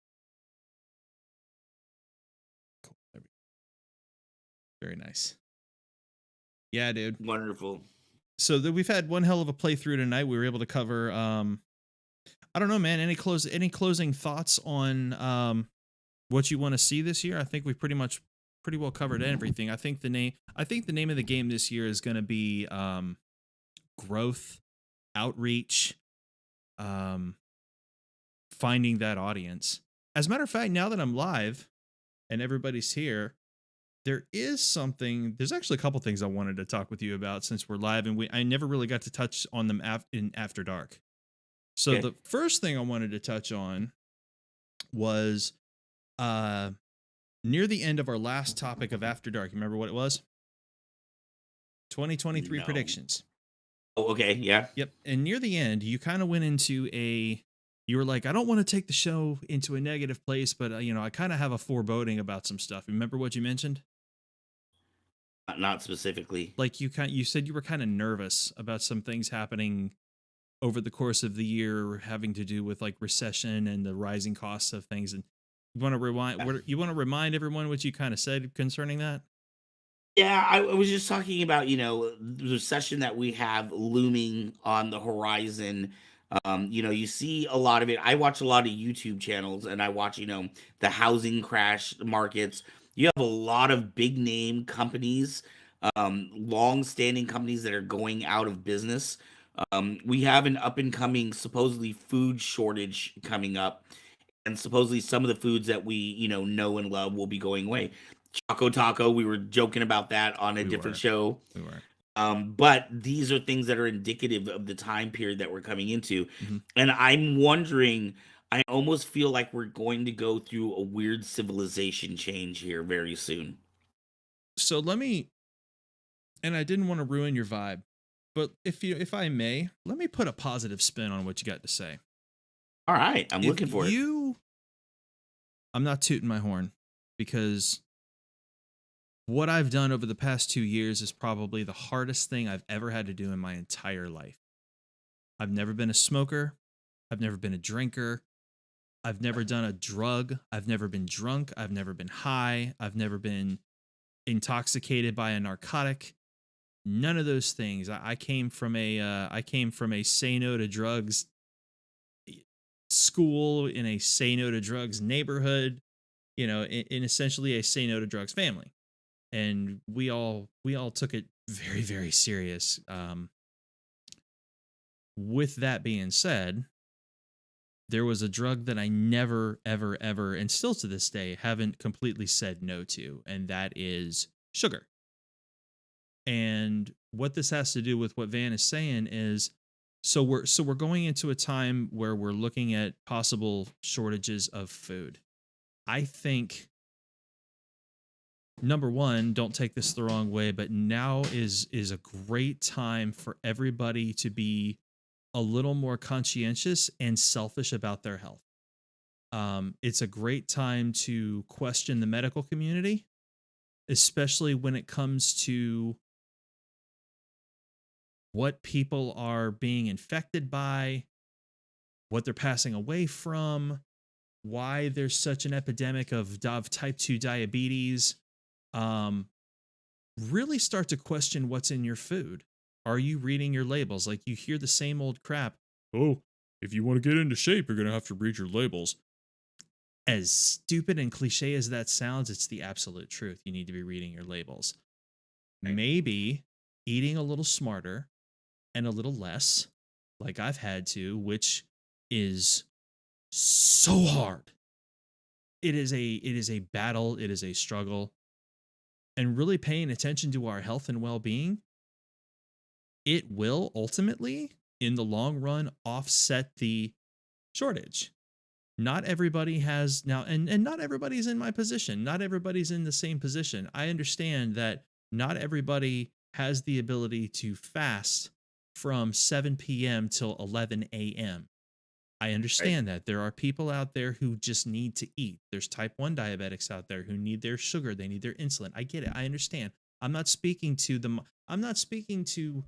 Very nice. Yeah, dude. Wonderful. So we've had one hell of a playthrough tonight. We were able to cover I don't know, man, any closing thoughts on what you want to see this year? I think we pretty well covered everything. I think the name of the game this year is going to be growth, outreach, finding that audience. As a matter of fact, now that I'm live and everybody's here, there's actually a couple things I wanted to talk with you about since we're live, and I never really got to touch on them in After Dark. So Okay. the first thing I wanted to touch on was near the end of our last topic of After Dark. You remember what it was? 2023 No. predictions. Oh, okay, yeah. Yep. And near the end, you kind of went into you were like, I don't want to take the show into a negative place, but I kind of have a foreboding about some stuff. Remember what you mentioned? Not specifically. Like you said you were kind of nervous about some things happening over the course of the year having to do with like recession and the rising costs of things. And you want to remind everyone what you kind of said concerning that? Yeah, I was just talking about, the recession that we have looming on the horizon. You see a lot of it. I watch a lot of YouTube channels and I watch, the housing crash markets. You have a lot of big name companies, long-standing companies that are going out of business. We have an up and coming supposedly food shortage coming up, and supposedly some of the foods that we know and love will be going away. Choco Taco, we were joking about that on a different show. We were. But these are things that are indicative of the time period that we're coming into. Mm-hmm. And I'm wondering, I almost feel like we're going to go through a weird civilization change here very soon. So and I didn't want to ruin your vibe, but if I may, let me put a positive spin on what you got to say. All right, I'm looking for it. I'm not tooting my horn because what I've done over the past 2 years is probably the hardest thing I've ever had to do in my entire life. I've never been a smoker. I've never been a drinker. I've never done a drug. I've never been drunk. I've never been high. I've never been intoxicated by a narcotic. None of those things. I came from a say no to drugs school, in a say no to drugs neighborhood, in essentially a say no to drugs family. And we all took it very, very serious. With that being said, there was a drug that I never, ever, ever, and still to this day, haven't completely said no to, and that is sugar. And what this has to do with what Van is saying is, so we're going into a time where we're looking at possible shortages of food. I think, number one, don't take this the wrong way, but now is a great time for everybody to be a little more conscientious and selfish about their health. It's a great time to question the medical community, especially when it comes to what people are being infected by, what they're passing away from, why there's such an epidemic of type 2 diabetes. Really start to question what's in your food. Are you reading your labels? Like, you hear the same old crap. Oh, if you want to get into shape, you're going to have to read your labels. As stupid and cliche as that sounds, it's the absolute truth. You need to be reading your labels. Maybe eating a little smarter and a little less, like I've had to, which is so hard. It is a battle. It is a struggle. And really paying attention to our health and well-being, it will ultimately, in the long run, offset the shortage. Not everybody has now, and not everybody's in my position. Not everybody's in the same position. I understand that not everybody has the ability to fast from 7 p.m. till 11 a.m. I understand that there are people out there who just need to eat. There's type 1 diabetics out there who need their sugar. They need their insulin. I get it. I understand. I'm not speaking to them. I'm not speaking to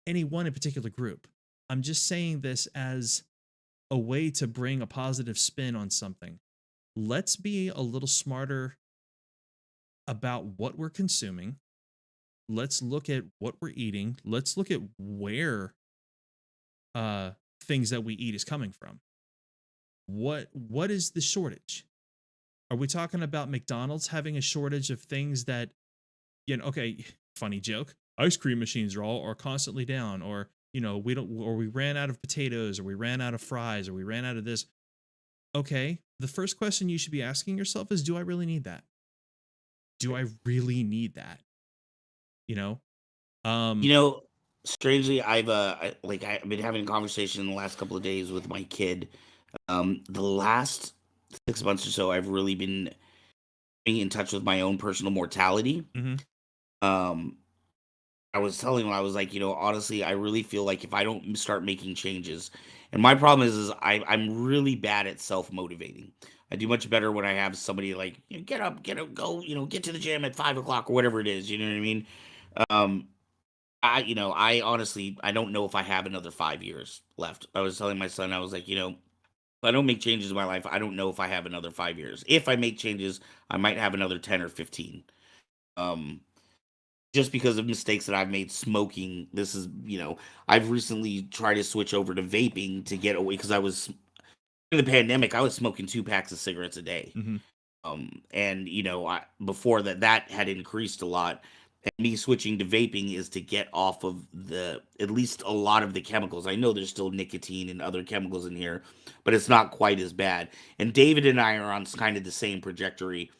any one in particular group. I'm just saying this as a way to bring a positive spin on something. Let's be a little smarter about what we're consuming. let's look at what we're eating. Let's look at where things that we eat is coming from. What is the shortage? Are we talking about McDonald's having a shortage of things that, okay, funny joke. Ice cream machines are constantly down, or we ran out of potatoes, or we ran out of fries, or we ran out of this. Okay, the first question you should be asking yourself is, do I really need that? Do I really need that? Strangely, I've been having a conversation in the last couple of days with my kid. The last 6 months or so, I've really been being in touch with my own personal mortality. Mm-hmm. I was telling him, I was like, honestly, I really feel like if I don't start making changes, and my problem is I'm really bad at self motivating. I do much better when I have somebody like, get up, go, get to the gym at 5 o'clock or whatever it is. You know what I mean? Um, I honestly, I don't know if I have another 5 years left. I was telling my son, I was like, if I don't make changes in my life, I don't know if I have another 5 years. If I make changes, I might have another 10 or 15. Um, just because of mistakes that I've made smoking. This is, I've recently tried to switch over to vaping to get away because in the pandemic, I was smoking 2 packs of cigarettes a day. Mm-hmm. And before that had increased a lot. And me switching to vaping is to get off of at least a lot of the chemicals. I know there's still nicotine and other chemicals in here, but it's not quite as bad. And David and I are on kind of the same trajectory.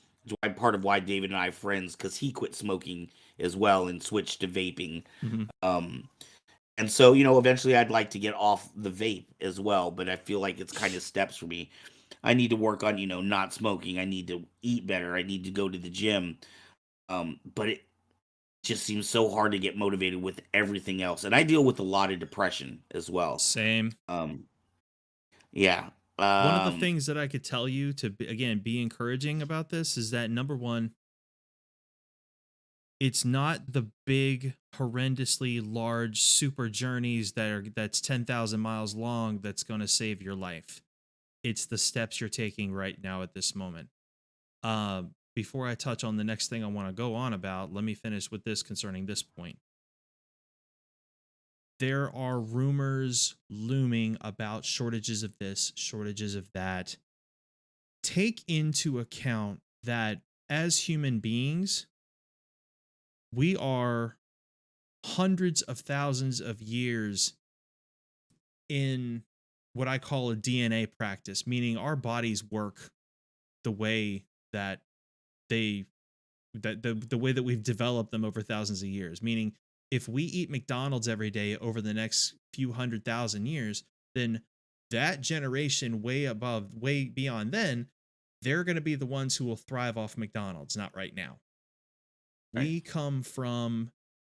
Part of why David and I are friends, because he quit smoking as well and switched to vaping. Mm-hmm. And so, eventually I'd like to get off the vape as well, but I feel like it's kind of steps for me. I need to work on, not smoking. I need to eat better. I need to go to the gym. But it just seems so hard to get motivated with everything else. And I deal with a lot of depression as well. Same. Yeah. One of the things that I could tell you to, again, be encouraging about this is that, number one, it's not the big, horrendously large super journeys that's 10,000 miles long that's going to save your life. It's the steps you're taking right now at this moment. Before I touch on the next thing I want to go on about, let me finish with this concerning this point. There are rumors looming about shortages of this, shortages of that. Take into account that as human beings, we are hundreds of thousands of years in what I call a DNA practice, meaning our bodies work the way that the way that we've developed them over thousands of years. Meaning, if we eat McDonald's every day over the next few 100,000 years, then that generation way beyond then, they're going to be the ones who will thrive off McDonald's, not right now. Right. We come from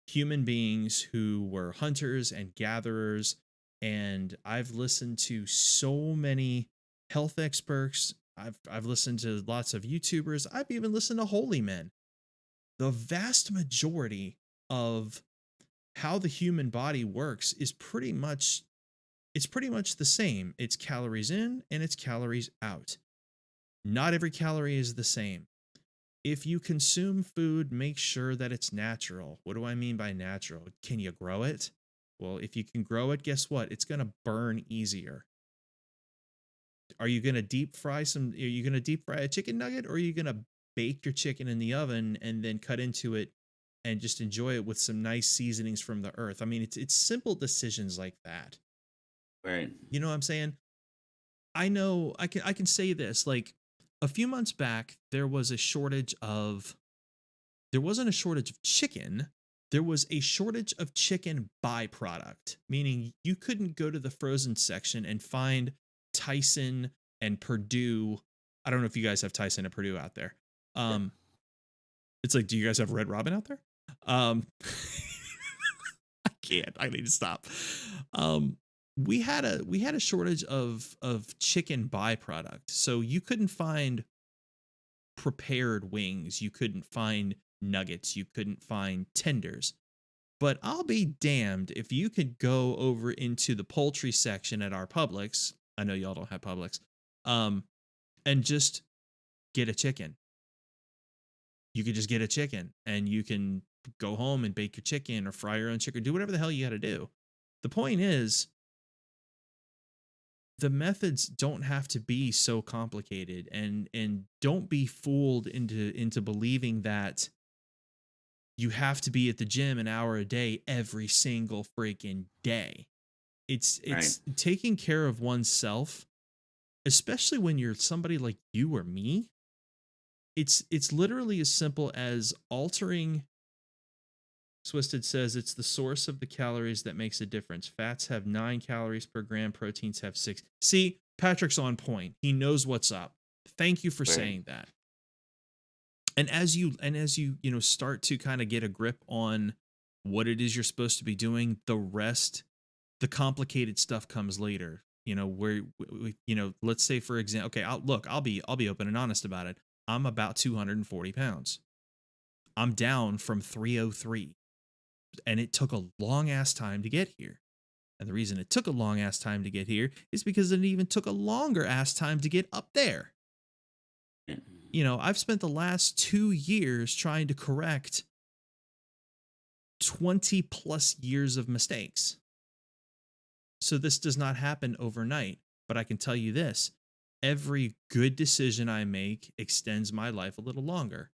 human beings who were hunters and gatherers, and I've listened to so many health experts. I've listened to lots of YouTubers. I've even listened to holy men. The vast majority of how the human body works is pretty much the same. It's calories in and it's calories out. Not every calorie is the same. If you consume food, make sure that it's natural. What do I mean by natural? Can you grow it? Well, if you can grow it, guess what? It's going to burn easier. Are you going to deep fry a chicken nugget, or are you going to bake your chicken in the oven and then cut into it and just enjoy it with some nice seasonings from the earth? I mean, it's simple decisions like that. Right. You know what I'm saying? I know I can say this, like, a few months back, there wasn't a shortage of chicken. There was a shortage of chicken byproduct, meaning you couldn't go to the frozen section and find Tyson and Purdue. I don't know if you guys have Tyson and Purdue out there. It's like, do you guys have Red Robin out there? I can't. I need to stop. We had a shortage of chicken byproduct, so you couldn't find prepared wings, you couldn't find nuggets, you couldn't find tenders. But I'll be damned if you could go over into the poultry section at our Publix. I know y'all don't have Publix, and just get a chicken. You could just get a chicken, and you can go home and bake your chicken or fry your own chicken, do whatever the hell you got to do. The point is, the methods don't have to be so complicated, and don't be fooled into believing that you have to be at the gym an hour a day every single freaking day. It's Right. taking care of oneself, especially when you're somebody like you or me. It's literally as simple as altering. Swisted says it's the source of the calories that makes a difference. Fats have 9 calories per gram, proteins have 6. See, Patrick's on point. He knows what's up. Thank you for Right. saying that. And as you start to kind of get a grip on what it is you're supposed to be doing, the rest, the complicated stuff comes later. Where let's say, for example, okay, I'll be open and honest about it. I'm about 240 pounds. I'm down from 303. And it took a long ass time to get here. And the reason it took a long ass time to get here is because it even took a longer ass time to get up there. I've spent the last 2 years trying to correct 20 plus years of mistakes. So this does not happen overnight, but I can tell you this: every good decision I make extends my life a little longer.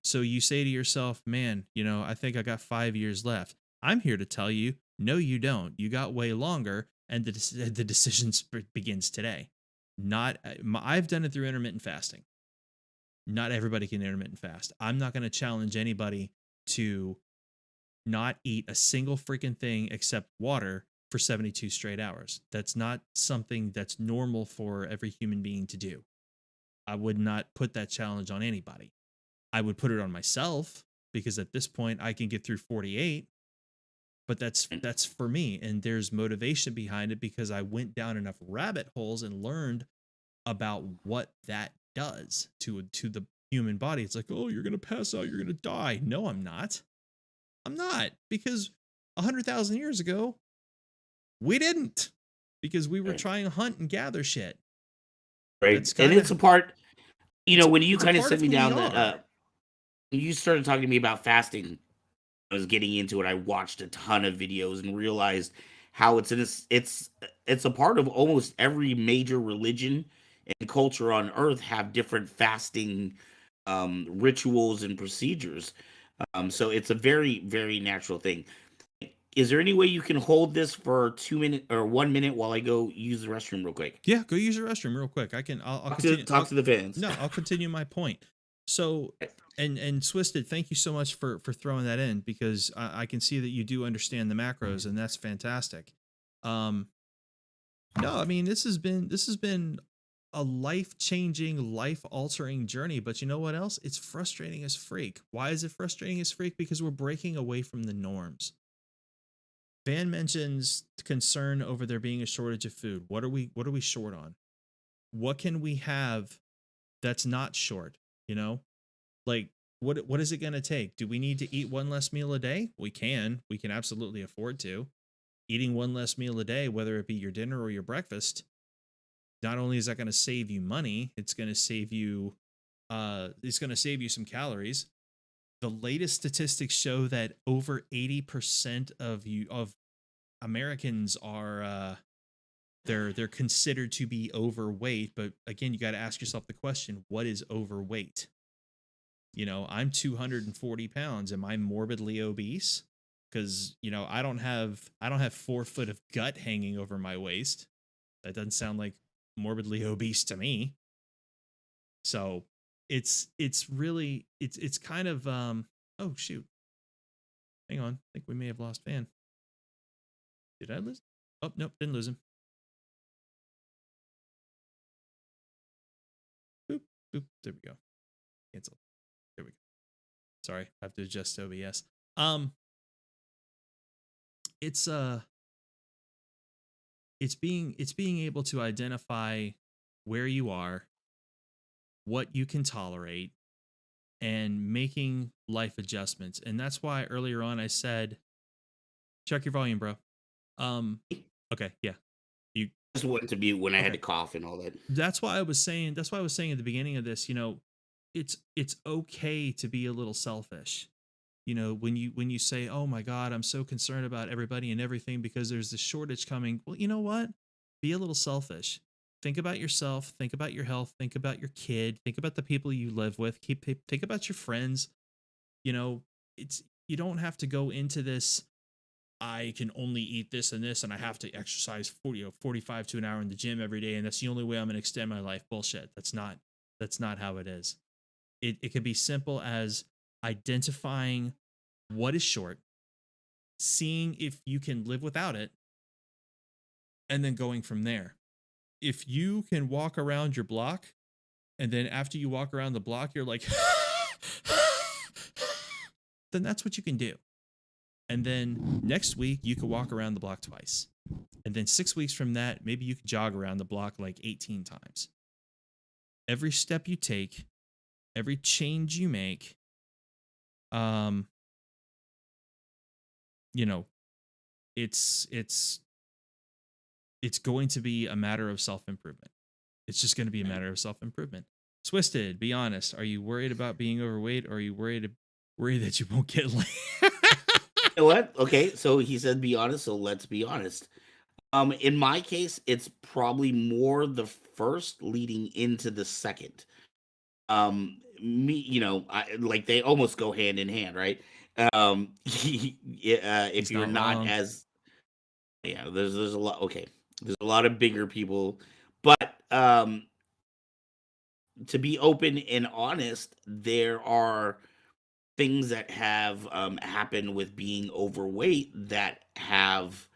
So you say to yourself, man, I think I got 5 years left. I'm here to tell you, no, you don't. You got way longer, and the decision begins today. I've done it through intermittent fasting. Not everybody can intermittent fast. I'm not going to challenge anybody to not eat a single freaking thing except water for 72 straight hours. That's not something that's normal for every human being to do. I would not put that challenge on anybody. I would put it on myself, because at this point I can get through 48, but that's for me. And there's motivation behind it because I went down enough rabbit holes and learned about what that does to the human body. It's like, oh, you're going to pass out, you're going to die. No, I'm not. Because 100,000 years ago, we didn't, because we were trying to hunt and gather shit. Right. And it's a part, when you kind of set me down that, you started talking to me about fasting, I was getting into it. I watched a ton of videos and realized how it's a part of almost every major religion and culture on earth have different fasting rituals and procedures. So it's a very, very natural thing. Is there any way you can hold this for 2 minutes or 1 minute while I go use the restroom real quick? Yeah, go use the restroom real quick. I'll continue. Talk to the fans. No, I'll continue my point. So, and Swisted, thank you so much for throwing that in, because I can see that you do understand the macros, and that's fantastic. No, I mean, this has been a life-changing, life-altering journey, but you know what else? It's frustrating as freak. Why is it frustrating as freak? Because we're breaking away from the norms. Van mentions concern over there being a shortage of food. What are we short on? What can we have that's not short? Like what is it going to take? Do we need to eat one less meal a day? We can absolutely afford to. Eating one less meal a day, whether it be your dinner or your breakfast, not only is that going to save you money, it's going to save you some calories. The latest statistics show that over 80% of Americans are they're considered to be overweight. But again, you got to ask yourself the question: what is overweight? I'm 240 pounds. Am I morbidly obese? Because I don't have 4 foot of gut hanging over my waist. That doesn't sound like morbidly obese to me. So it's really kind of oh shoot, hang on, I think we may have lost Van. Did I lose? Oh nope, didn't lose him. Boop boop, there we go. Cancel. There we go. Sorry, I have to adjust OBS. It's being able to identify where you are, what you can tolerate, and making life adjustments. And that's why earlier on I said, check your volume, bro. Okay, yeah. You just went to mute when I had to cough and all that. That's why I was saying at the beginning of this, it's okay to be a little selfish. You know, when you say, "Oh my God, I'm so concerned about everybody and everything because there's this shortage coming." Well, you know what? Be a little selfish. Think about yourself. Think about your health. Think about your kid. Think about the people you live with. Think about your friends. You know, it's you don't have to go into this. I can only eat this and this, and I have to exercise 45 to an hour in the gym every day, and that's the only way I'm going to extend my life. Bullshit. That's not how it is. It can be simple as identifying what is short, seeing if you can live without it, and then going from there. If you can walk around your block, and then after you walk around the block, you're like, then that's what you can do. And then next week, you can walk around the block twice. And then 6 weeks from that, maybe you can jog around the block like 18 times. Every step you take, every change you make, you know, it's going to be a matter of self-improvement. It's just going to be a matter of self-improvement. Twisted, be honest. Are you worried about being overweight, or are you worried that you won't get laid? You know what? Okay, so he said be honest, so let's be honest. In my case, it's probably more the first leading into the second. Me, you know, like they almost go hand in hand, right? If He's you're not not wrong. as, yeah, there's a lot. Okay, there's a lot of bigger people, but to be open and honest, there are things that have happened with being overweight that have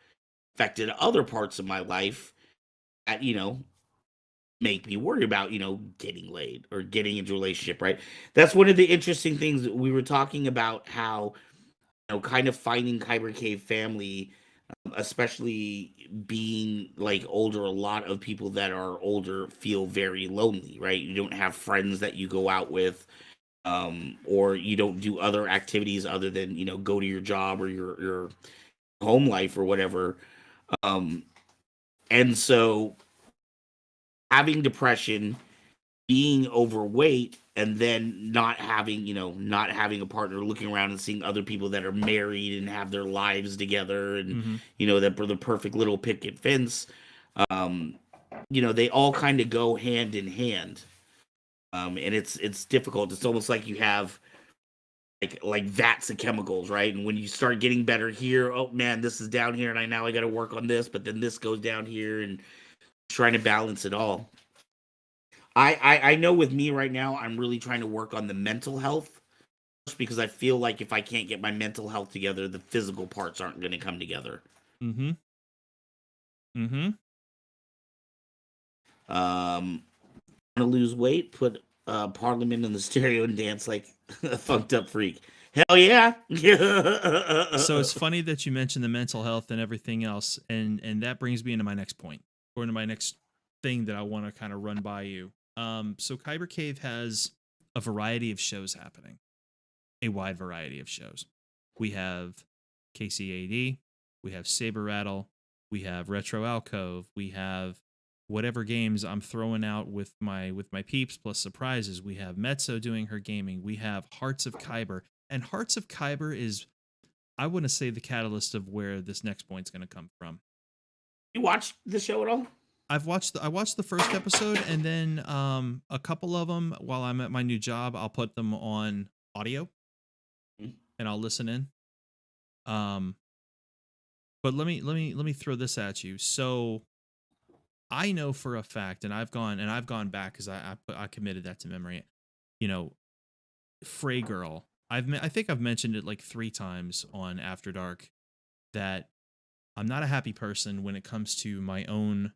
affected other parts of my life that, you know, make me worry about, you know, getting laid or getting into a relationship, right? That's one of the interesting things that we were talking about, how, you know, kind of finding Kyber Cave family, especially being like older. A lot of people that are older feel very lonely, right? You don't have friends that you go out with, or you don't do other activities other than, you know, go to your job or your home life or whatever. Um, and so having depression, being overweight, and then not having, you know, not having a partner, looking around and seeing other people that are married and have their lives together, and Mm-hmm. you know, that the perfect little picket fence. Um, you know, they all kind of go hand in hand. And it's difficult. It's almost like you have like vats of chemicals, right? And when you start getting better here, oh man, this is down here, and I got to work on this, but then this goes down here, and trying to balance it all. I know with me right now, I'm really trying to work on the mental health, because I feel like if I can't get my mental health together, the physical parts aren't going to come together. Mm-hmm. Mm-hmm. Want to lose weight? Put Parliament in the stereo and dance like a funked up freak. Hell yeah! So it's funny that you mentioned the mental health and everything else, and that brings me into my next point, or into my next thing that I want to kind of run by you. So Kyber Cave has a variety of shows happening, a wide variety of shows. We have KCAD, we have Saber Rattle, we have Retro Alcove, we have whatever games I'm throwing out with my peeps plus surprises. We have Mezzo doing her gaming. We have Hearts of Kyber, and Hearts of Kyber is, I wouldn't say, the catalyst of where this next point's going to come from. You watched the show at all? I watched the first episode, and then a couple of them while I'm at my new job, I'll put them on audio and I'll listen in. But let me throw this at you. So I know for a fact, and I've gone back because I committed that to memory. You know, Frey Girl. I think I've mentioned it like 3 times on After Dark, that I'm not a happy person when it comes to my own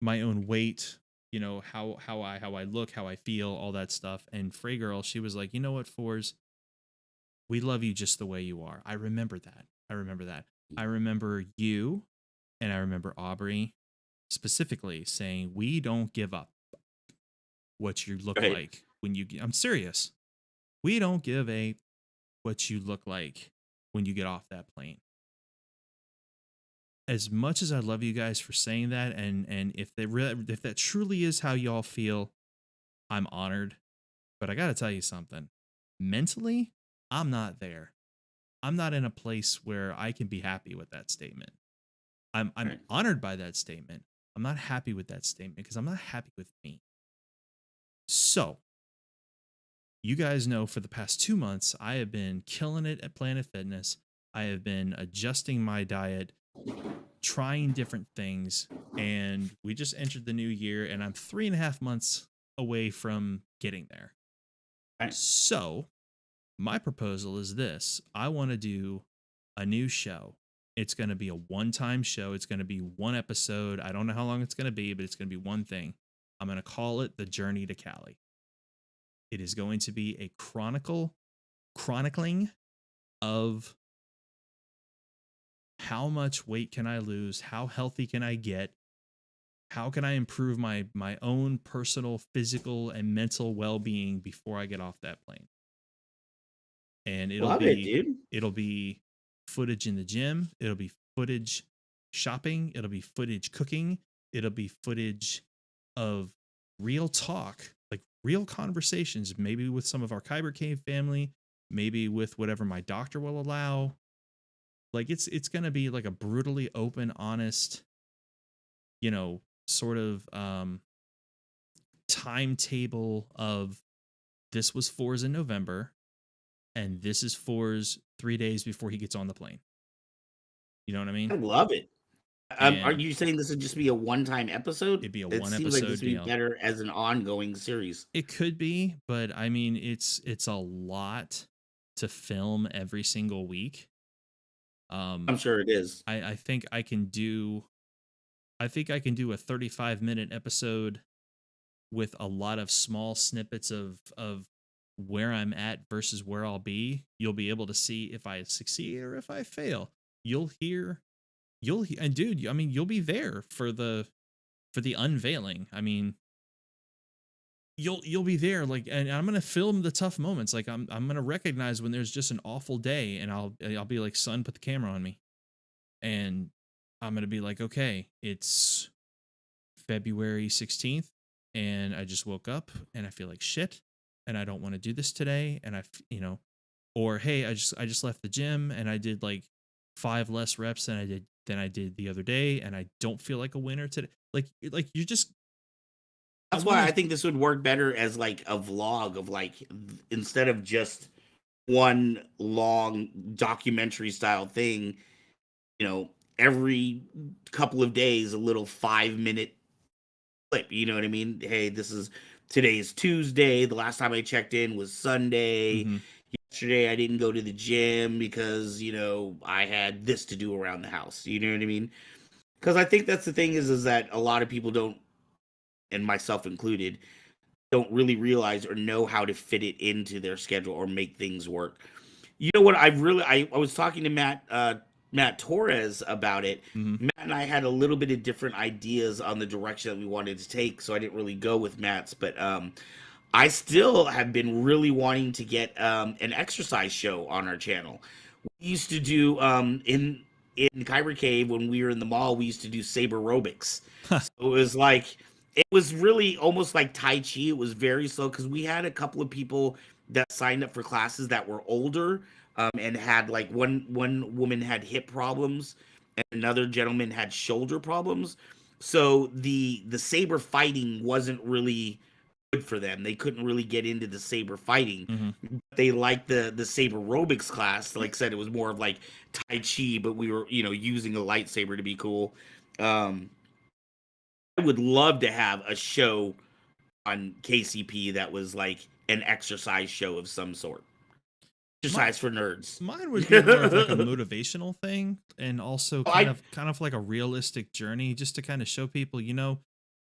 weight. You know, how I look, how I feel, all that stuff. And Frey Girl, she was like, you know what, Fours, we love you just the way you are. I remember that. I remember you, and I remember Aubrey specifically saying, we don't give up what you look like when you get, I'm serious. We don't give a what you look like when you get off that plane. As much as I love you guys for saying that, and if that truly is how y'all feel, I'm honored. But I got to tell you something. Mentally, I'm not there. I'm not in a place where I can be happy with that statement. I'm Right. honored by that statement. I'm not happy with that statement because I'm not happy with me. So, you guys know for the past 2 months, I have been killing it at Planet Fitness. I have been adjusting my diet, trying different things, and we just entered the new year, and I'm 3.5 months away from getting there. Right. So, my proposal is this: I want to do a new show. It's going to be a one-time show. It's going to be one episode. I don't know how long it's going to be, but it's going to be one thing. I'm going to call it The Journey to Cali. It is going to be a chronicling of how much weight can I lose, how healthy can I get, how can I improve my own personal physical and mental well-being before I get off that plane. And it'll be footage in the gym, it'll be footage shopping, it'll be footage cooking, it'll be footage of real talk, like real conversations, maybe with some of our Kyber Cave family, maybe with whatever my doctor will allow. Like it's going to be like a brutally open, honest, sort of timetable of this was Fourzze in November and this is Fourzze 3 days before he gets on the plane. You know what I mean? I love it. Are And you saying this would just be a one-time episode? it'd be a It one seems like episode this would be deal. better as an ongoing series. It could be, but I mean, it's a lot to film every single week. I'm sure it is. I think I can do a 35-minute episode with a lot of small snippets of where I'm at versus where I'll be. You'll be able to see if I succeed or if I fail. You'll hear, and dude, I mean, you'll be there for the unveiling. I mean, you'll be there, like, and I'm gonna film the tough moments. Like I'm gonna recognize when there's just an awful day, and I'll be like, son, put the camera on me, and I'm gonna be like, okay, it's February 16th, and I just woke up and I feel like shit, and I don't want to do this today, and or hey, I just left the gym and I did like 5 less reps than I did the other day, and I don't feel like a winner today. Like you just. That's why I think this would work better as like a vlog of like instead of just one long documentary style thing, every couple of days a little 5-minute clip, you know what I mean? Hey, today is Tuesday. The last time I checked in was Sunday. Mm-hmm. Yesterday I didn't go to the gym because, I had this to do around the house. You know what I mean? Because I think that's the thing is that a lot of people don't, and myself included, don't really realize or know how to fit it into their schedule or make things work. You know what? I was talking to Matt Torres about it. Mm-hmm. Matt and I had a little bit of different ideas on the direction that we wanted to take, so I didn't really go with Matt's. But I still have been really wanting to get an exercise show on our channel. We used to do in Kyber Cave when we were in the mall. We used to do saber aerobics. So it was really almost like Tai Chi. It was very slow because we had a couple of people that signed up for classes that were older and had like one woman had hip problems and another gentleman had shoulder problems. So the saber fighting wasn't really good for them. They couldn't really get into the saber fighting. Mm-hmm. They liked the saber aerobics class. Like I said, it was more of like Tai Chi, but we were using a lightsaber to be cool. I would love to have a show on KCP that was like an exercise show of some sort. Exercise for nerds. Mine would be more of like a motivational thing, and also kind of like a realistic journey, just to kind of show people,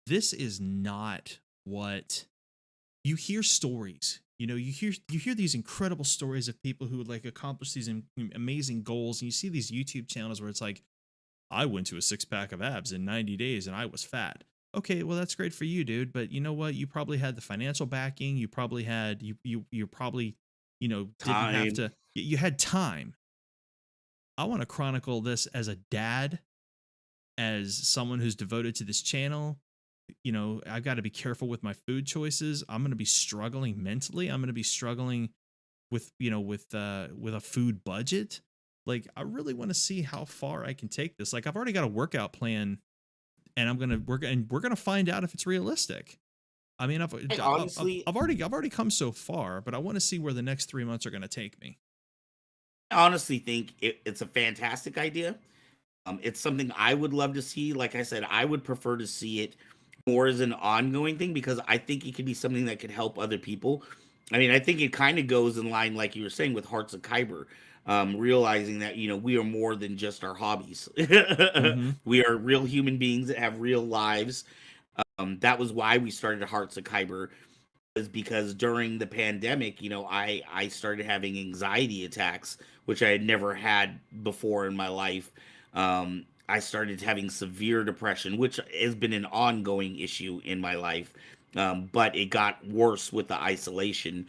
this is not what you hear stories. You hear these incredible stories of people who like accomplish these amazing goals, and you see these YouTube channels where it's like, I went to a 6-pack of abs in 90 days and I was fat. Okay, well, that's great for you, dude. But you know what? You probably had the financial backing. You probably had, you probably, didn't have to, you had time. I want to chronicle this as a dad, as someone who's devoted to this channel. I've got to be careful with my food choices. I'm going to be struggling mentally. I'm going to be struggling with a food budget. Like, I really want to see how far I can take this. Like, I've already got a workout plan, and we're gonna find out if it's realistic. I mean, Honestly, I've already come so far, but I want to see where the next 3 months are gonna take me. I honestly think it's a fantastic idea. It's something I would love to see. Like I said, I would prefer to see it more as an ongoing thing because I think it could be something that could help other people. I mean, I think it kind of goes in line, like you were saying, with Hearts of Kyber, realizing that we are more than just our hobbies. Mm-hmm. We are real human beings that have real lives. That was why we started Hearts of Kyber, is because during the pandemic, I started having anxiety attacks, which I had never had before in my life. I started having severe depression, which has been an ongoing issue in my life. But it got worse with the isolation.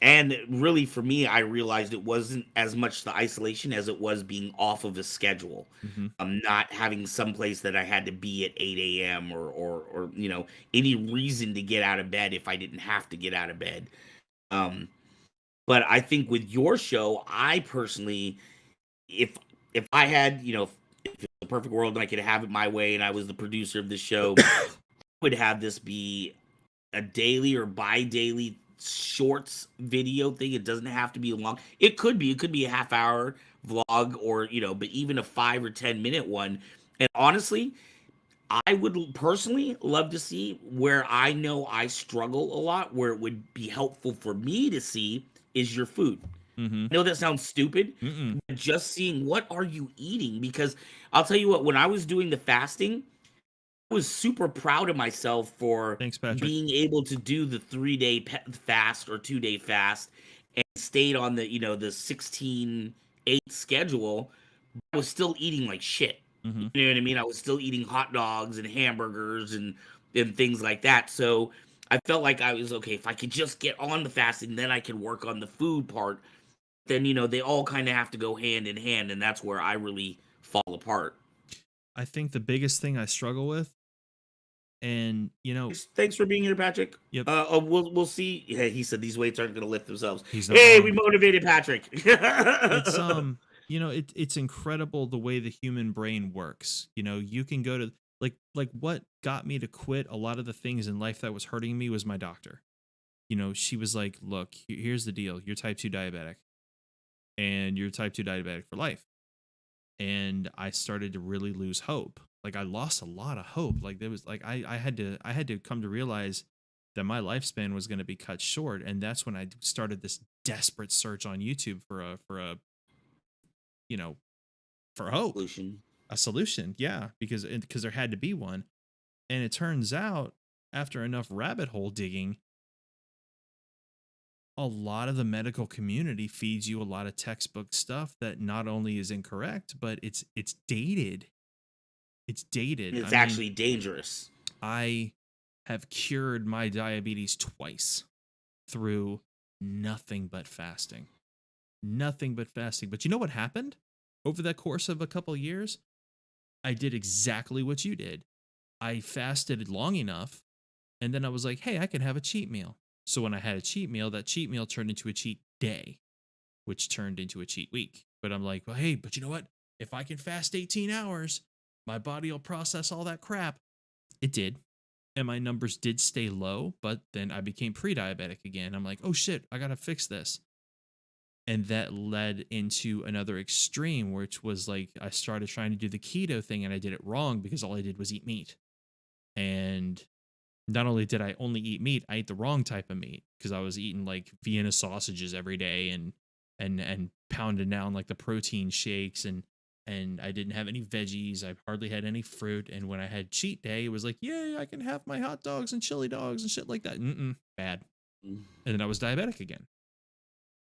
And really, for me, I realized it wasn't as much the isolation as it was being off of a schedule. Mm-hmm. Not having some place that I had to be at 8 a.m. or any reason to get out of bed if I didn't have to get out of bed. Um, but I think with your show, I personally, if I had, if it's a perfect world and I could have it my way and I was the producer of the show, I would have this be a daily or bi-daily shorts video thing. It doesn't have to be long. It could be a half hour vlog, or but even a 5 or 10 minute one. And honestly, I would personally love to see where I know I struggle a lot, where it would be helpful for me to see is your food. Mm-hmm. I know that sounds stupid, Mm-mm. but just seeing what are you eating, because I'll tell you what, when I was doing the fasting, was super proud of myself for Thanks, Patrick. being able to do the 3-day fast or 2-day fast and stayed on the 16/8 schedule. I was still eating like shit. Mm-hmm. You know what I mean? I was still eating hot dogs and hamburgers and things like that. So I felt like I was okay. If I could just get on the fasting, then I could work on the food part. Then, they all kind of have to go hand in hand. And that's where I really fall apart. I think the biggest thing I struggle with, and Thanks for being here, Patrick. Yep. We'll see. Yeah, he said these weights aren't going to lift themselves. He's not Hey, wrong. we motivated Patrick. It's it's incredible the way the human brain works. You can go to like what got me to quit a lot of the things in life that was hurting me was my doctor. She was like, "Look, here's the deal. You're type 2 diabetic, and you're type 2 diabetic for life." And I started to really lose hope. Like, I lost a lot of hope. Like, there was like I had to come to realize that my lifespan was going to be cut short, and that's when I started this desperate search on YouTube for a for hope, a solution. Yeah, because there had to be one. And it turns out, after enough rabbit hole digging, a lot of the medical community feeds you a lot of textbook stuff that not only is incorrect, but it's dated. It's dated. It's actually dangerous. I have cured my diabetes twice through nothing but fasting. Nothing but fasting. But you know what happened? Over that course of a couple years, I did exactly what you did. I fasted long enough, and then I was like, hey, I can have a cheat meal. So when I had a cheat meal, that cheat meal turned into a cheat day, which turned into a cheat week. But I'm like, well, hey, but you know what? If I can fast 18 hours, my body will process all that crap. It did. And my numbers did stay low, but then I became pre-diabetic again. I'm like, oh shit, I got to fix this. And that led into another extreme, which was like, I started trying to do the keto thing, and I did it wrong because all I did was eat meat. And not only did I only eat meat, I ate the wrong type of meat, because I was eating like Vienna sausages every day and pounding down like the protein shakes, and I didn't have any veggies. I hardly had any fruit. And when I had cheat day, it was like, yay, I can have my hot dogs and chili dogs and shit like that. Bad. And then I was diabetic again.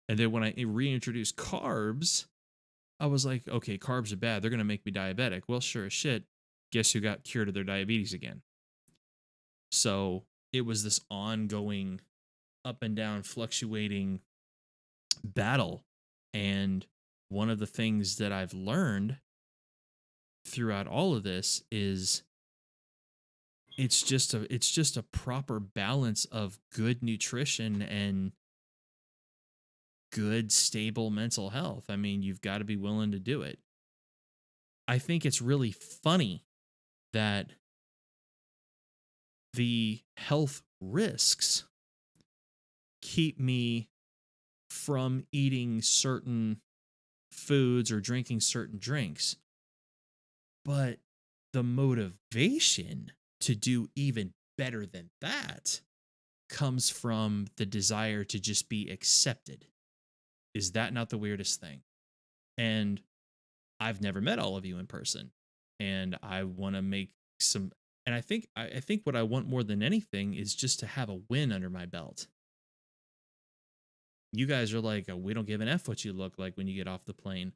And then when I reintroduced carbs, I was like, okay, carbs are bad. They're going to make me diabetic. Well, sure as shit. Guess who got cured of their diabetes again? So it was this ongoing, up and down, fluctuating battle. And one of the things that I've learned throughout all of this is it's just a proper balance of good nutrition and good, stable mental health. I mean, you've got to be willing to do it. I think it's really funny that the health risks keep me from eating certain foods or drinking certain drinks. But the motivation to do even better than that comes from the desire to just be accepted. Is that not the weirdest thing? And I've never met all of you in person, and I want to make some. And I think what I want more than anything is just to have a win under my belt. You guys are like, we don't give an F what you look like when you get off the plane.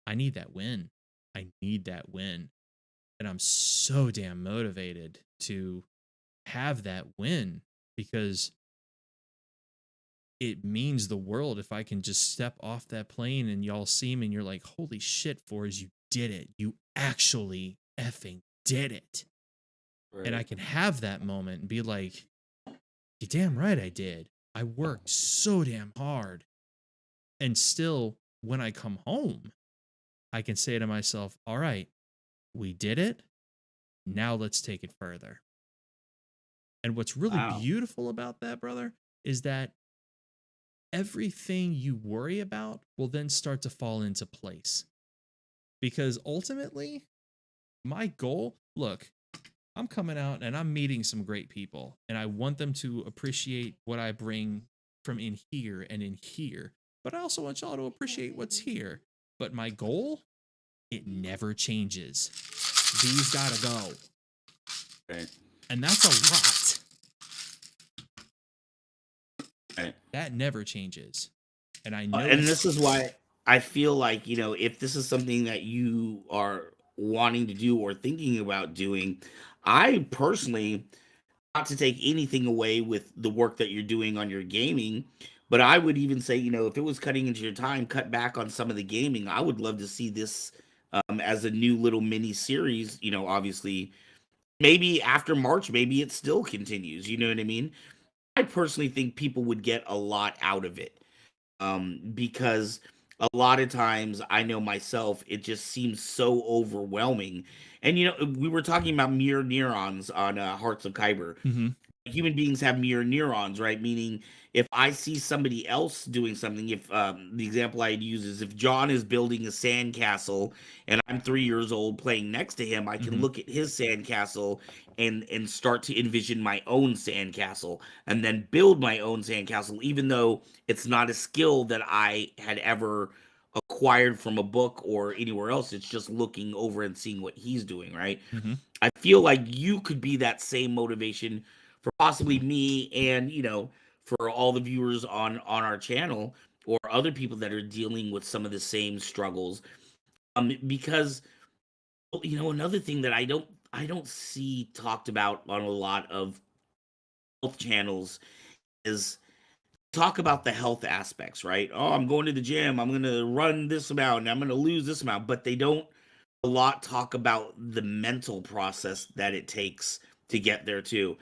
I need that win. I need that win. And I'm so damn motivated to have that win because it means the world if I can just step off that plane and y'all see me and you're like, holy shit, Fourzze, you did it. You actually effing did it. Right. And I can have that moment and be like, you're damn right I did. I worked so damn hard. And still, when I come home, I can say to myself, all right, we did it. Now let's take it further. And what's really beautiful about that, brother, is that everything you worry about will then start to fall into place. Because ultimately, my goal, look, I'm coming out and I'm meeting some great people, and I want them to appreciate what I bring from in here and in here. But I also want y'all to appreciate what's here. But my goal, it never changes. These gotta go. Right. And that's a lot. Right. That never changes. And I know. And this is why I feel like, you know, if this is something that you are wanting to do or thinking about doing, I personally, not to take anything away with the work that you're doing on your gaming, but I would even say, you know, if it was cutting into your time, cut back on some of the gaming. I would love to see this as a new little mini series, you know, obviously. Maybe after March, maybe it still continues. You know what I mean? I personally think people would get a lot out of it because a lot of times I know myself, it just seems so overwhelming. And, you know, we were talking about mirror neurons on Hearts of Kyber. Mm-hmm. Human beings have mirror neurons, right? Meaning if I see somebody else doing something, if the example I'd use is if John is building a sandcastle and I'm 3 years old playing next to him, I can look at his sandcastle and start to envision my own sandcastle and then build my own sandcastle, even though it's not a skill that I had ever acquired from a book or anywhere else. It's just looking over and seeing what he's doing, right? Mm-hmm. I feel like you could be that same motivation for possibly me and, you know, for all the viewers on our channel or other people that are dealing with some of the same struggles. Because, you know, another thing that I don't see talked about on a lot of health channels is talk about the health aspects, right? Oh, I'm going to the gym, I'm going to run this amount, and I'm going to lose this amount, but they don't a lot talk about the mental process that it takes to get there too.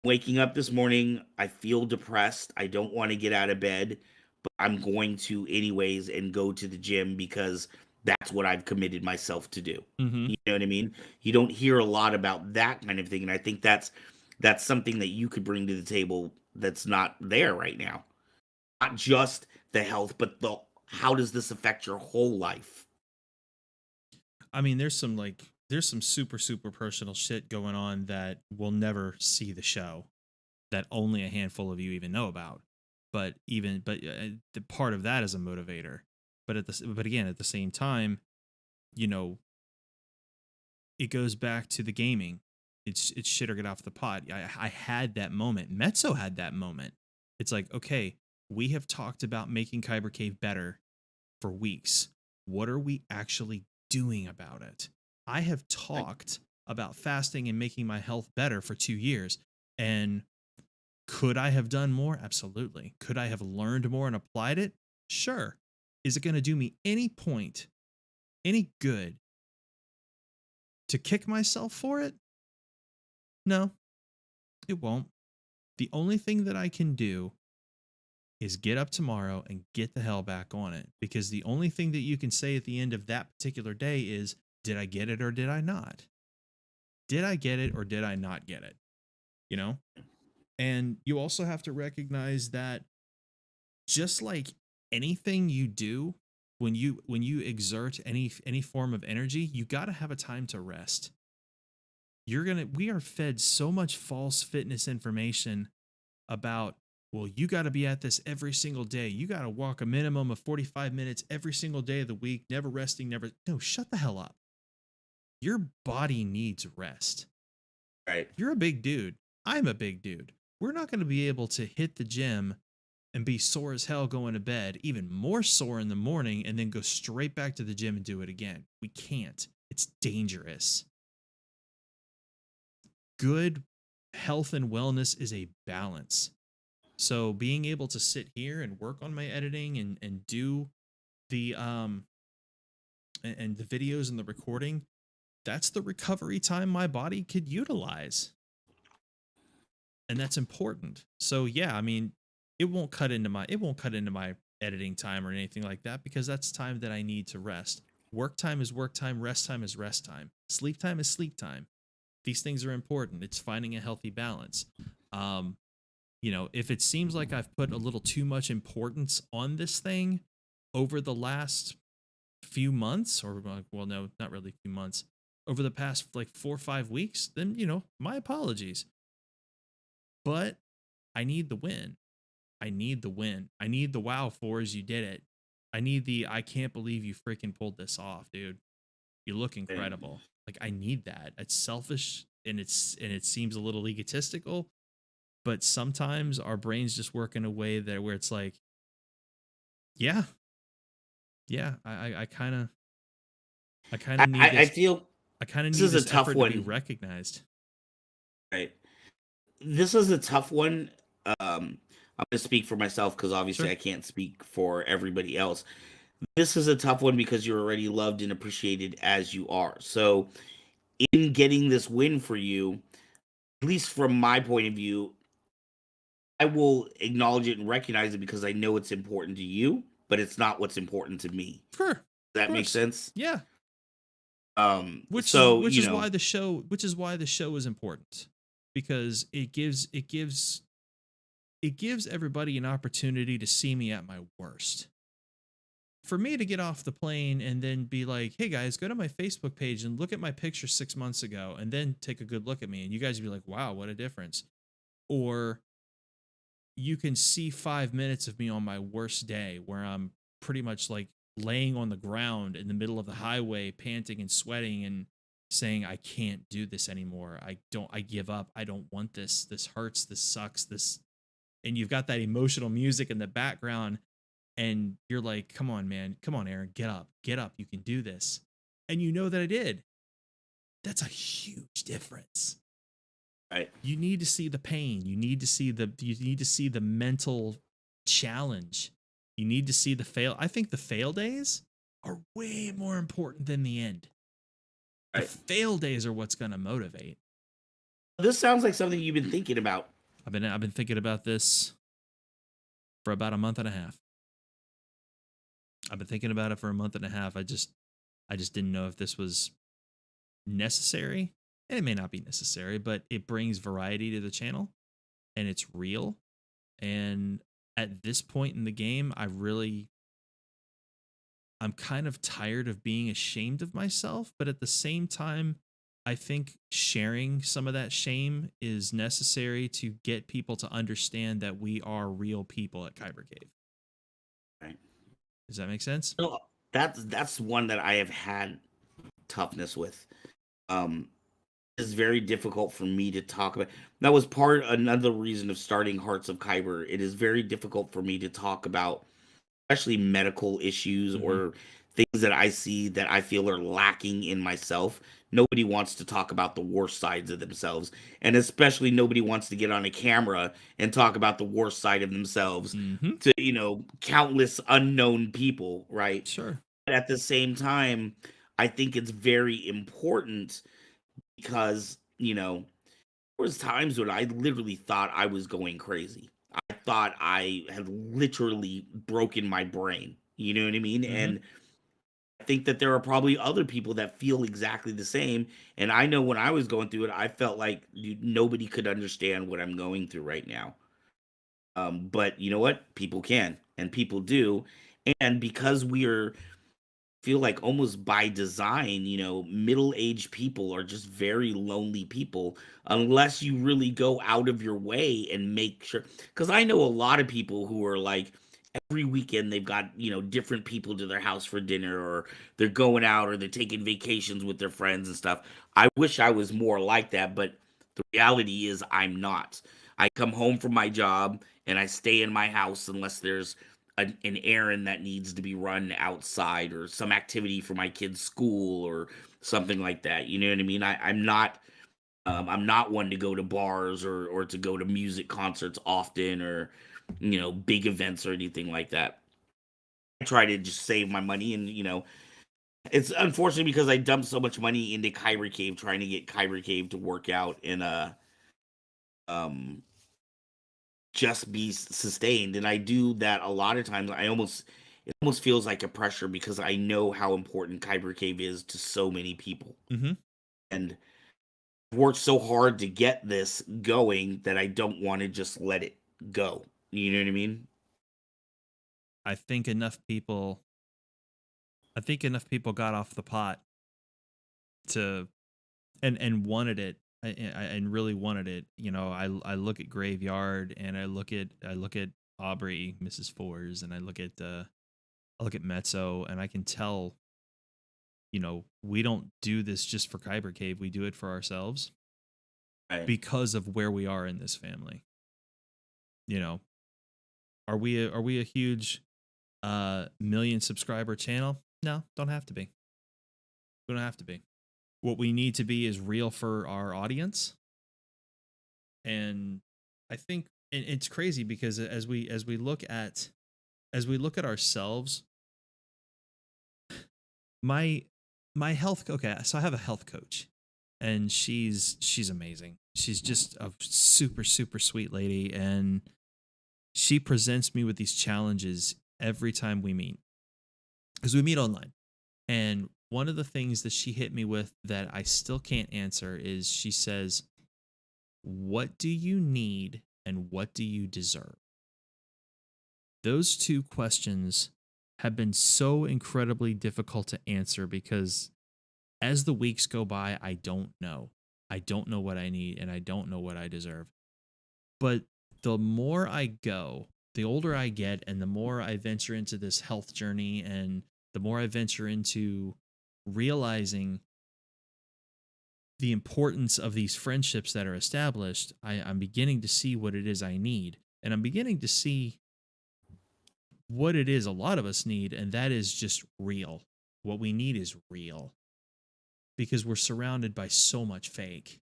Waking up this morning, I feel depressed. I don't want to get out of bed, but I'm going to anyways and go to the gym because that's what I've committed myself to do. Mm-hmm. You know what I mean? You don't hear a lot about that kind of thing, and I think that's something that you could bring to the table that's not there right now. Not just the health, but the how does this affect your whole life? I mean, there's some super personal shit going on that will never see the show, that only a handful of you even know about. But the part of that is a motivator. But again, at the same time, you know, it goes back to the gaming. It's shit or get off the pot. I had that moment. Mezzo had that moment. It's like, okay, we have talked about making Kyber Cave better for weeks. What are we actually doing about it? I have talked about fasting and making my health better for 2 years. And could I have done more? Absolutely. Could I have learned more and applied it? Sure. Is it going to do me any good to kick myself for it? No, it won't. The only thing that I can do is get up tomorrow and get the hell back on it. Because the only thing that you can say at the end of that particular day is, did I get it or did I not? Did I get it or did I not get it? You know? And you also have to recognize that just like anything you do, when you exert any form of energy, you got to have a time to rest. We are fed so much false fitness information about, well, you got to be at this every single day. You got to walk a minimum of 45 minutes every single day of the week, never resting, never. No, shut the hell up. Your body needs rest. Right. You're a big dude. I'm a big dude. We're not going to be able to hit the gym and be sore as hell going to bed, even more sore in the morning, and then go straight back to the gym and do it again. We can't. It's dangerous. Good health and wellness is a balance. So being able to sit here and work on my editing and do the and the videos and the recording, that's the recovery time my body could utilize. And that's important. So yeah, I mean, it won't cut into my editing time or anything like that, because that's time that I need to rest. Work time is work time, rest time is rest time. Sleep time is sleep time. These things are important. It's finding a healthy balance. You know, if it seems like I've put a little too much importance on this thing over the last few months, or well, no, not really few months, over the past like 4 or 5 weeks, then, you know, my apologies. But I need the win. I need the win. I need the wow, Fourzze, you did it. I need the I can't believe you freaking pulled this off, dude. You look incredible. Like, I need that. It's selfish and it seems a little egotistical, but sometimes our brains just work in a way that where it's like, yeah, I kind of need this. I feel I kind of need this is a this tough effort one. to be recognized. Right. This is a tough one. I'm going to speak for myself because obviously Sure. I can't speak for everybody else. This is a tough one because you're already loved and appreciated as you are. So, in getting this win for you, at least from my point of view, I will acknowledge it and recognize it because I know it's important to you, but it's not what's important to me. Sure. Does that make sense? Yeah. Which is why the show is important, because it gives everybody an opportunity to see me at my worst. For me to get off the plane and then be like, hey guys, go to my Facebook page and look at my picture 6 months ago, and then take a good look at me, and you guys would be like, wow, what a difference. Or you can see 5 minutes of me on my worst day where I'm pretty much like laying on the ground in the middle of the highway, panting and sweating and saying, I can't do this anymore. I give up. I don't want this. This hurts. This sucks. And you've got that emotional music in the background, and you're like, come on, man. Come on, Aaron, get up. Get up. You can do this. And you know that I did. That's a huge difference. Right. You need to see the pain. You need to see the mental challenge. You need to see the fail. I think the fail days are way more important than the end. Right. The fail days are what's going to motivate. This sounds like something you've been thinking about. I've been thinking about this for about a month and a half. I've been thinking about it for a month and a half. I just didn't know if this was necessary. And it may not be necessary, but it brings variety to the channel, and it's real. And at this point in the game, I'm kind of tired of being ashamed of myself, but at the same time, I think sharing some of that shame is necessary to get people to understand that we are real people at Kyber Cave. Right. Does that make sense? No, that's one that I have had toughness with. It's very difficult for me to talk about. That was another reason of starting Hearts of Kyber. It is very difficult for me to talk about, especially medical issues or things that I see that I feel are lacking in myself. Nobody wants to talk about the worst sides of themselves, and especially nobody wants to get on a camera and talk about the worst side of themselves to, countless unknown people, right? Sure. But at the same time, I think it's very important because, there was times when I literally thought I was going crazy. I thought I had literally broken my brain. You know what I mean? Mm-hmm. And I think that there are probably other people that feel exactly the same. And I know when I was going through it, I felt like nobody could understand what I'm going through right now. But you know what? People can, and people do. And because we are, feel like almost by design, middle-aged people are just very lonely people unless you really go out of your way and make sure. Because I know a lot of people who are like, every weekend they've got, different people to their house for dinner, or they're going out, or they're taking vacations with their friends and stuff. I wish I was more like that, but the reality is I'm not. I come home from my job and I stay in my house unless there's an errand that needs to be run outside, or some activity for my kids' school, or something like that. You know what I mean? I'm not one to go to bars, or to go to music concerts often, or big events or anything like that. I try to just save my money, and it's unfortunate because I dumped so much money into Kyber Cave, trying to get Kyber Cave to work out and um just be sustained. And I do that a lot of times. It almost feels like a pressure because I know how important Kyber Cave is to so many people. Mm-hmm. And I've worked so hard to get this going that I don't want to just let it go. You know what I mean? I think enough people got off the pot to and wanted it, and really wanted it. I look at Graveyard, and I look at Aubrey, Mrs. Fourzze, and I look at Mezzo, and I can tell, we don't do this just for Kyber Cave. We do it for ourselves Right. because of where we are in this family. Are we a huge million subscriber channel? No, don't have to be. We don't have to be. What we need to be is real for our audience. And I think it's crazy because as we look at ourselves, my health, okay, so I have a health coach, and she's amazing. She's just a super sweet lady, and she presents me with these challenges every time we meet, because we meet online. And one of the things that she hit me with that I still can't answer is, she says, "What do you need and what do you deserve?" Those two questions have been so incredibly difficult to answer because as the weeks go by, I don't know. I don't know what I need, and I don't know what I deserve. But the more I go, the older I get, and the more I venture into this health journey, and the more I venture into realizing the importance of these friendships that are established, I'm beginning to see what it is I need. And I'm beginning to see what it is a lot of us need, and that is just real. What we need is real. Because we're surrounded by so much fake.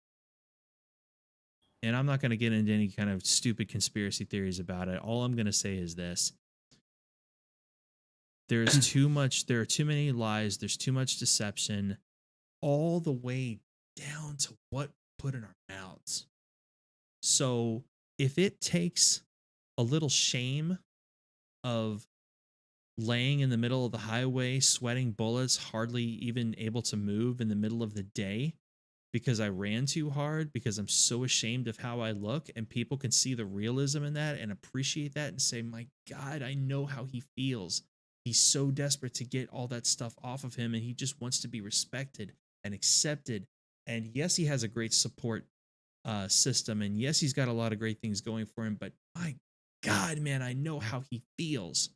And I'm not going to get into any kind of stupid conspiracy theories about it. All I'm going to say is this. There are too many lies, there's too much deception, all the way down to what we put in our mouths. So if it takes a little shame of laying in the middle of the highway, sweating bullets, hardly even able to move in the middle of the day because I ran too hard, because I'm so ashamed of how I look, and people can see the realism in that and appreciate that and say, my God, I know how he feels. He's so desperate to get all that stuff off of him, and he just wants to be respected and accepted. And yes, he has a great support system, and yes, he's got a lot of great things going for him, but my God, man, I know how he feels.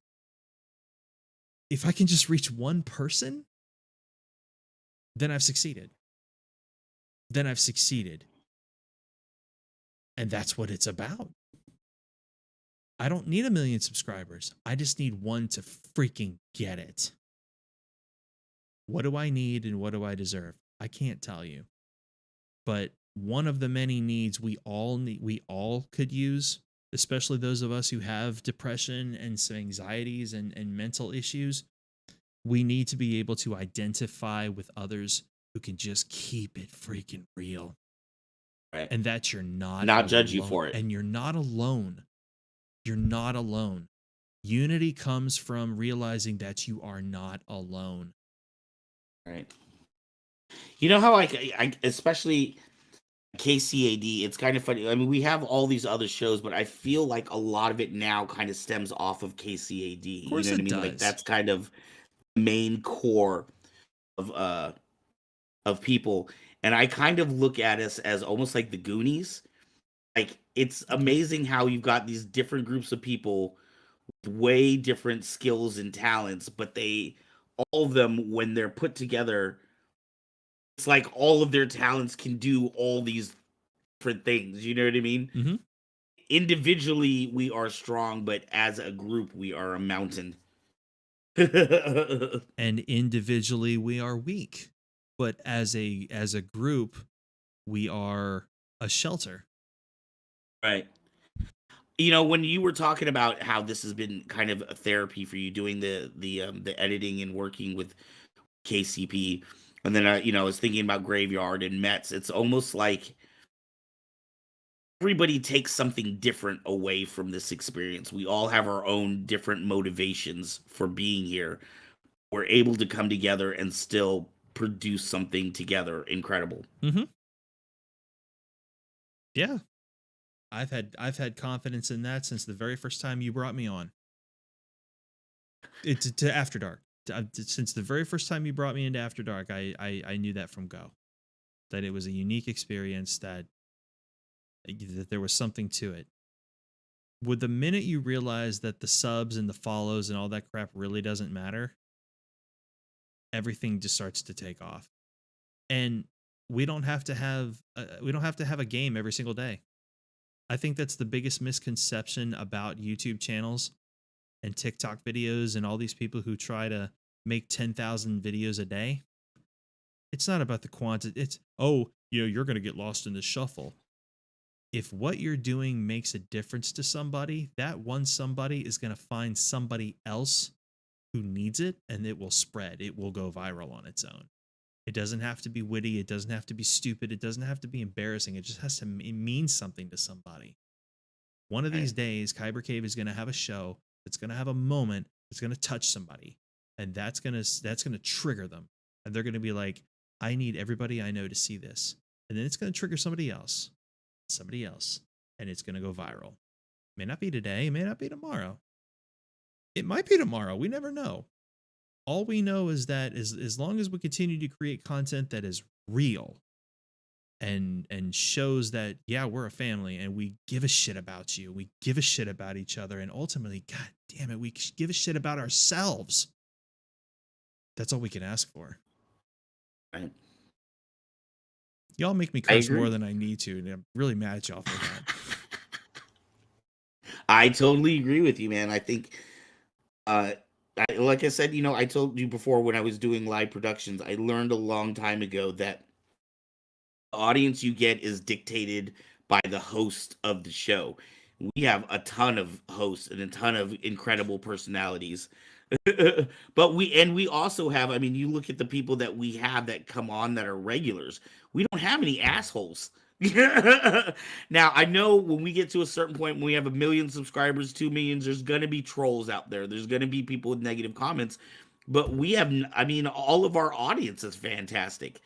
If I can just reach one person, then I've succeeded. And that's what it's about. I don't need 1 million subscribers. I just need one to freaking get it. What do I need and what do I deserve? I can't tell you. But one of the many needs we all could use, especially those of us who have depression and some anxieties and mental issues, we need to be able to identify with others who can just keep it freaking real. Right. And that you're not judge you for it. And you're not alone. You're not alone. Unity comes from realizing that you are not alone. Right. You know how I especially KCAD, it's kind of funny. I mean, we have all these other shows, but I feel like a lot of it now kind of stems off of KCAD. Of You course know what I it mean? Like does. that's kind of the main core of people. And I kind of look at us as almost like the Goonies. Like it's Okay. amazing how you've got these different groups of people with way different skills and talents, but they all of them when they're put together, it's like all of their talents can do all these different things. You know what I mean? Mm-hmm. Individually we are strong, but as a group we are a mountain. And individually we are weak, but as a group we are a shelter. Right. You know, when you were talking about how this has been kind of a therapy for you doing the editing and working with KCP, and then I was thinking about Graveyard and Mets. It's almost like everybody takes something different away from this experience. We all have our own different motivations for being here. We're able to come together and still produce something together incredible. Mm-hmm. Yeah. I've had confidence in that since the very first time you brought me on. It's to After Dark. Since the very first time you brought me into After Dark, I knew that from go. That it was a unique experience, that there was something to it. With the minute you realize that the subs and the follows and all that crap really doesn't matter, everything just starts to take off. And we don't have to have a game every single day. I think that's the biggest misconception about YouTube channels and TikTok videos and all these people who try to make 10,000 videos a day. It's not about the quantity. It's, you're going to get lost in the shuffle. If what you're doing makes a difference to somebody, that one somebody is going to find somebody else who needs it, and it will spread. It will go viral on its own. It doesn't have to be witty. It doesn't have to be stupid. It doesn't have to be embarrassing. It just has to mean something to somebody. One of these days, Kyber Cave is going to have a show that's going to have a moment that's going to touch somebody, and that's going to trigger them, and they're going to be like, I need everybody I know to see this. And then it's going to trigger somebody else, and it's going to go viral. May not be today, it may not be tomorrow. It might be tomorrow. We never know. All we know is that as long as we continue to create content that is real and shows that, yeah, we're a family and we give a shit about you, we give a shit about each other, and ultimately, god damn it, we give a shit about ourselves. That's all we can ask for. Right. Y'all make me curse more than I need to, and I'm really mad at y'all for that. I totally agree with you, man. I think like I said, I told you before when I was doing live productions, I learned a long time ago that the audience you get is dictated by the host of the show. We have a ton of hosts and a ton of incredible personalities. But we also have, I mean, you look at the people that we have that come on that are regulars. We don't have any assholes. Now, I know when we get to a certain point, when we have 1 million subscribers, 2 million, there's going to be trolls out there. There's going to be people with negative comments. But we have, I mean, all of our audience is fantastic.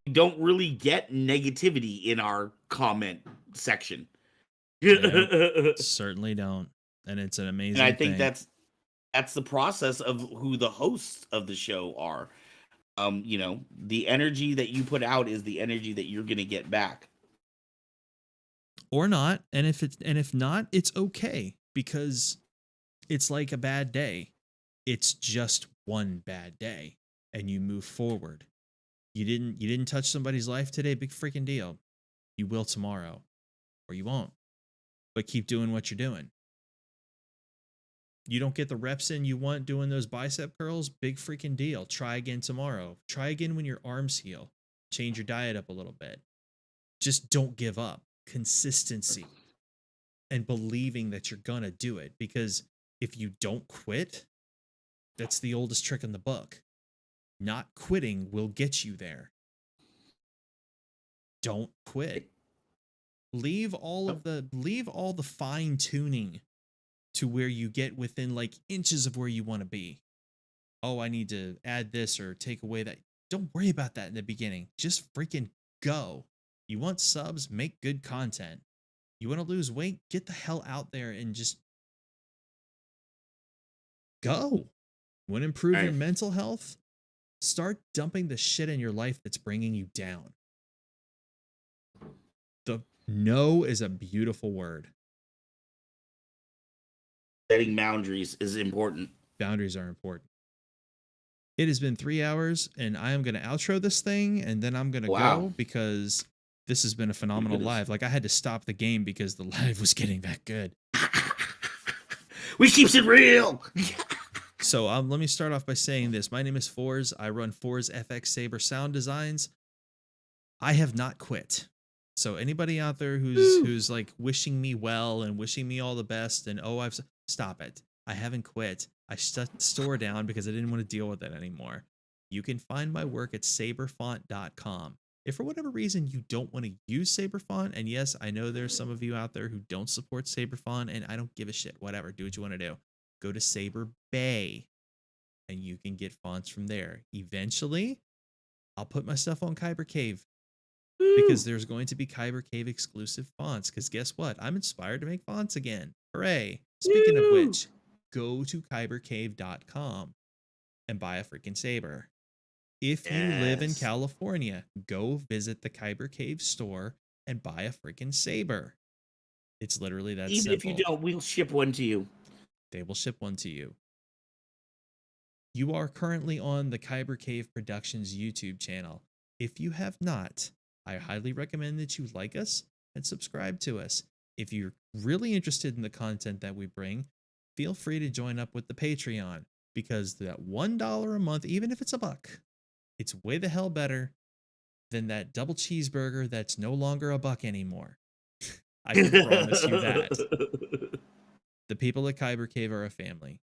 We don't really get negativity in our comment section. Certainly don't. And it's an amazing And I think thing. that's the process of who the hosts of the show are. The energy that you put out is the energy that you're going to get back. Or not. And if not, it's okay, because it's like a bad day. It's just one bad day and you move forward. You didn't touch somebody's life today, big freaking deal. You will tomorrow, or you won't. But keep doing what you're doing. You don't get the reps in you want doing those bicep curls, big freaking deal. Try again tomorrow. Try again when your arms heal. Change your diet up a little bit. Just don't give up. Consistency and believing that you're gonna do it, because if you don't quit, that's the oldest trick in the book. Not quitting will get you there. Don't quit. Leave all the fine tuning to where you get within like inches of where you want to be. Oh, I need to add this or take away that. Don't worry about that in the beginning. Just freaking go. You want subs, make good content. You want to lose weight, get the hell out there and just go. Want to improve your mental health? Start dumping the shit in your life that's bringing you down. The no is a beautiful word. Setting boundaries is important. Boundaries are important. It has been 3 hours, and I am going to outro this thing, and then I'm going to go because this has been a phenomenal live. Like, I had to stop the game because the live was getting that good. We keeps it real. So let me start off by saying this. My name is Fourzze. I run Fourzze FX Saber Sound Designs. I have not quit. So anybody out there who's like wishing me well and wishing me all the best and stop it. I haven't quit. I shut the store down because I didn't want to deal with it anymore. You can find my work at saberfont.com. If for whatever reason you don't want to use Saberfont, and yes, I know there's some of you out there who don't support Saberfont, and I don't give a shit. Whatever, do what you want to do. Go to Saber Bay, and you can get fonts from there. Eventually, I'll put my stuff on Kyber Cave because there's going to be Kyber Cave exclusive fonts. Because guess what? I'm inspired to make fonts again. Hooray! Speaking of which, go to kybercave.com and buy a freaking saber. If you live in California, go visit the Kyber Cave store and buy a freaking saber. It's literally that simple. Even if you don't, we'll ship one to you. They will ship one to you. You are currently on the Kyber Cave Productions YouTube channel. If you have not, I highly recommend that you like us and subscribe to us. If you're really interested in the content that we bring, feel free to join up with the Patreon, because that $1 a month, even if it's $1, it's way the hell better than that double cheeseburger that's no longer $1 anymore. I can promise you that. The people at Kyber Cave are a family.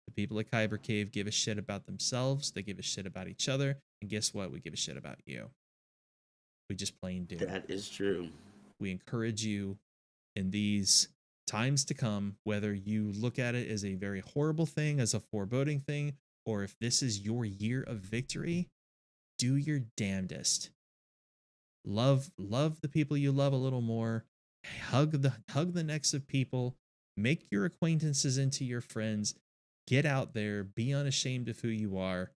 The people at Kyber Cave give a shit about themselves. They give a shit about each other. And guess what? We give a shit about you. We just plain do. That is true. We encourage you in these times to come, whether you look at it as a very horrible thing, as a foreboding thing, or if this is your year of victory, do your damnedest. Love the people you love a little more. Hug the necks of people. Make your acquaintances into your friends. Get out there. Be unashamed of who you are.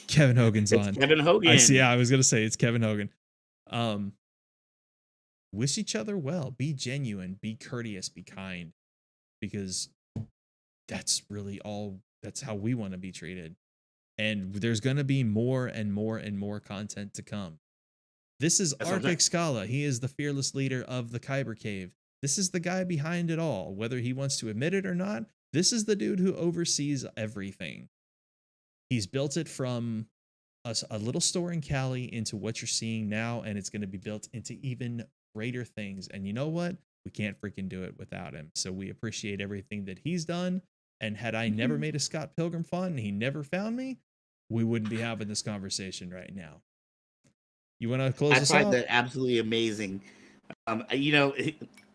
Kevin Hogan's on. Kevin Hogan. I see. Yeah, I was gonna say it's Kevin Hogan. Wish each other well. Be genuine. Be courteous. Be kind. Because that's really all. That's how we want to be treated. And there's gonna be more and more and more content to come. This is Xcala. He is the fearless leader of the Kyber Cave. This is the guy behind it all. Whether he wants to admit it or not, this is the dude who oversees everything. He's built it from a little store in Cali into what you're seeing now, and it's going to be built into even greater things. And you know what? We can't freaking do it without him. So we appreciate everything that he's done. And had I never made a Scott Pilgrim font and he never found me, we wouldn't be having this conversation right now. You want to close this off? I find that absolutely amazing. You know,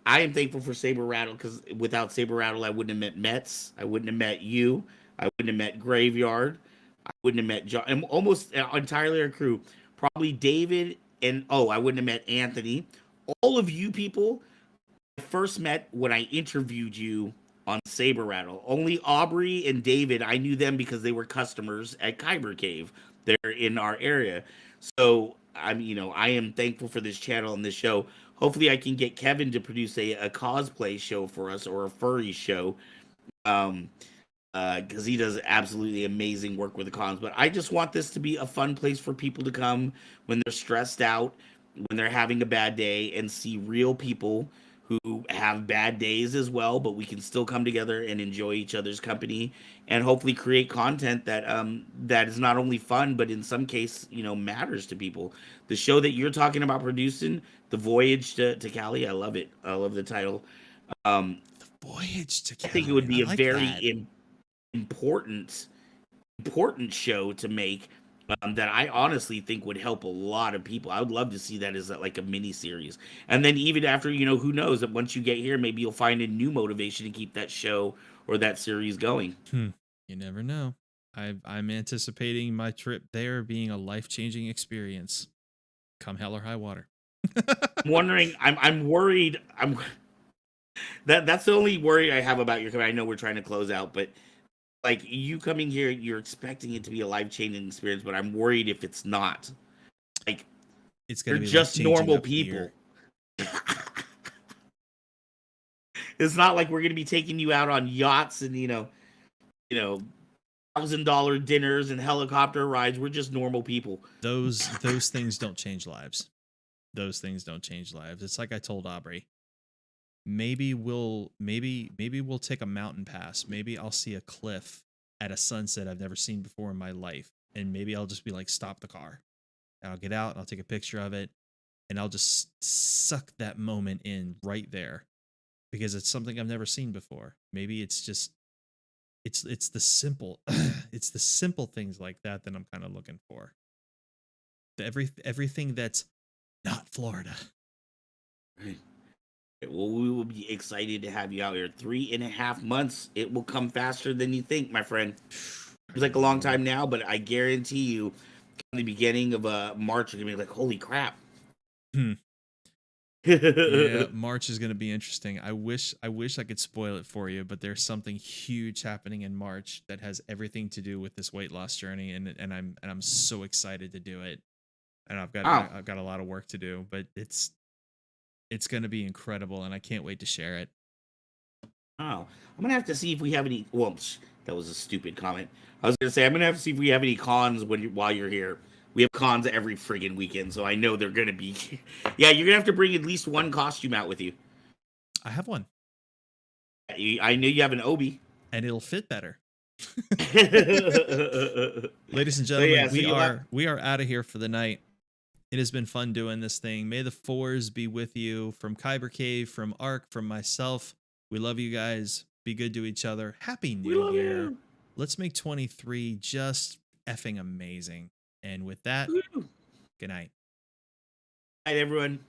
I am thankful for Saber Rattle, because without Saber Rattle, I wouldn't have met Metz. I wouldn't have met you. I wouldn't have met Graveyard. I wouldn't have met John. And almost entirely our crew. Probably David and, I wouldn't have met Anthony. All of you people I first met when I interviewed you on Saber Rattle. Only Aubrey and David, I knew them because they were customers at Kyber Cave. They're in our area. So I am thankful for this channel and this show. Hopefully I can get Kevin to produce a cosplay show for us, or a furry show. Because he does absolutely amazing work with the cons. But I just want this to be a fun place for people to come when they're stressed out, when they're having a bad day, and see real people who have bad days as well, but we can still come together and enjoy each other's company, and hopefully create content that that is not only fun, but in some case, matters to people. The show that you're talking about producing, The Voyage to Cali, I love it. I love the title. The Voyage to Cali. I think it would be a very important show to make, that I honestly think would help a lot of people. I would love to see that as like a mini series. And then even after, who knows that once you get here, maybe you'll find a new motivation to keep that show or that series going. You never know. I'm anticipating my trip there being a life-changing experience. Come hell or high water. I'm wondering, I'm worried. That's the only worry I have about your coming. I know we're trying to close out, but like you coming here, you're expecting it to be a life-changing experience, but I'm worried if it's not. Like it's gonna be just normal people. It's not like we're gonna be taking you out on yachts and $1,000 dinners and helicopter rides. We're just normal people. Those things don't change lives. Those things don't change lives. It's like I told Aubrey. Maybe we'll take a mountain pass. Maybe I'll see a cliff at a sunset I've never seen before in my life, and maybe I'll just be like, stop the car. And I'll get out and I'll take a picture of it, and I'll just suck that moment in right there, because it's something I've never seen before. Maybe it's just it's the simple it's the simple things like that I'm kind of looking for. Everything that's not Florida. Right. Well, we will be excited to have you out here. 3.5 months. It will come faster than you think, my friend. It's like a long time now, but I guarantee you, in the beginning of March, you're gonna be like, "Holy crap!" Yeah, March is gonna be interesting. I wish I could spoil it for you, but there's something huge happening in March that has everything to do with this weight loss journey, and I'm so excited to do it. And I've got a lot of work to do, but it's going to be incredible, and I can't wait to share it. Oh, I'm gonna have to see if we have any. Well, that was a stupid comment. I was gonna say I'm gonna have to see if we have any cons while you're here. We have cons every friggin' weekend, so I know they're gonna be. Yeah, you're gonna have to bring at least one costume out with you. I have one. I know you have an Obi, and it'll fit better. Ladies and gentlemen, we are out of here for the night. It has been fun doing this thing. May the fours be with you. From Kyber Cave, from Ark, from myself. We love you guys. Be good to each other. Happy New Year. You. Let's make 23 just effing amazing. And with that, good night. Good night, everyone.